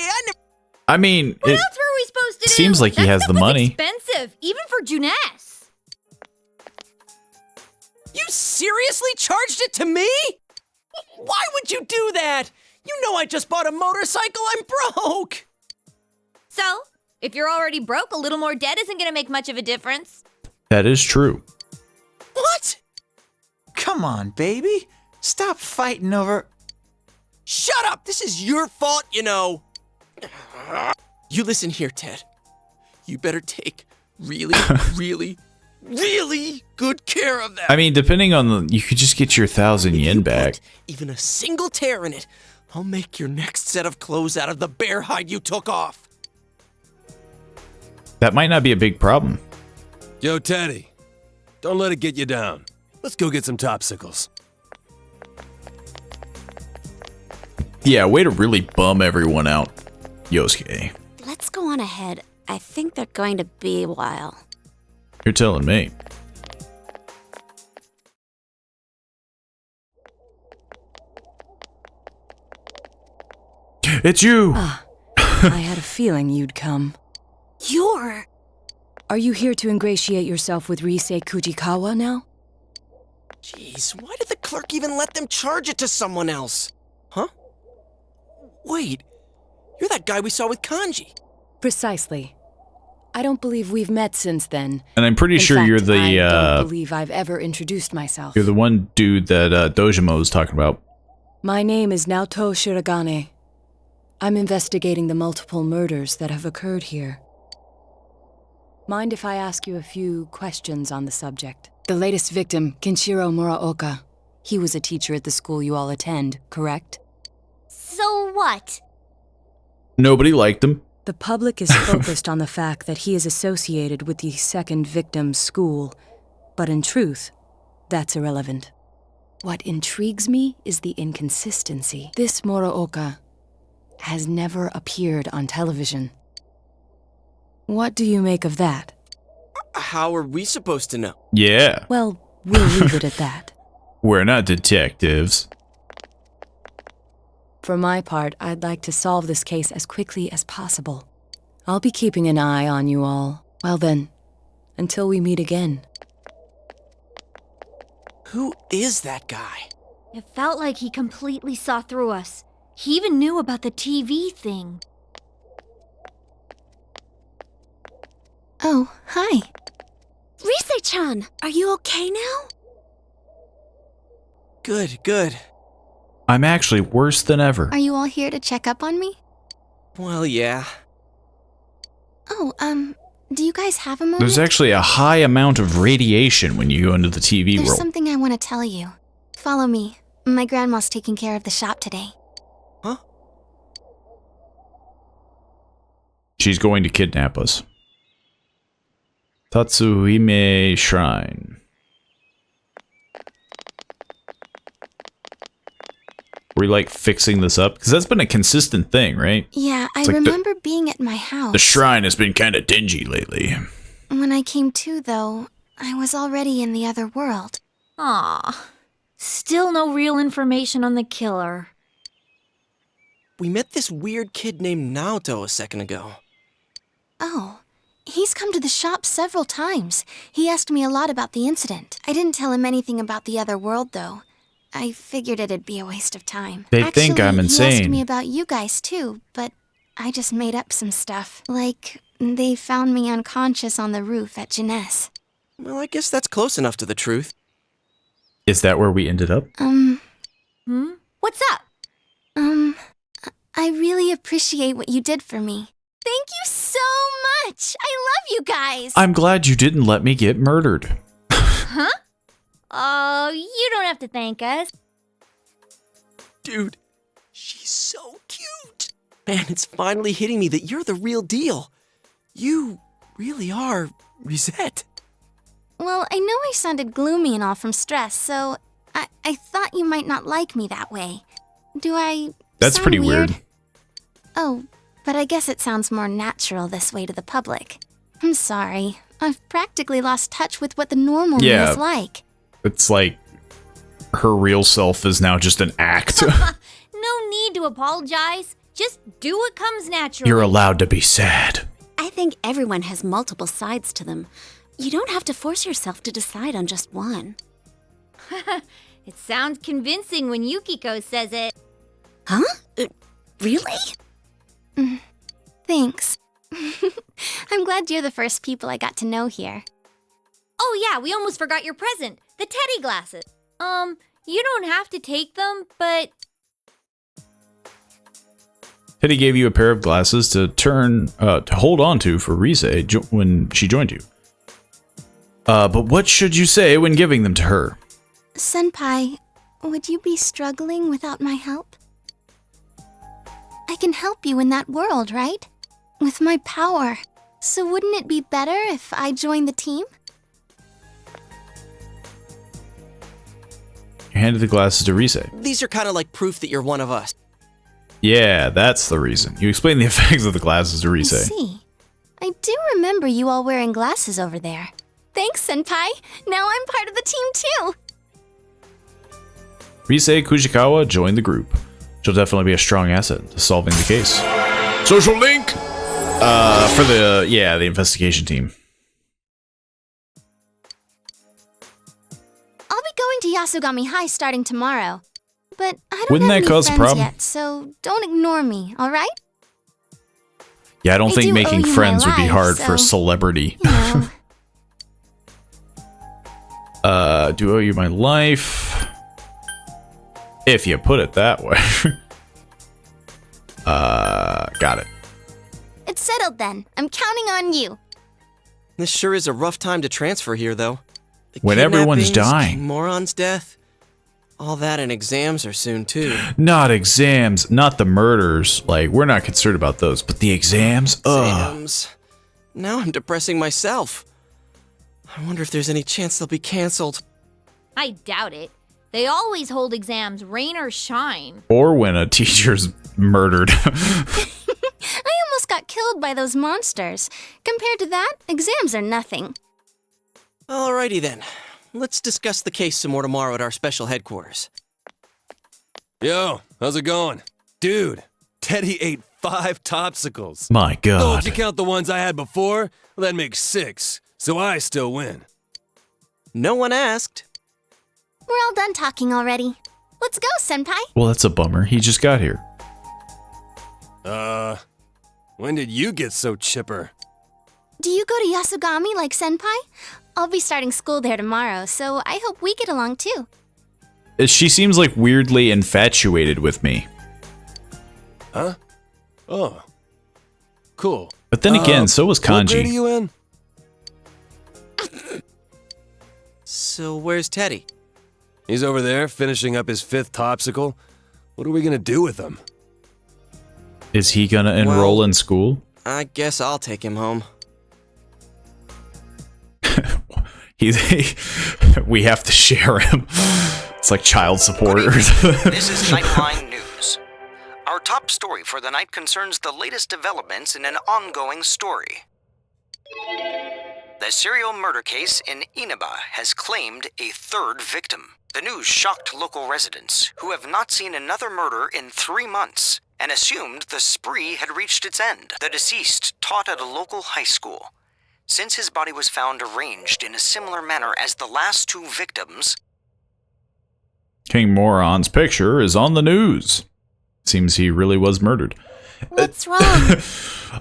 [SPEAKER 1] I mean,
[SPEAKER 10] What
[SPEAKER 1] it
[SPEAKER 10] else were we supposed to do?
[SPEAKER 1] seems like he
[SPEAKER 10] That
[SPEAKER 1] has
[SPEAKER 10] stuff
[SPEAKER 1] the
[SPEAKER 10] was
[SPEAKER 1] money.
[SPEAKER 10] expensive, even for Juness.
[SPEAKER 11] You seriously charged it to me? Why would you do that? You know I just bought a motorcycle. I'm broke.
[SPEAKER 10] So, if you're already broke, a little more debt isn't gonna make much of a difference.
[SPEAKER 1] That is true.
[SPEAKER 11] What?
[SPEAKER 13] Come on, baby. Stop fighting over...
[SPEAKER 11] Shut up! This is your fault, you know! You listen here, Ted. You better take really, really good care of that.
[SPEAKER 1] I mean, depending on the... You could just get your 1,000 yen back.
[SPEAKER 11] Even a single tear in it, I'll make your next set of clothes out of the bear hide you took off.
[SPEAKER 1] That might not be a big problem.
[SPEAKER 6] Yo, Teddy. Don't let it get you down. Let's go get some topsicles.
[SPEAKER 1] Yeah, way to really bum everyone out, Yosuke.
[SPEAKER 14] Let's go on ahead. I think they're going to be a while.
[SPEAKER 1] You're telling me. It's you!
[SPEAKER 15] I had a feeling you'd come.
[SPEAKER 14] You're...
[SPEAKER 15] Are you here to ingratiate yourself with Risei Kujikawa now?
[SPEAKER 11] Jeez, why did the clerk even let them charge it to someone else? Huh? Wait, you're that guy we saw with Kanji.
[SPEAKER 15] Precisely. I don't believe we've met since then.
[SPEAKER 1] And I'm pretty sure you're the,
[SPEAKER 15] I don't believe I've ever introduced myself.
[SPEAKER 1] You're the one dude that Dojima was talking about.
[SPEAKER 15] My name is Naoto Shiragane. I'm investigating the multiple murders that have occurred here. Mind if I ask you a few questions on the subject? The latest victim, Kenshiro Muraoka. He was a teacher at the school you all attend, correct?
[SPEAKER 10] So what?
[SPEAKER 1] Nobody liked him.
[SPEAKER 15] The public is focused on the fact that he is associated with the second victim's school, but in truth, that's irrelevant. What intrigues me is the inconsistency. This Muraoka has never appeared on television. What do you make of that?
[SPEAKER 11] How are we supposed to know?
[SPEAKER 1] Yeah.
[SPEAKER 15] Well, we'll leave it at that.
[SPEAKER 1] We're not detectives.
[SPEAKER 15] For my part, I'd like to solve this case as quickly as possible. I'll be keeping an eye on you all. Well then, until we meet again.
[SPEAKER 11] Who is that guy?
[SPEAKER 10] It felt like he completely saw through us. He even knew about the TV thing.
[SPEAKER 14] Oh, hi. Risei-chan, are you okay now?
[SPEAKER 11] Good.
[SPEAKER 1] I'm actually worse than ever.
[SPEAKER 14] Are you all here to check up on me?
[SPEAKER 11] Well, yeah.
[SPEAKER 14] Oh, do you guys have a moment?
[SPEAKER 1] There's actually a high amount of radiation when you go into the TV
[SPEAKER 14] There's
[SPEAKER 1] world.
[SPEAKER 14] something I want to tell you. Follow me. My grandma's taking care of the shop today.
[SPEAKER 11] Huh?
[SPEAKER 1] She's going to kidnap us. Tatsuhime Shrine. Were you like fixing this up? Because that's been a consistent thing, right?
[SPEAKER 14] Yeah, I
[SPEAKER 1] It's like
[SPEAKER 14] remember being at my house.
[SPEAKER 1] The shrine has been kind of dingy lately.
[SPEAKER 14] When I came to, though, I was already in the other world.
[SPEAKER 10] Aw. Still no real information on the killer.
[SPEAKER 11] We met this weird kid named Naoto a second ago.
[SPEAKER 14] Oh, he's come to the shop several times. He asked me a lot about the incident. I didn't tell him anything about the other world, though. I figured it'd be a waste of time.
[SPEAKER 1] They think I'm
[SPEAKER 14] He
[SPEAKER 1] insane.
[SPEAKER 14] asked me about you guys, too, but I just made up some stuff. Like, they found me unconscious on the roof at Jeunesse.
[SPEAKER 11] Well, I guess that's close enough to the truth.
[SPEAKER 1] Is that where we ended up?
[SPEAKER 10] What's up?
[SPEAKER 14] I really appreciate what you did for me. Thank you so much! I love you guys!
[SPEAKER 1] I'm glad you didn't let me get murdered.
[SPEAKER 10] Huh? Oh, you don't have to thank us.
[SPEAKER 11] Dude, she's so cute. Man, it's finally hitting me that you're the real deal. You really are Risette.
[SPEAKER 14] Well, I know I sounded gloomy and all from stress, so I thought you might not like me that way. Do I
[SPEAKER 1] That's
[SPEAKER 14] sound
[SPEAKER 1] pretty weird.
[SPEAKER 14] Oh, but I guess it sounds more natural this way to the public. I'm sorry. I've practically lost touch with what the normal me
[SPEAKER 1] Yeah.
[SPEAKER 14] is like.
[SPEAKER 1] It's like her real self is now just an act.
[SPEAKER 10] No need to apologize. Just do what comes naturally.
[SPEAKER 1] You're allowed to be sad.
[SPEAKER 14] I think everyone has multiple sides to them. You don't have to force yourself to decide on just one.
[SPEAKER 10] It sounds convincing when Yukiko says it.
[SPEAKER 14] Huh? Really? Thanks. I'm glad you're the first people I got to know here.
[SPEAKER 10] Oh yeah, we almost forgot your present. The teddy glasses. You don't have to take them, but
[SPEAKER 1] Teddy gave you a pair of glasses to hold on to for Rise when she joined you. But what should you say when giving them to her?
[SPEAKER 14] Senpai, would you be struggling without my help? I can help you in that world, right? With my power. So wouldn't it be better if I joined the team?
[SPEAKER 1] You handed the glasses to Rise.
[SPEAKER 11] These are kind of like proof that you're one of us.
[SPEAKER 1] Yeah, that's the reason. You explained the effects of the glasses to Rise.
[SPEAKER 14] I see. I do remember you all wearing glasses over there. Thanks, Senpai. Now I'm part of the team too.
[SPEAKER 1] Rise Kujikawa joined the group. She'll definitely be a strong asset to solving the case. Social link! For the investigation team.
[SPEAKER 14] I'll be going to Yasogami High starting tomorrow. But I don't
[SPEAKER 1] Wouldn't
[SPEAKER 14] have
[SPEAKER 1] that
[SPEAKER 14] any
[SPEAKER 1] cause a
[SPEAKER 14] friends
[SPEAKER 1] problem?
[SPEAKER 14] yet, so don't ignore me, alright?
[SPEAKER 1] Yeah, I don't think
[SPEAKER 14] do
[SPEAKER 1] making
[SPEAKER 14] owe you
[SPEAKER 1] friends
[SPEAKER 14] my
[SPEAKER 1] would be
[SPEAKER 14] life,
[SPEAKER 1] hard for a
[SPEAKER 14] so,
[SPEAKER 1] celebrity.
[SPEAKER 14] You know.
[SPEAKER 1] Do owe you my life? If you put it that way. Got it.
[SPEAKER 14] It's settled then. I'm counting on you.
[SPEAKER 11] This sure is a rough time to transfer here, though. The
[SPEAKER 1] When everyone's
[SPEAKER 11] kidnappings,
[SPEAKER 1] dying.
[SPEAKER 11] King Moron's death. All that and exams are soon, too.
[SPEAKER 1] Not exams, not the murders. Like, we're not concerned about those, but the exams? Ugh.
[SPEAKER 11] Exams. Now I'm depressing myself. I wonder if there's any chance they'll be canceled.
[SPEAKER 10] I doubt it. They always hold exams, rain or shine.
[SPEAKER 1] Or when a teacher's murdered.
[SPEAKER 14] I almost got killed by those monsters. Compared to that, exams are nothing.
[SPEAKER 11] Alrighty then. Let's discuss the case some more tomorrow at our special headquarters.
[SPEAKER 6] Yo, how's it going? Dude, Teddy ate 5 topsicles.
[SPEAKER 1] My God.
[SPEAKER 6] Oh, if you count the ones I had before, well, that makes 6. So I still win.
[SPEAKER 11] No one asked.
[SPEAKER 14] We're all done talking already. Let's go, Senpai.
[SPEAKER 1] Well, that's a bummer. He just got here.
[SPEAKER 6] When did you get so chipper?
[SPEAKER 14] Do you go to Yasogami like Senpai? I'll be starting school there tomorrow, so I hope we get along too.
[SPEAKER 1] She seems like weirdly infatuated with me.
[SPEAKER 6] Huh? Oh. Cool.
[SPEAKER 1] But then again, so was
[SPEAKER 6] What grade are
[SPEAKER 1] Kanji.
[SPEAKER 6] you in?
[SPEAKER 11] So where's Teddy?
[SPEAKER 6] He's over there finishing up his 5th topsicle. What are we gonna do with him?
[SPEAKER 1] Is he gonna enroll
[SPEAKER 11] Well-
[SPEAKER 1] in school?
[SPEAKER 11] I guess I'll take him home.
[SPEAKER 1] We have to share him. It's like child support.
[SPEAKER 16] This is Nightline News. Our top story for the night concerns the latest developments in an ongoing story. The serial murder case in Inaba has claimed a 3rd victim. The news shocked local residents, who have not seen another murder in 3 months, and assumed the spree had reached its end. The deceased taught at a local high school. Since his body was found arranged in a similar manner as the last 2 victims,
[SPEAKER 1] King Moron's picture is on the news. Seems he really was murdered.
[SPEAKER 14] What's wrong?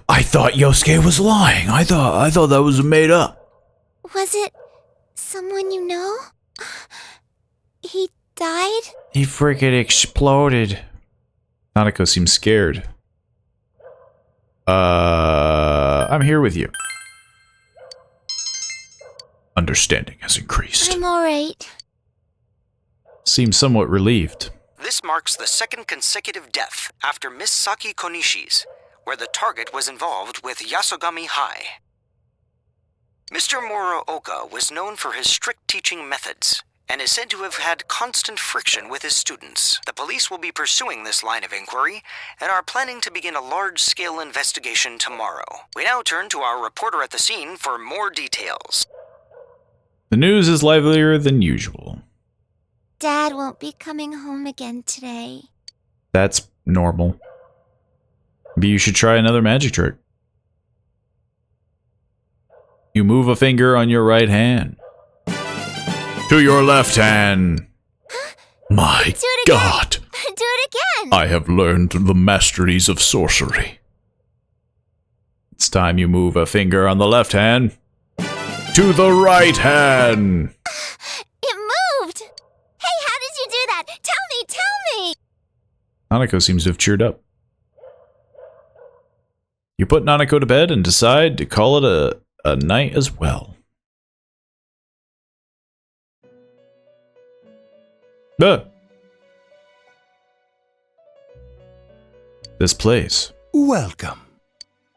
[SPEAKER 1] I thought Yosuke was lying. I thought that was made up.
[SPEAKER 14] Was it someone you know? He died?
[SPEAKER 1] He freaking exploded. Nanako seems scared. I'm here with you. Understanding has increased.
[SPEAKER 14] I'm alright.
[SPEAKER 1] Seems somewhat relieved.
[SPEAKER 16] this marks the 2nd consecutive death after Miss Saki Konishi's, where the target was involved with Yasogami High. Mr. Muraoka was known for his strict teaching methods and is said to have had constant friction with his students. The police will be pursuing this line of inquiry and are planning to begin a large-scale investigation tomorrow. We now turn to our reporter at the scene for more details.
[SPEAKER 1] The news is livelier than usual.
[SPEAKER 14] Dad won't be coming home again today.
[SPEAKER 1] That's normal. Maybe you should try another magic trick. You move a finger on your right hand. To your left hand. My God.
[SPEAKER 14] Do it again!
[SPEAKER 1] I have learned the masteries of sorcery. It's time you move a finger on the left hand. To the right hand.
[SPEAKER 14] It moved! Hey,
[SPEAKER 1] Nanako seems to have cheered up. You put Nanako to bed and decide to call it a night as well. This place.
[SPEAKER 3] Welcome.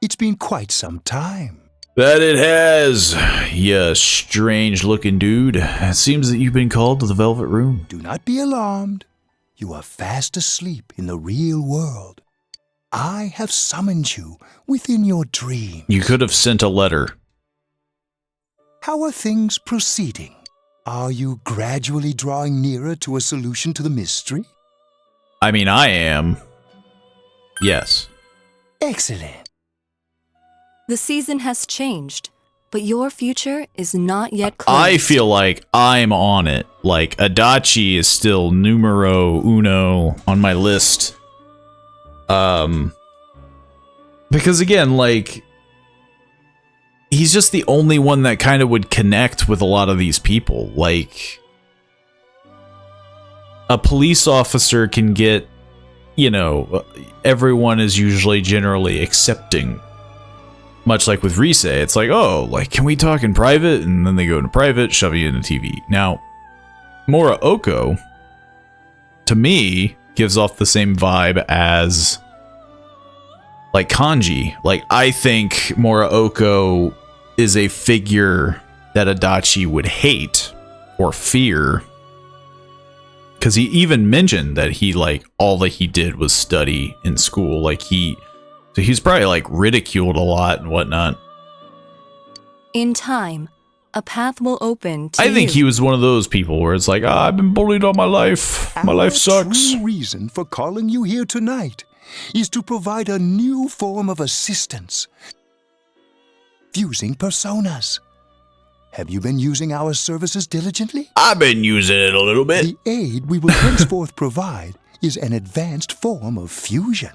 [SPEAKER 3] It's been quite some time.
[SPEAKER 1] That it has, you strange-looking dude. It seems that you've been called to the Velvet Room.
[SPEAKER 3] Do not be alarmed. You are fast asleep in the real world. I have summoned you within your dream.
[SPEAKER 1] You could have sent a letter.
[SPEAKER 3] How are things proceeding? Are you gradually drawing nearer to a solution to the mystery?
[SPEAKER 1] I mean, I am. Yes.
[SPEAKER 3] Excellent.
[SPEAKER 5] The season has changed, but your future is not yet closed.
[SPEAKER 1] I feel like I'm on it. Like, Adachi is still numero uno on my list. Because again, like, he's just the only one that kind of would connect with a lot of these people. Like, a police officer can get, you know, everyone is usually generally accepting. Much like with Rise, it's like, oh, like, can we talk in private? And then they go into private, shove you into TV. Now, Muraoko, to me, gives off the same vibe as, like, Kanji. Like, I think Muraoko is a figure that Adachi would hate or fear. Because he even mentioned that he, like, all that he did was study in school. Like, so he's probably, like, ridiculed a lot and whatnot.
[SPEAKER 5] In time, a path will open to
[SPEAKER 1] I think
[SPEAKER 5] you.
[SPEAKER 1] he was one of those people where it's like, I've been bullied all my life. My life sucks.
[SPEAKER 3] The true reason for calling you here tonight is to provide a new form of assistance. Fusing personas. Have you been using our services diligently?
[SPEAKER 1] I've been using it a little bit.
[SPEAKER 3] The aid we will henceforth provide is an advanced form of fusion.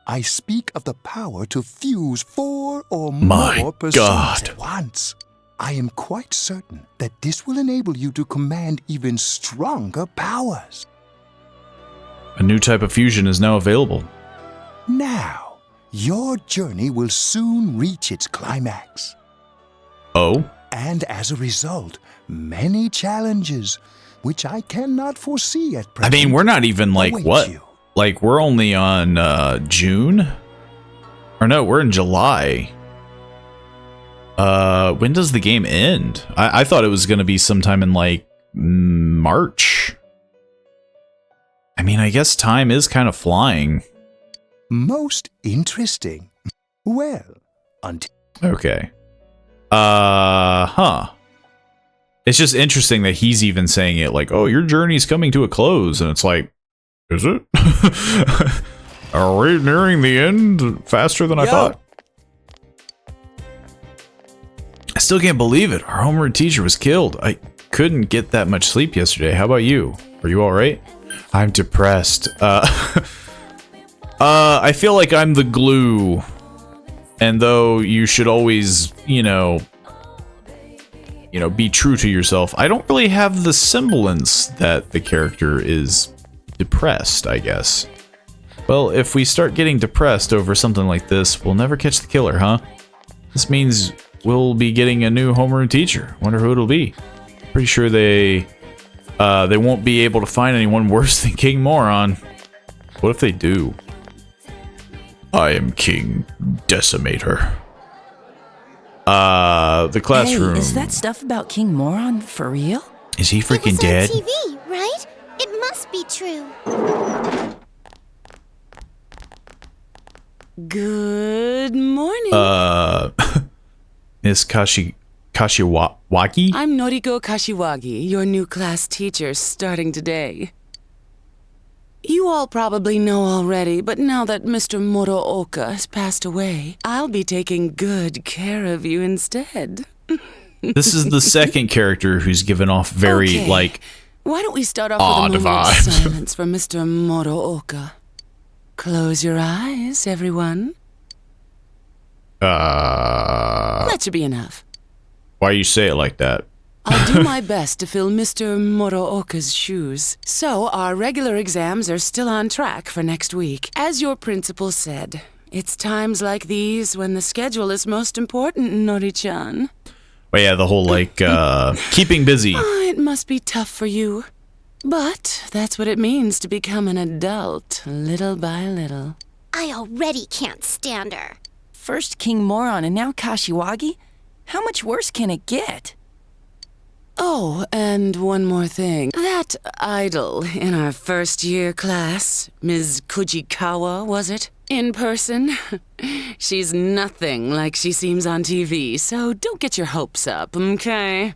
[SPEAKER 3] I speak of the power to fuse 4 or more personas at once. I am quite certain that this will enable you to command even stronger powers.
[SPEAKER 1] A new type of fusion is now available.
[SPEAKER 3] Now, your journey will soon reach its climax.
[SPEAKER 1] Oh?
[SPEAKER 3] And as a result, many challenges, which I cannot foresee at present.
[SPEAKER 1] I mean, we're not even, like,
[SPEAKER 3] await
[SPEAKER 1] what?
[SPEAKER 3] you.
[SPEAKER 1] Like, we're only on June? Or no, we're in July. When does the game end? I thought it was going to be sometime in, like, March. I mean, I guess time is kind of flying.
[SPEAKER 3] Most interesting. Well, until...
[SPEAKER 1] Okay. Huh. It's just interesting that he's even saying it like, oh, your journey's coming to a close. And it's like, is it? Are we nearing the end faster than I thought? I still can't believe it. Our homeroom teacher was killed. I couldn't get that much sleep yesterday. How about you? Are you alright? I'm depressed. I feel like I'm the glue. And though you should always, you know, be true to yourself, I don't really have the semblance that the character is depressed, I guess. Well, if we start getting depressed over something like this, we'll never catch the killer, huh? This means we'll be getting a new homeroom teacher. Wonder who it'll be. Pretty sure they won't be able to find anyone worse than King Moron. What if they do? I am King Decimator. The classroom.
[SPEAKER 7] Hey, is that stuff about King Moron for real?
[SPEAKER 1] Is he freaking
[SPEAKER 14] It
[SPEAKER 1] dead?
[SPEAKER 14] was on TV, right? It must be true.
[SPEAKER 15] Good morning.
[SPEAKER 1] Miss Kashiwagi?
[SPEAKER 15] I'm Noriko Kashiwagi, your new class teacher starting today. You all probably know already, but now that Mr. Muraoka has passed away, I'll be taking good care of you instead.
[SPEAKER 1] This is the second character who's given off very,
[SPEAKER 15] Okay.
[SPEAKER 1] like,
[SPEAKER 15] Why don't we start off
[SPEAKER 1] odd
[SPEAKER 15] with a moment of
[SPEAKER 1] vibes.
[SPEAKER 15] silence for Mr. Muraoka? Close your eyes, everyone. That should be enough.
[SPEAKER 1] Why you say it like that?
[SPEAKER 17] I'll do my best to fill Mr. Morooka's shoes. So, our regular exams are still on track for next week. As your principal said, it's times like these when the schedule is most important, Nori-chan.
[SPEAKER 1] Well, yeah, the whole, like, keeping busy.
[SPEAKER 17] Oh, it must be tough for you. But that's what it means to become an adult, little by little.
[SPEAKER 14] I already can't stand her.
[SPEAKER 4] First King Moron and now Kashiwagi? How much worse can it get?
[SPEAKER 17] Oh, and one more thing. That idol in our first year class, Ms. Kujikawa, was it? In person? She's nothing like she seems on TV, so don't get your hopes up, okay?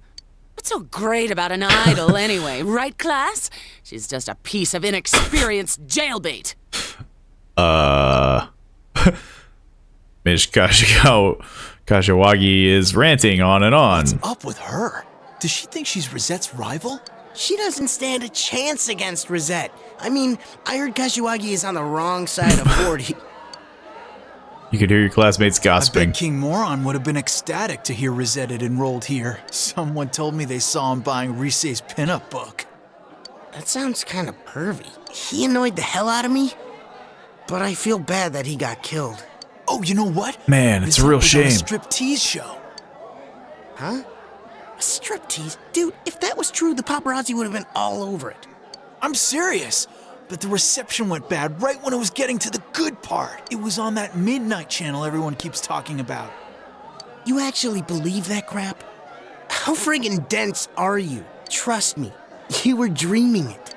[SPEAKER 17] What's so great about an idol anyway, right, class? She's just a piece of inexperienced jailbait.
[SPEAKER 1] Miss Kashiwagi is ranting on and on.
[SPEAKER 18] What's up with her? Does she think she's Rosette's rival?
[SPEAKER 19] She doesn't stand a chance against Rosette. I mean, I heard Kashiwagi is on the wrong side of 40.
[SPEAKER 1] You could hear your classmates
[SPEAKER 18] I
[SPEAKER 1] gossiping.
[SPEAKER 18] bet King Moron would have been ecstatic to hear Rosette had enrolled here. Someone told me they saw him buying Rise's pinup book.
[SPEAKER 19] That sounds kind of pervy. He annoyed the hell out of me, but I feel bad that he got killed.
[SPEAKER 18] Oh, you know what?
[SPEAKER 1] Man, it's a real shame.
[SPEAKER 18] Striptease show.
[SPEAKER 19] Huh? A striptease? Dude, if that was true, the paparazzi would have been all over it.
[SPEAKER 18] I'm serious. But the reception went bad right when it was getting to the good part. It was on that midnight channel everyone keeps talking about.
[SPEAKER 19] You actually believe that crap? How friggin' dense are you? Trust me, you were dreaming it.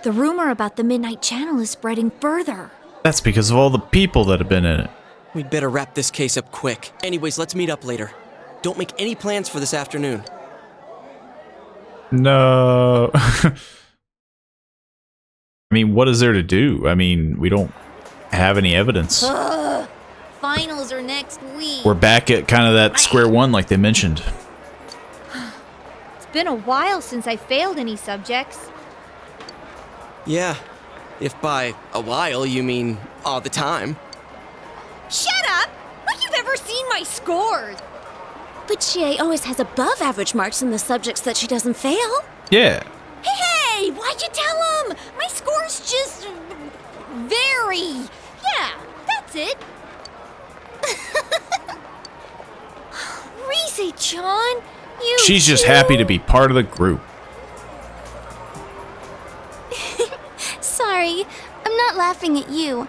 [SPEAKER 10] The rumor about the Midnight Channel is spreading further.
[SPEAKER 1] That's because of all the people that have been in it.
[SPEAKER 11] We'd better wrap this case up quick. Anyways, let's meet up later. Don't make any plans for this afternoon.
[SPEAKER 1] No. I mean, what is there to do? I mean, we don't have any evidence.
[SPEAKER 10] Finals are next week.
[SPEAKER 1] We're back at kind of that square one like they mentioned.
[SPEAKER 10] It's been a while since I failed any subjects.
[SPEAKER 11] Yeah, if by a while you mean all the time.
[SPEAKER 10] Shut up! Like you've ever seen my scores!
[SPEAKER 14] But she always has above average marks in the subjects that she doesn't fail.
[SPEAKER 1] Yeah.
[SPEAKER 10] Hey, why'd you tell him? My score's just... very... Yeah, that's it. Rise-chan, you
[SPEAKER 1] She's just
[SPEAKER 10] too?
[SPEAKER 1] happy to be part of the group.
[SPEAKER 14] Sorry, I'm not laughing at you.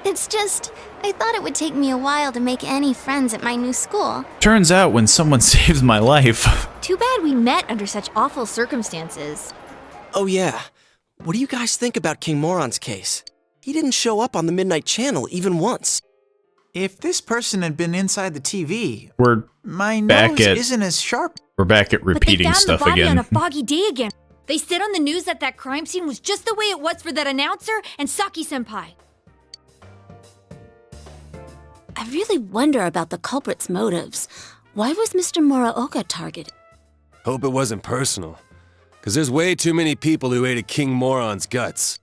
[SPEAKER 14] It's just, I thought it would take me a while to make any friends at my new school.
[SPEAKER 1] Turns out when someone saves my life.
[SPEAKER 10] Too bad we met under such awful circumstances.
[SPEAKER 11] Oh yeah, what do you guys think about King Moron's case? He didn't show up on the Midnight Channel even once.
[SPEAKER 18] If this person had been inside the TV,
[SPEAKER 1] We're
[SPEAKER 18] my
[SPEAKER 1] back
[SPEAKER 18] nose
[SPEAKER 1] at
[SPEAKER 18] isn't as sharp.
[SPEAKER 1] we're back at repeating stuff
[SPEAKER 10] But they found the body
[SPEAKER 1] again.
[SPEAKER 10] on a foggy day again. They said on the news that that crime scene was just the way it was for that announcer and Saki-senpai.
[SPEAKER 14] I really wonder about the culprit's motives. Why was Mr. Morooka targeted?
[SPEAKER 6] Hope it wasn't personal. Because there's way too many people who ate a King Moron's guts.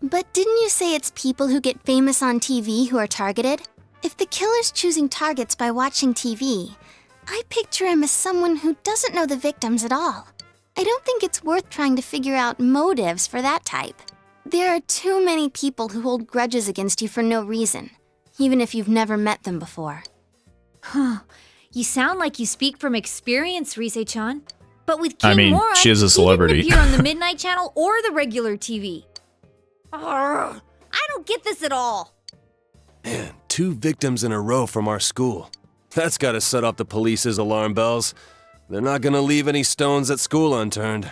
[SPEAKER 14] But didn't you say it's people who get famous on TV who are targeted? If the killer's choosing targets by watching TV, I picture him as someone who doesn't know the victims at all. I don't think it's worth trying to figure out motives for that type. There are too many people who hold grudges against you for no reason, even if you've never met them before.
[SPEAKER 10] Huh. You sound like you speak from experience, Rise-chan. But with King
[SPEAKER 1] I mean,
[SPEAKER 10] Moron,
[SPEAKER 1] she is a
[SPEAKER 10] he
[SPEAKER 1] celebrity.
[SPEAKER 10] didn't appear on the Midnight Channel or the regular TV. Arrgh, I don't get this at all.
[SPEAKER 6] Man, 2 victims in a row from our school. That's gotta set off the police's alarm bells. They're not gonna leave any stones at school unturned.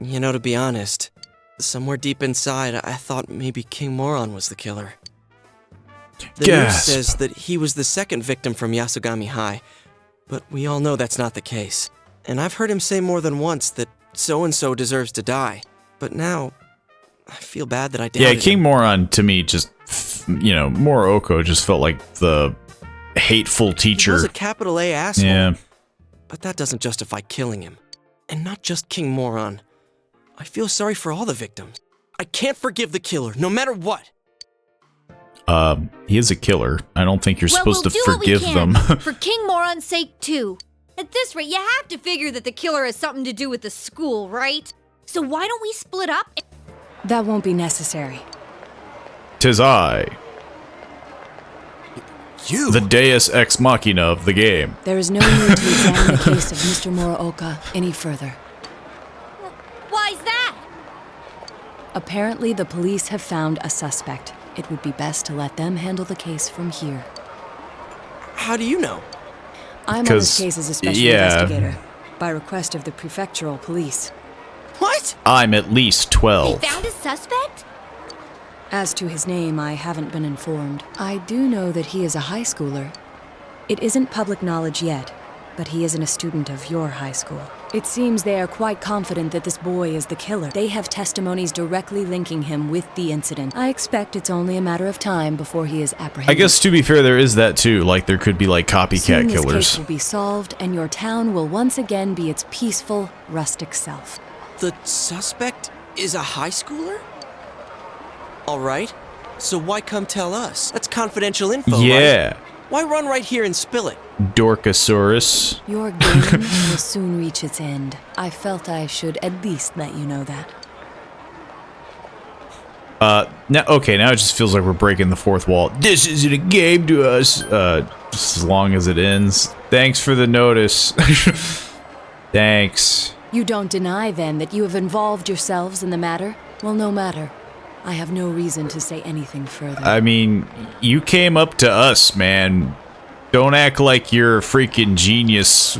[SPEAKER 11] You know, to be honest, somewhere deep inside, I thought maybe King Moron was the killer. The news
[SPEAKER 1] Gasp.
[SPEAKER 11] says that he was the second victim from Yasogami High, but we all know that's not the case. And I've heard him say more than once that so-and-so deserves to die. But now, I feel bad that I doubted
[SPEAKER 1] Yeah,
[SPEAKER 11] him.
[SPEAKER 1] King Moron to me just, Morooka just felt like the hateful
[SPEAKER 11] He
[SPEAKER 1] teacher.
[SPEAKER 11] was a capital A asshole.
[SPEAKER 1] Yeah.
[SPEAKER 11] But that doesn't justify killing him. And not just King Moron. I feel sorry for all the victims. I can't forgive the killer, no matter what.
[SPEAKER 1] He is a killer. I don't think you're supposed to forgive them.
[SPEAKER 10] For King Moron's sake, too. At this rate, you have to figure that the killer has something to do with the school, right? So why don't we split up?
[SPEAKER 15] That won't be necessary.
[SPEAKER 1] 'Tis I.
[SPEAKER 12] You?
[SPEAKER 1] The Deus Ex Machina of the game.
[SPEAKER 15] There is no need to examine the case of Mr. Muraoka any further.
[SPEAKER 10] Why's that?
[SPEAKER 15] Apparently, the police have found a suspect. It would be best to let them handle the case from here.
[SPEAKER 11] How do you know?
[SPEAKER 15] I'm on this case as a special investigator, by request of the prefectural police.
[SPEAKER 11] What?
[SPEAKER 1] I'm at least 12.
[SPEAKER 10] They found a suspect?
[SPEAKER 15] As to his name, I haven't been informed. I do know that he is a high schooler. It isn't public knowledge yet, but he isn't a student of your high school. It seems they are quite confident that this boy is the killer. They have testimonies directly linking him with the incident. I expect it's only a matter of time before he is apprehended.
[SPEAKER 1] I guess, to be fair, there is that too. Like, there could be, like, copycat
[SPEAKER 15] Soon
[SPEAKER 1] killers.
[SPEAKER 15] This case will be solved, and your town will once again be its peaceful, rustic self.
[SPEAKER 11] The suspect is a high schooler? All right. So why come tell us? That's confidential info,
[SPEAKER 1] Yeah.
[SPEAKER 11] right? Why run right here and spill it?
[SPEAKER 1] Dorkasaurus.
[SPEAKER 15] Your game will soon reach its end. I felt I should at least let you know that.
[SPEAKER 1] Now it just feels like we're breaking the fourth wall. This isn't a game to us. Just as long as it ends. Thanks for the notice. Thanks.
[SPEAKER 15] You don't deny, then, that you have involved yourselves in the matter? Well, no matter. I have no reason to say anything further.
[SPEAKER 1] I mean, you came up to us, man. Don't act like you're a freaking genius.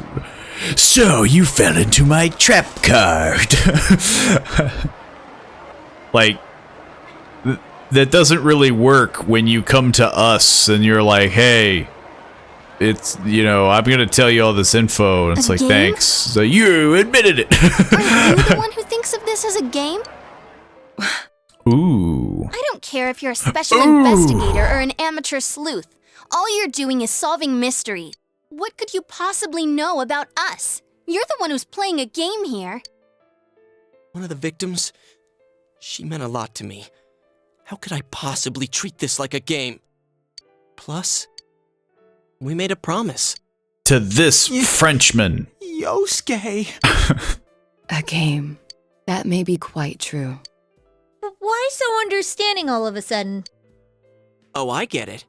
[SPEAKER 1] So, you fell into my trap card. Like, that doesn't really work when you come to us and you're like, hey, it's, you know, I'm going to tell you all this info. And it's like,
[SPEAKER 14] game?
[SPEAKER 1] thanks. So you admitted it.
[SPEAKER 14] Are you the one who thinks of this as a game?
[SPEAKER 1] Ooh.
[SPEAKER 14] I don't care if you're a special investigator or an amateur sleuth. All you're doing is solving mysteries. What could you possibly know about us? You're the one who's playing a game here.
[SPEAKER 11] One of the victims? She meant a lot to me. How could I possibly treat this like a game? Plus, we made a promise.
[SPEAKER 1] To this Frenchman.
[SPEAKER 18] Yosuke.
[SPEAKER 15] A game. That may be quite true.
[SPEAKER 10] Why so understanding all of a sudden?
[SPEAKER 11] Oh, I get it.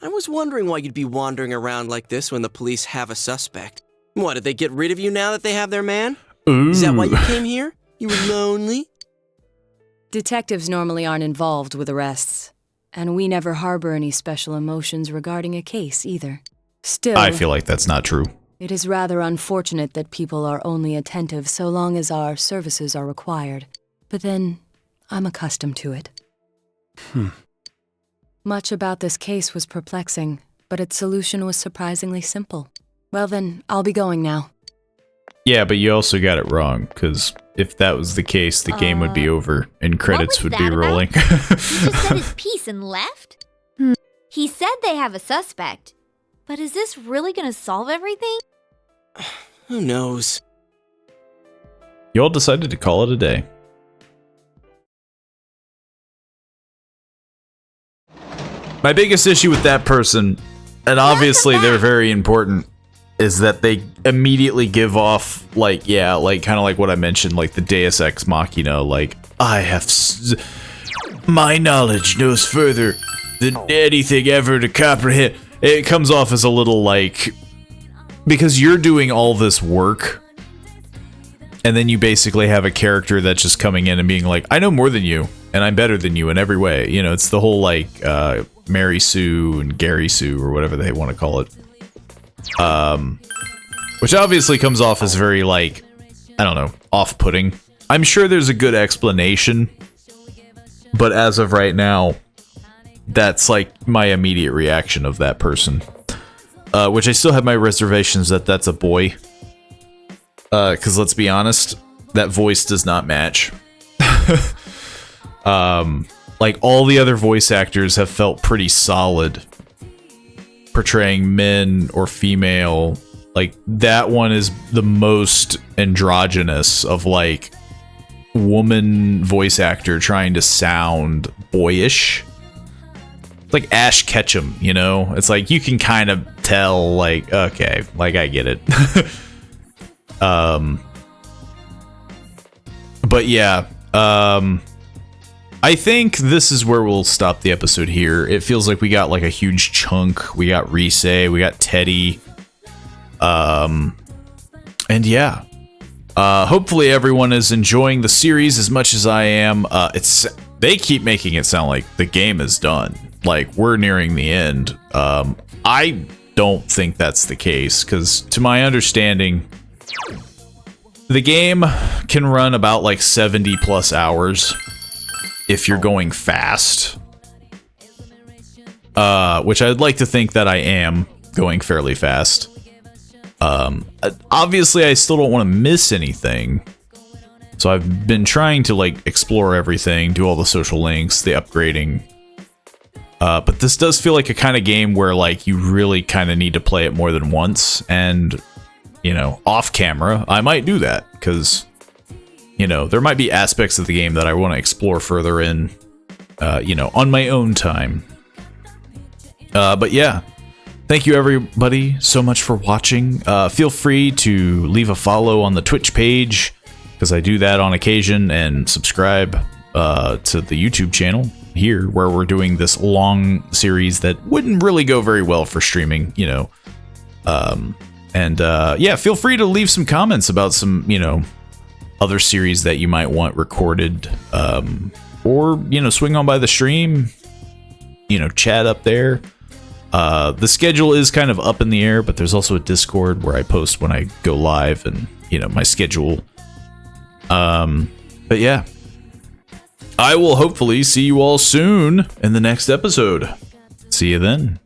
[SPEAKER 11] I was wondering why you'd be wandering around like this when the police have a suspect. What, did they get rid of you now that they have their man?
[SPEAKER 1] Ooh.
[SPEAKER 11] Is that why you came here? You were lonely?
[SPEAKER 15] Detectives normally aren't involved with arrests, and we never harbor any special emotions regarding a case either. Still,
[SPEAKER 1] I feel like that's not true.
[SPEAKER 15] it is rather unfortunate that people are only attentive so long as our services are required. But then, I'm accustomed to it. Much about this case was perplexing, but its solution was surprisingly simple. Well then, I'll be going now.
[SPEAKER 1] Yeah, but you also got it wrong, because if that was the case, the game would be over and credits would be rolling.
[SPEAKER 10] He just said his piece and left? He said they have a suspect. But is this really gonna solve everything?
[SPEAKER 11] Who knows?
[SPEAKER 1] Y'all decided to call it a day. My biggest issue with that person, and obviously they're very important, is that they immediately give off, like, yeah, like, kind of like what I mentioned, like the Deus Ex Machina, like, I have... my knowledge knows further than anything ever to comprehend. It comes off as a little, like... because you're doing all this work, and then you basically have a character that's just coming in and being like, I know more than you, and I'm better than you in every way. You know, it's the whole, like, Mary Sue and Gary Sue, or whatever they want to call it. Which obviously comes off as very, like, I don't know, off-putting. I'm sure there's a good explanation, but as of right now, that's, like, my immediate reaction of that person. Which I still have my reservations that that's a boy. Because let's be honest, that voice does not match. Like, all the other voice actors have felt pretty solid portraying men or female. Like, that one is the most androgynous of, like, woman voice actor trying to sound boyish. like Ash Ketchum, you know? It's like you can kind of tell, like, okay, like I get it. But yeah, I think this is where we'll stop the episode here. It feels like we got like a huge chunk. We got Rise, we got Teddy. And yeah. Hopefully everyone is enjoying the series as much as I am. They keep making it sound like the game is done. Like we're nearing the end. I don't think that's the case, because to my understanding, the game can run about like 70 plus hours if you're going fast. Which I'd like to think that I am going fairly fast. Obviously I still don't want to miss anything. So I've been trying to like explore everything, do all the social links, the upgrading. But this does feel like a kind of game where like you really kind of need to play it more than once, and you know, off camera, I might do that because, you know, there might be aspects of the game that I want to explore further in, you know, on my own time. But yeah, thank you everybody so much for watching. Feel free to leave a follow on the Twitch page, because I do that on occasion, and subscribe to the YouTube channel here, where we're doing this long series that wouldn't really go very well for streaming, you know. And yeah, feel free to leave some comments about some, you know, other series that you might want recorded, or, you know, swing on by the stream, you know, chat up there. The schedule is kind of up in the air, but there's also a Discord where I post when I go live, and, you know, my schedule. But yeah, I will hopefully see you all soon in the next episode. See you then.